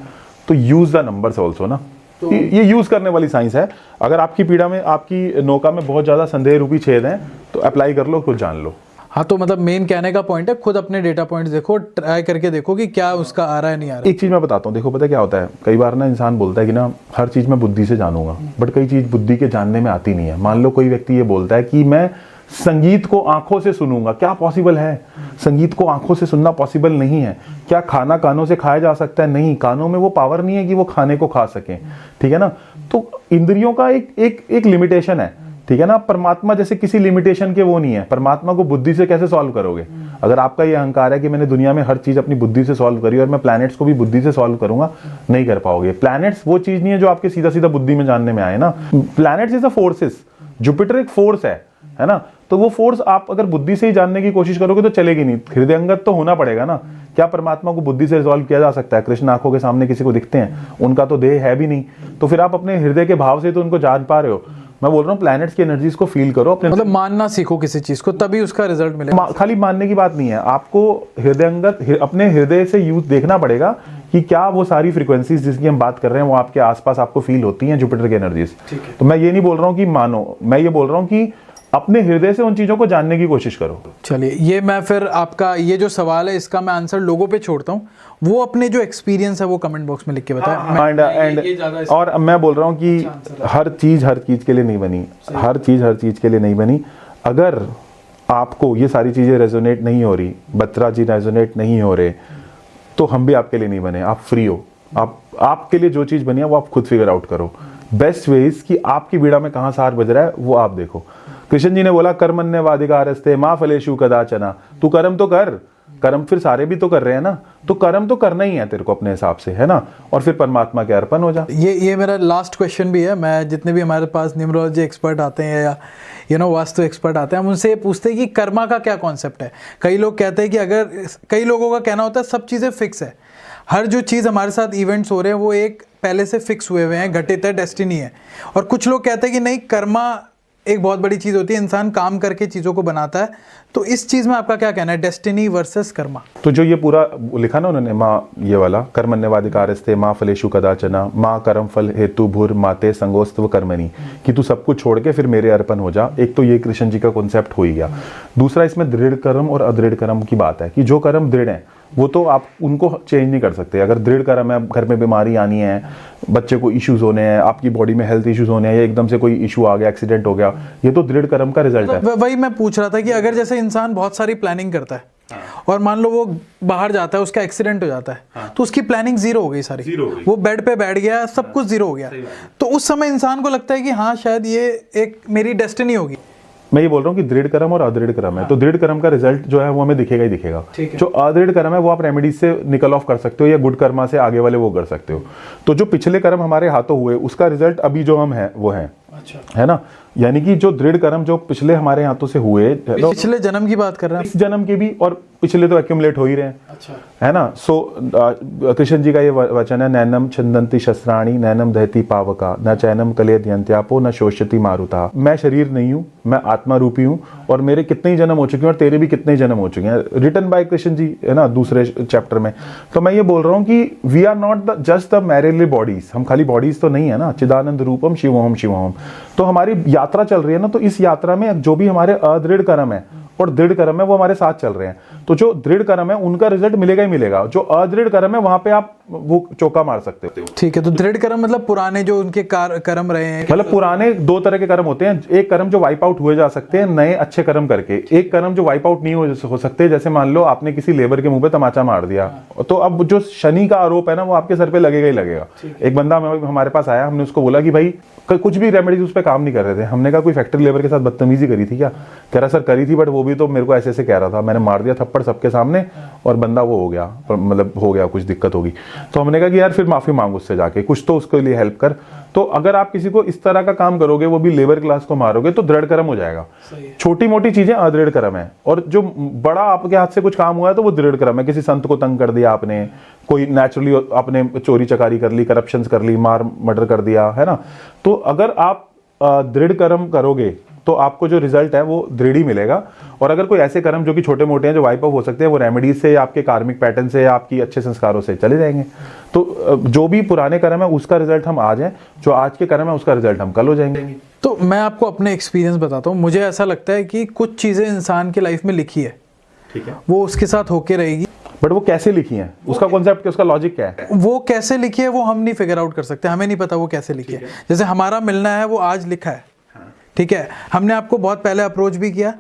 तो यूज द नंबर्स ऑल्सो ना, तो ये यूज करने वाली साइंस है। अगर आपकी पीड़ा में, आपकी नौका में बहुत ज्यादा संदेह रूपी छेद हैं तो अप्लाई कर लो, खुद जान लो। हाँ, तो मतलब मेन कहने का पॉइंट है खुद अपने डेटा पॉइंट्स देखो, ट्राई करके देखो कि क्या उसका आ रहा है नहीं आ रहा है। एक चीज मैं बताता हूँ, देखो पता क्या होता है, कई बार ना इंसान बोलता है कि ना हर चीज मैं बुद्धि से जानूंगा, बट कई चीज बुद्धि के जानने में आती नहीं है। मान लो कोई व्यक्ति ये बोलता है कि मैं संगीत को आंखों से सुनूंगा, क्या पॉसिबल है? संगीत को आंखों से सुनना पॉसिबल नहीं है। क्या खाना कानों से खाया जा सकता है? नहीं, कानों में वो पावर नहीं है कि वो खाने को खा सके, ठीक है ना। तो इंद्रियों का एक लिमिटेशन है, ठीक है ना। परमात्मा जैसे किसी लिमिटेशन के वो नहीं है। परमात्मा को बुद्धि से कैसे सॉल्व करोगे? अगर आपका ये अहंकार है कि मैंने दुनिया में हर चीज अपनी बुद्धि से सॉल्व करी और मैं प्लैनेट्स को भी बुद्धि से सॉल्व करूंगा, नहीं कर पाओगे। प्लैनेट्स वो चीज नहीं है जो आपके सीधा सीधा बुद्धि में जानने में आए ना। Planets is a forces, Jupiter एक फोर्स है ना। तो वो फोर्स आप अगर बुद्धि से ही जानने की कोशिश करोगे तो चलेगी नहीं। हृदयंगत तो होना पड़ेगा ना। क्या परमात्मा को बुद्धि से रिजॉल्व किया जा सकता है? कृष्ण आंखों के सामने किसी को दिखते हैं? उनका तो देह है भी नहीं। तो फिर आप अपने हृदय के भाव से तो उनको जान पा रहे हो। मैं बोल रहा हूँ प्लैनेट्स की एनर्जीज को फील करो अपने, मतलब मानना सीखो किसी चीज को, तभी उसका रिजल्ट मिलेगा। खाली मानने की बात नहीं है, आपको हृदयंगत अपने हृदय से यूज देखना पड़ेगा कि क्या वो सारी फ्रीक्वेंसीज जिसकी हम बात कर रहे हैं वो आपके आसपास आपको फील होती हैं, जुपिटर की एनर्जीज। तो मैं ये नहीं बोल रहा हूँ कि मानो, मैं ये बोल रहा हूँ कि अपने हृदय से उन चीजों को जानने की कोशिश करो। चलिए, ये मैं फिर आपका ये जो सवाल है इसका मैं आंसर लोगों पे छोड़ता हूँ, वो अपने जो एक्सपीरियंस है वो कमेंट बॉक्स में लिख के बताएं। और मैं बोल रहा हूँ कि हर चीज के लिए नहीं बनी, हर चीज के लिए नहीं बनी। अगर आपको ये सारी चीजें रेजोनेट नहीं हो रही, बत्रा जी रेजोनेट नहीं हो रहे, तो हम भी आपके लिए नहीं बने। आप फ्री हो, आपके लिए जो चीज बनी है वो आप खुद फिगर आउट करो। बेस्ट वे इज कि आपकी बीड़ा में कहाँ सार बज रहा है वो आप देखो। कृष्ण जी ने बोला कर्मण्य वाधिकारस्ते मां फलेषु कदाचना, तू कर्म तो कर, कर्म फिर सारे भी तो कर रहे हैं ना, तो कर्म तो करना ही है तेरे को अपने हिसाब से, है ना, और फिर परमात्मा के अर्पण हो जा। ये मेरा लास्ट क्वेश्चन भी है। मैं जितने भी हमारे पास न्यूमरोलॉजी एक्सपर्ट आते हैं या वास्तु एक्सपर्ट आते हैं, हम उनसे ये पूछते हैं कि कर्मा का क्या कॉन्सेप्ट है। कई लोग कहते हैं कि अगर, कई लोगों का कहना होता है सब चीज़ें फिक्स है, हर जो चीज़ हमारे साथ इवेंट्स हो रहे हैं वो एक पहले से फिक्स हुए हुए हैं, घटित है, डेस्टिनी है। और कुछ लोग कहते हैं कि नहीं, कर्मा एक बहुत बड़ी चीज़ होती है, इंसान काम करके चीज़ों को बनाता है। तो इस चीज़ में आपका क्या कहना है, डेस्टिनी वर्सेस कर्मा? तो जो ये पूरा लिखा ना उन्होंने, माँ ये वाला कर्मण्यवाधिकारस्ते माँ फलेषु कदाचन माँ कर्म फल हेतु भूर माते संगोस्तव कर्मणि, कि तू सब कुछ छोड़ के फिर मेरे अर्पण हो जा। एक तो ये कृष्ण जी का कॉन्सेप्ट हो ही गया। दूसरा इसमें दृढ़ कर्म और अदृढ़ कर्म की बात है कि जो कर्म दृढ़ है वो तो आप उनको चेंज नहीं कर सकते। अगर दृढ़ कर्म है, घर में बीमारी आनी है, बच्चे को इश्यूज होने हैं, आपकी बॉडी में हेल्थ इश्यूज होने हैं, या एकदम से कोई इशू आ गया, एक्सीडेंट हो गया, ये तो दृढ़ कर्म का रिजल्ट है। वही मैं पूछ रहा था कि अगर जैसे इंसान बहुत सारी प्लानिंग करता है और मान लो वो बाहर जाता है, उसका एक्सीडेंट हो जाता है, तो उसकी प्लानिंग जीरो हो गई सारी, वो बेड पे बैठ गया, सब कुछ जीरो हो गया, तो उस समय इंसान को लगता है कि हाँ शायद ये एक मेरी डेस्टिनी होगी। मैं ये बोल रहा हूँ कि दृढ़ कर्म और अदृढ़ कर्म है। तो दृढ़ कर्म का रिजल्ट जो है वो हमें दिखेगा ही दिखेगा। जो अदृढ़ कर्म है वो आप रेमेडीज से निकल ऑफ कर सकते हो, या गुड कर्मा से आगे वाले वो कर सकते हो। तो जो पिछले कर्म हमारे हाथों हुए उसका रिजल्ट अभी जो हम है वो है, है ना, यानी कि जो दृढ़ कर्म जो पिछले हमारे हाथों से हुए, पिछले जन्म की बात कर रहे हैं, इस जन्म के भी, और पिछले तो एक्यूमुलेट हो ही रहे हैं, है ना। सो कृष्ण जी का ये वचन है, नैनम छंदंती शस्त्राणी नैनम दहती पावका न चैनम कलेद्यंत्यापो न शोषति मारुता। मैं शरीर नहीं हूँ, मैं आत्मा रूपी हूँ, और मेरे कितने ही जन्म हो चुके हैं, और तेरे भी कितने ही जन्म हो चुके हैं, रिटन बाय कृष्ण जी, है ना, दूसरे चैप्टर में। तो मैं ये बोल रहा हूँ कि we are not just the merely bodies, हम खाली बॉडीज तो नहीं है ना, चिदानंद रूपम शिवोहम शिवोहम। तो हमारी यात्रा चल रही है ना, तो इस यात्रा में जो भी हमारे अदृढ़ कर्म है और दृढ़ कर्म है वो हमारे साथ चल रहे हैं। तो जो दृढ़ कर्म है उनका रिजल्ट मिलेगा ही मिलेगा, जो अदृढ़ कर्म है वहां पे आप वो चौका मार सकते हो। ठीक है, तो दृढ़ कर्म मतलब पुराने जो उनके कर्म रहे हैं, मतलब पुराने दो तरह के कर्म होते हैं। एक कर्म जो वाइप आउट हुए जा सकते हैं नए अच्छे कर्म करके, एक कर्म जो वाइप आउट नहीं हो सकते। जैसे मान लो आपने किसी लेबर के मुंह पे तमाचा मार दिया, तो अब जो शनि का आरोप है ना वो आपके सर पे लगेगा ही लगेगा। एक बंदा हमारे पास आया, हमने उसको बोला कि भाई कुछ भी रेमेडीज उस पर काम नहीं कर रहे थे। हमने कहा कोई फैक्ट्री लेबर के साथ बदतमीजी करी थी क्या? कह रहा सर करी थी, बट वो भी तो मेरे को ऐसे ऐसे कह रहा था, मैंने मार दिया थप्पड़ सबके सामने और बंदा वो हो गया, मतलब हो गया, कुछ दिक्कत होगी। तो हमने कहा कि यार फिर माफी मांग उससे जाके, कुछ तो उसके लिए हेल्प कर। तो अगर आप किसी को इस तरह का काम करोगे, वो भी लेबर क्लास को मारोगे, तो दृढ़ कर्म हो जाएगा। छोटी मोटी चीजें अदृढ़ कर्म है, और जो बड़ा आपके हाथ से कुछ काम हुआ है तो वो दृढ़ कर्म है। किसी संत को तंग कर दिया आपने, कोई नेचुरली आपने चोरी चकारी कर ली, करप्शन कर ली, मार मर्डर कर दिया, है ना। तो अगर आप दृढ़ कर्म करोगे तो आपको जो रिजल्ट है वो दृढ़ ही मिलेगा। और अगर कोई ऐसे कर्म जो कि छोटे मोटे हैं, जो वाइप ऑफ हो सकते हैं, वो रेमेडीज से, आपके कार्मिक पैटर्न से, आपकी अच्छे संस्कारों से चले जाएंगे। तो जो भी पुराने कर्म है उसका रिजल्ट हम आज हैं, जो आज के कर्म है उसका रिजल्ट हम कल हो जाएंगे। तो मैं आपको अपने एक्सपीरियंस बताता हूँ। मुझे ऐसा लगता है कि कुछ चीजें इंसान की लाइफ में लिखी है, ठीक है, वो उसके साथ होके रहेगी, बट वो कैसे लिखी है, उसका कॉन्सेप्ट क्या, उसका लॉजिक क्या है, वो कैसे लिखी है वो हम नहीं फिगर आउट कर सकते, हमें नहीं पता वो कैसे लिखी है। जैसे हमारा मिलना है वो आज लिखा है, ठीक है, हमने आपको बहुत पहले अप्रोच भी किया,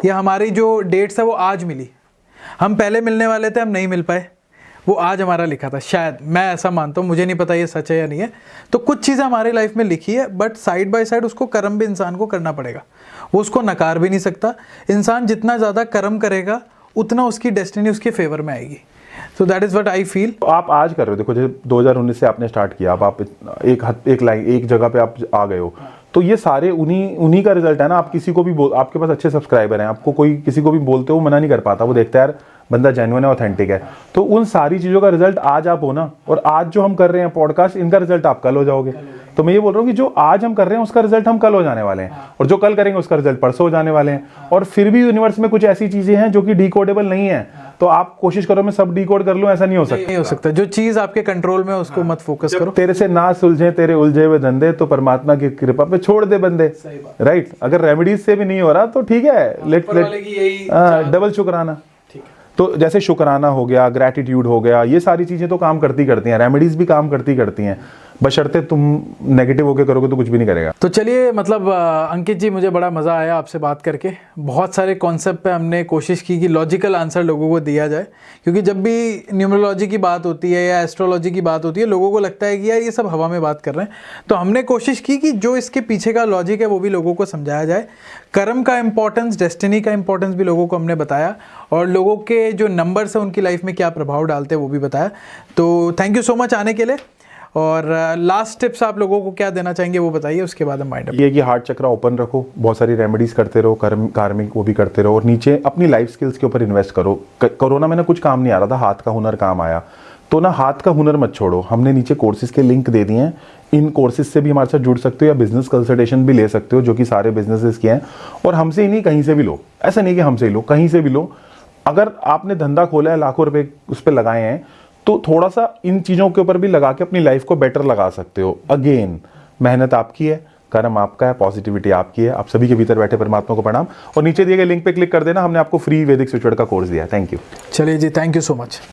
या हमारी जो डेट्स है वो आज मिली, हम पहले मिलने वाले थे, हम नहीं मिल पाए, वो आज हमारा लिखा था, शायद, मैं ऐसा मानता हूँ, मुझे नहीं पता ये सच है या नहीं है। तो कुछ चीज़ें हमारी लाइफ में लिखी है, बट साइड बाय साइड उसको कर्म भी इंसान को करना पड़ेगा, वो उसको नकार भी नहीं सकता। इंसान जितना ज़्यादा कर्म करेगा उतना उसकी डेस्टिनी उसके फेवर में आएगी। So that is what I feel। आप आज कर रहे हो, देखो जैसे 2019 से आपने स्टार्ट किया, अब आप एक जगह पे आप आ गए हो, तो ये सारे उन्हीं का रिजल्ट है ना। आप किसी को भी आपके पास अच्छे सब्सक्राइबर हैं, आपको कोई किसी को भी बोलते हो मना नहीं कर पाता, वो देखता है यार बंदा जेन्युइन है, ऑथेंटिक है। तो उन सारी चीज़ों का रिजल्ट आज आप हो ना, और आज जो हम कर रहे हैं पॉडकास्ट, इनका रिजल्ट आप कल हो जाओगे। तो मैं ये बोल रहा हूँ कि जो आज हम कर रहे हैं उसका रिजल्ट हम कल हो जाने वाले हैं, और जो कल करेंगे उसका रिजल्ट परसों हो जाने वाले हैं। और फिर भी यूनिवर्स में कुछ ऐसी चीजें हैं जो कि डिकोडेबल नहीं है, तो आप कोशिश करो मैं सब डिकोड कर लूं, ऐसा नहीं हो सकता। नहीं हो सकता, जो चीज आपके कंट्रोल में उसको मत फोकस करो। तेरे से ना सुलझे तेरे उलझे हुए धंधे, तो परमात्मा की कृपा पे छोड़ दे बंदे, राइट। अगर रेमेडीज से भी नहीं हो रहा तो ठीक है, लेट डबल शुक्राना। तो जैसे शुक्राना हो गया, ग्रैटिट्यूड हो गया, ये सारी चीजें तो काम करती हैं, रेमेडीज भी काम करती हैं। बशर्ते तुम नेगेटिव होकर करोगे तो कुछ भी नहीं करेगा। तो चलिए, मतलब अंकित जी, मुझे बड़ा मज़ा आया आपसे बात करके। बहुत सारे कॉन्सेप्ट पे हमने कोशिश की कि लॉजिकल आंसर लोगों को दिया जाए, क्योंकि जब भी न्यूमरोलॉजी की बात होती है या एस्ट्रोलॉजी की बात होती है, लोगों को लगता है कि यार ये सब हवा में बात कर रहे हैं। तो हमने कोशिश की कि जो इसके पीछे का लॉजिक है वो भी लोगों को समझाया जाए। कर्म का इंपॉर्टेंस, डेस्टिनी का इंपॉर्टेंस भी लोगों को हमने बताया, और लोगों के जो नंबर्स हैं उनकी लाइफ में क्या प्रभाव डालते हैं वो भी बताया। तो थैंक यू सो मच आने के लिए। और लास्ट टिप्स आप लोगों को क्या देना चाहेंगे वो बताइए, उसके बाद हम माइंड अप। ये कि हार्ट चक्र ओपन रखो, बहुत सारी रेमेडीज करते रहो, कार्मिक वो भी करते रहो, और नीचे अपनी लाइफ स्किल्स के ऊपर इन्वेस्ट करो। कोरोना में ना कुछ काम नहीं आ रहा था, हाथ का हुनर काम आया, तो ना हाथ का हुनर मत छोड़ो। हमने नीचे कोर्सेज के लिंक दे दिए हैं, इन कोर्सेज से भी हमारे साथ जुड़ सकते हो, या बिजनेस कंसल्टेशन भी ले सकते हो, जो कि सारे बिजनेसेस के हैं। और हमसे ही नहीं, कहीं से भी लो, ऐसा नहीं कि हमसे ही लो, कहीं से भी लो। अगर आपने धंधा खोला है, लाखों रुपए उस पर लगाए हैं, तो थोड़ा सा इन चीजों के ऊपर भी लगा के अपनी लाइफ को बेटर लगा सकते हो। अगेन, मेहनत आपकी है, कर्म आपका है, पॉजिटिविटी आपकी है। आप सभी के भीतर बैठे परमात्मा को प्रणाम, और नीचे दिए गए लिंक पे क्लिक कर देना, हमने आपको फ्री वैदिक स्विच वर्ड का कोर्स दिया है। Thank you. चलिए जी, थैंक यू सो मच।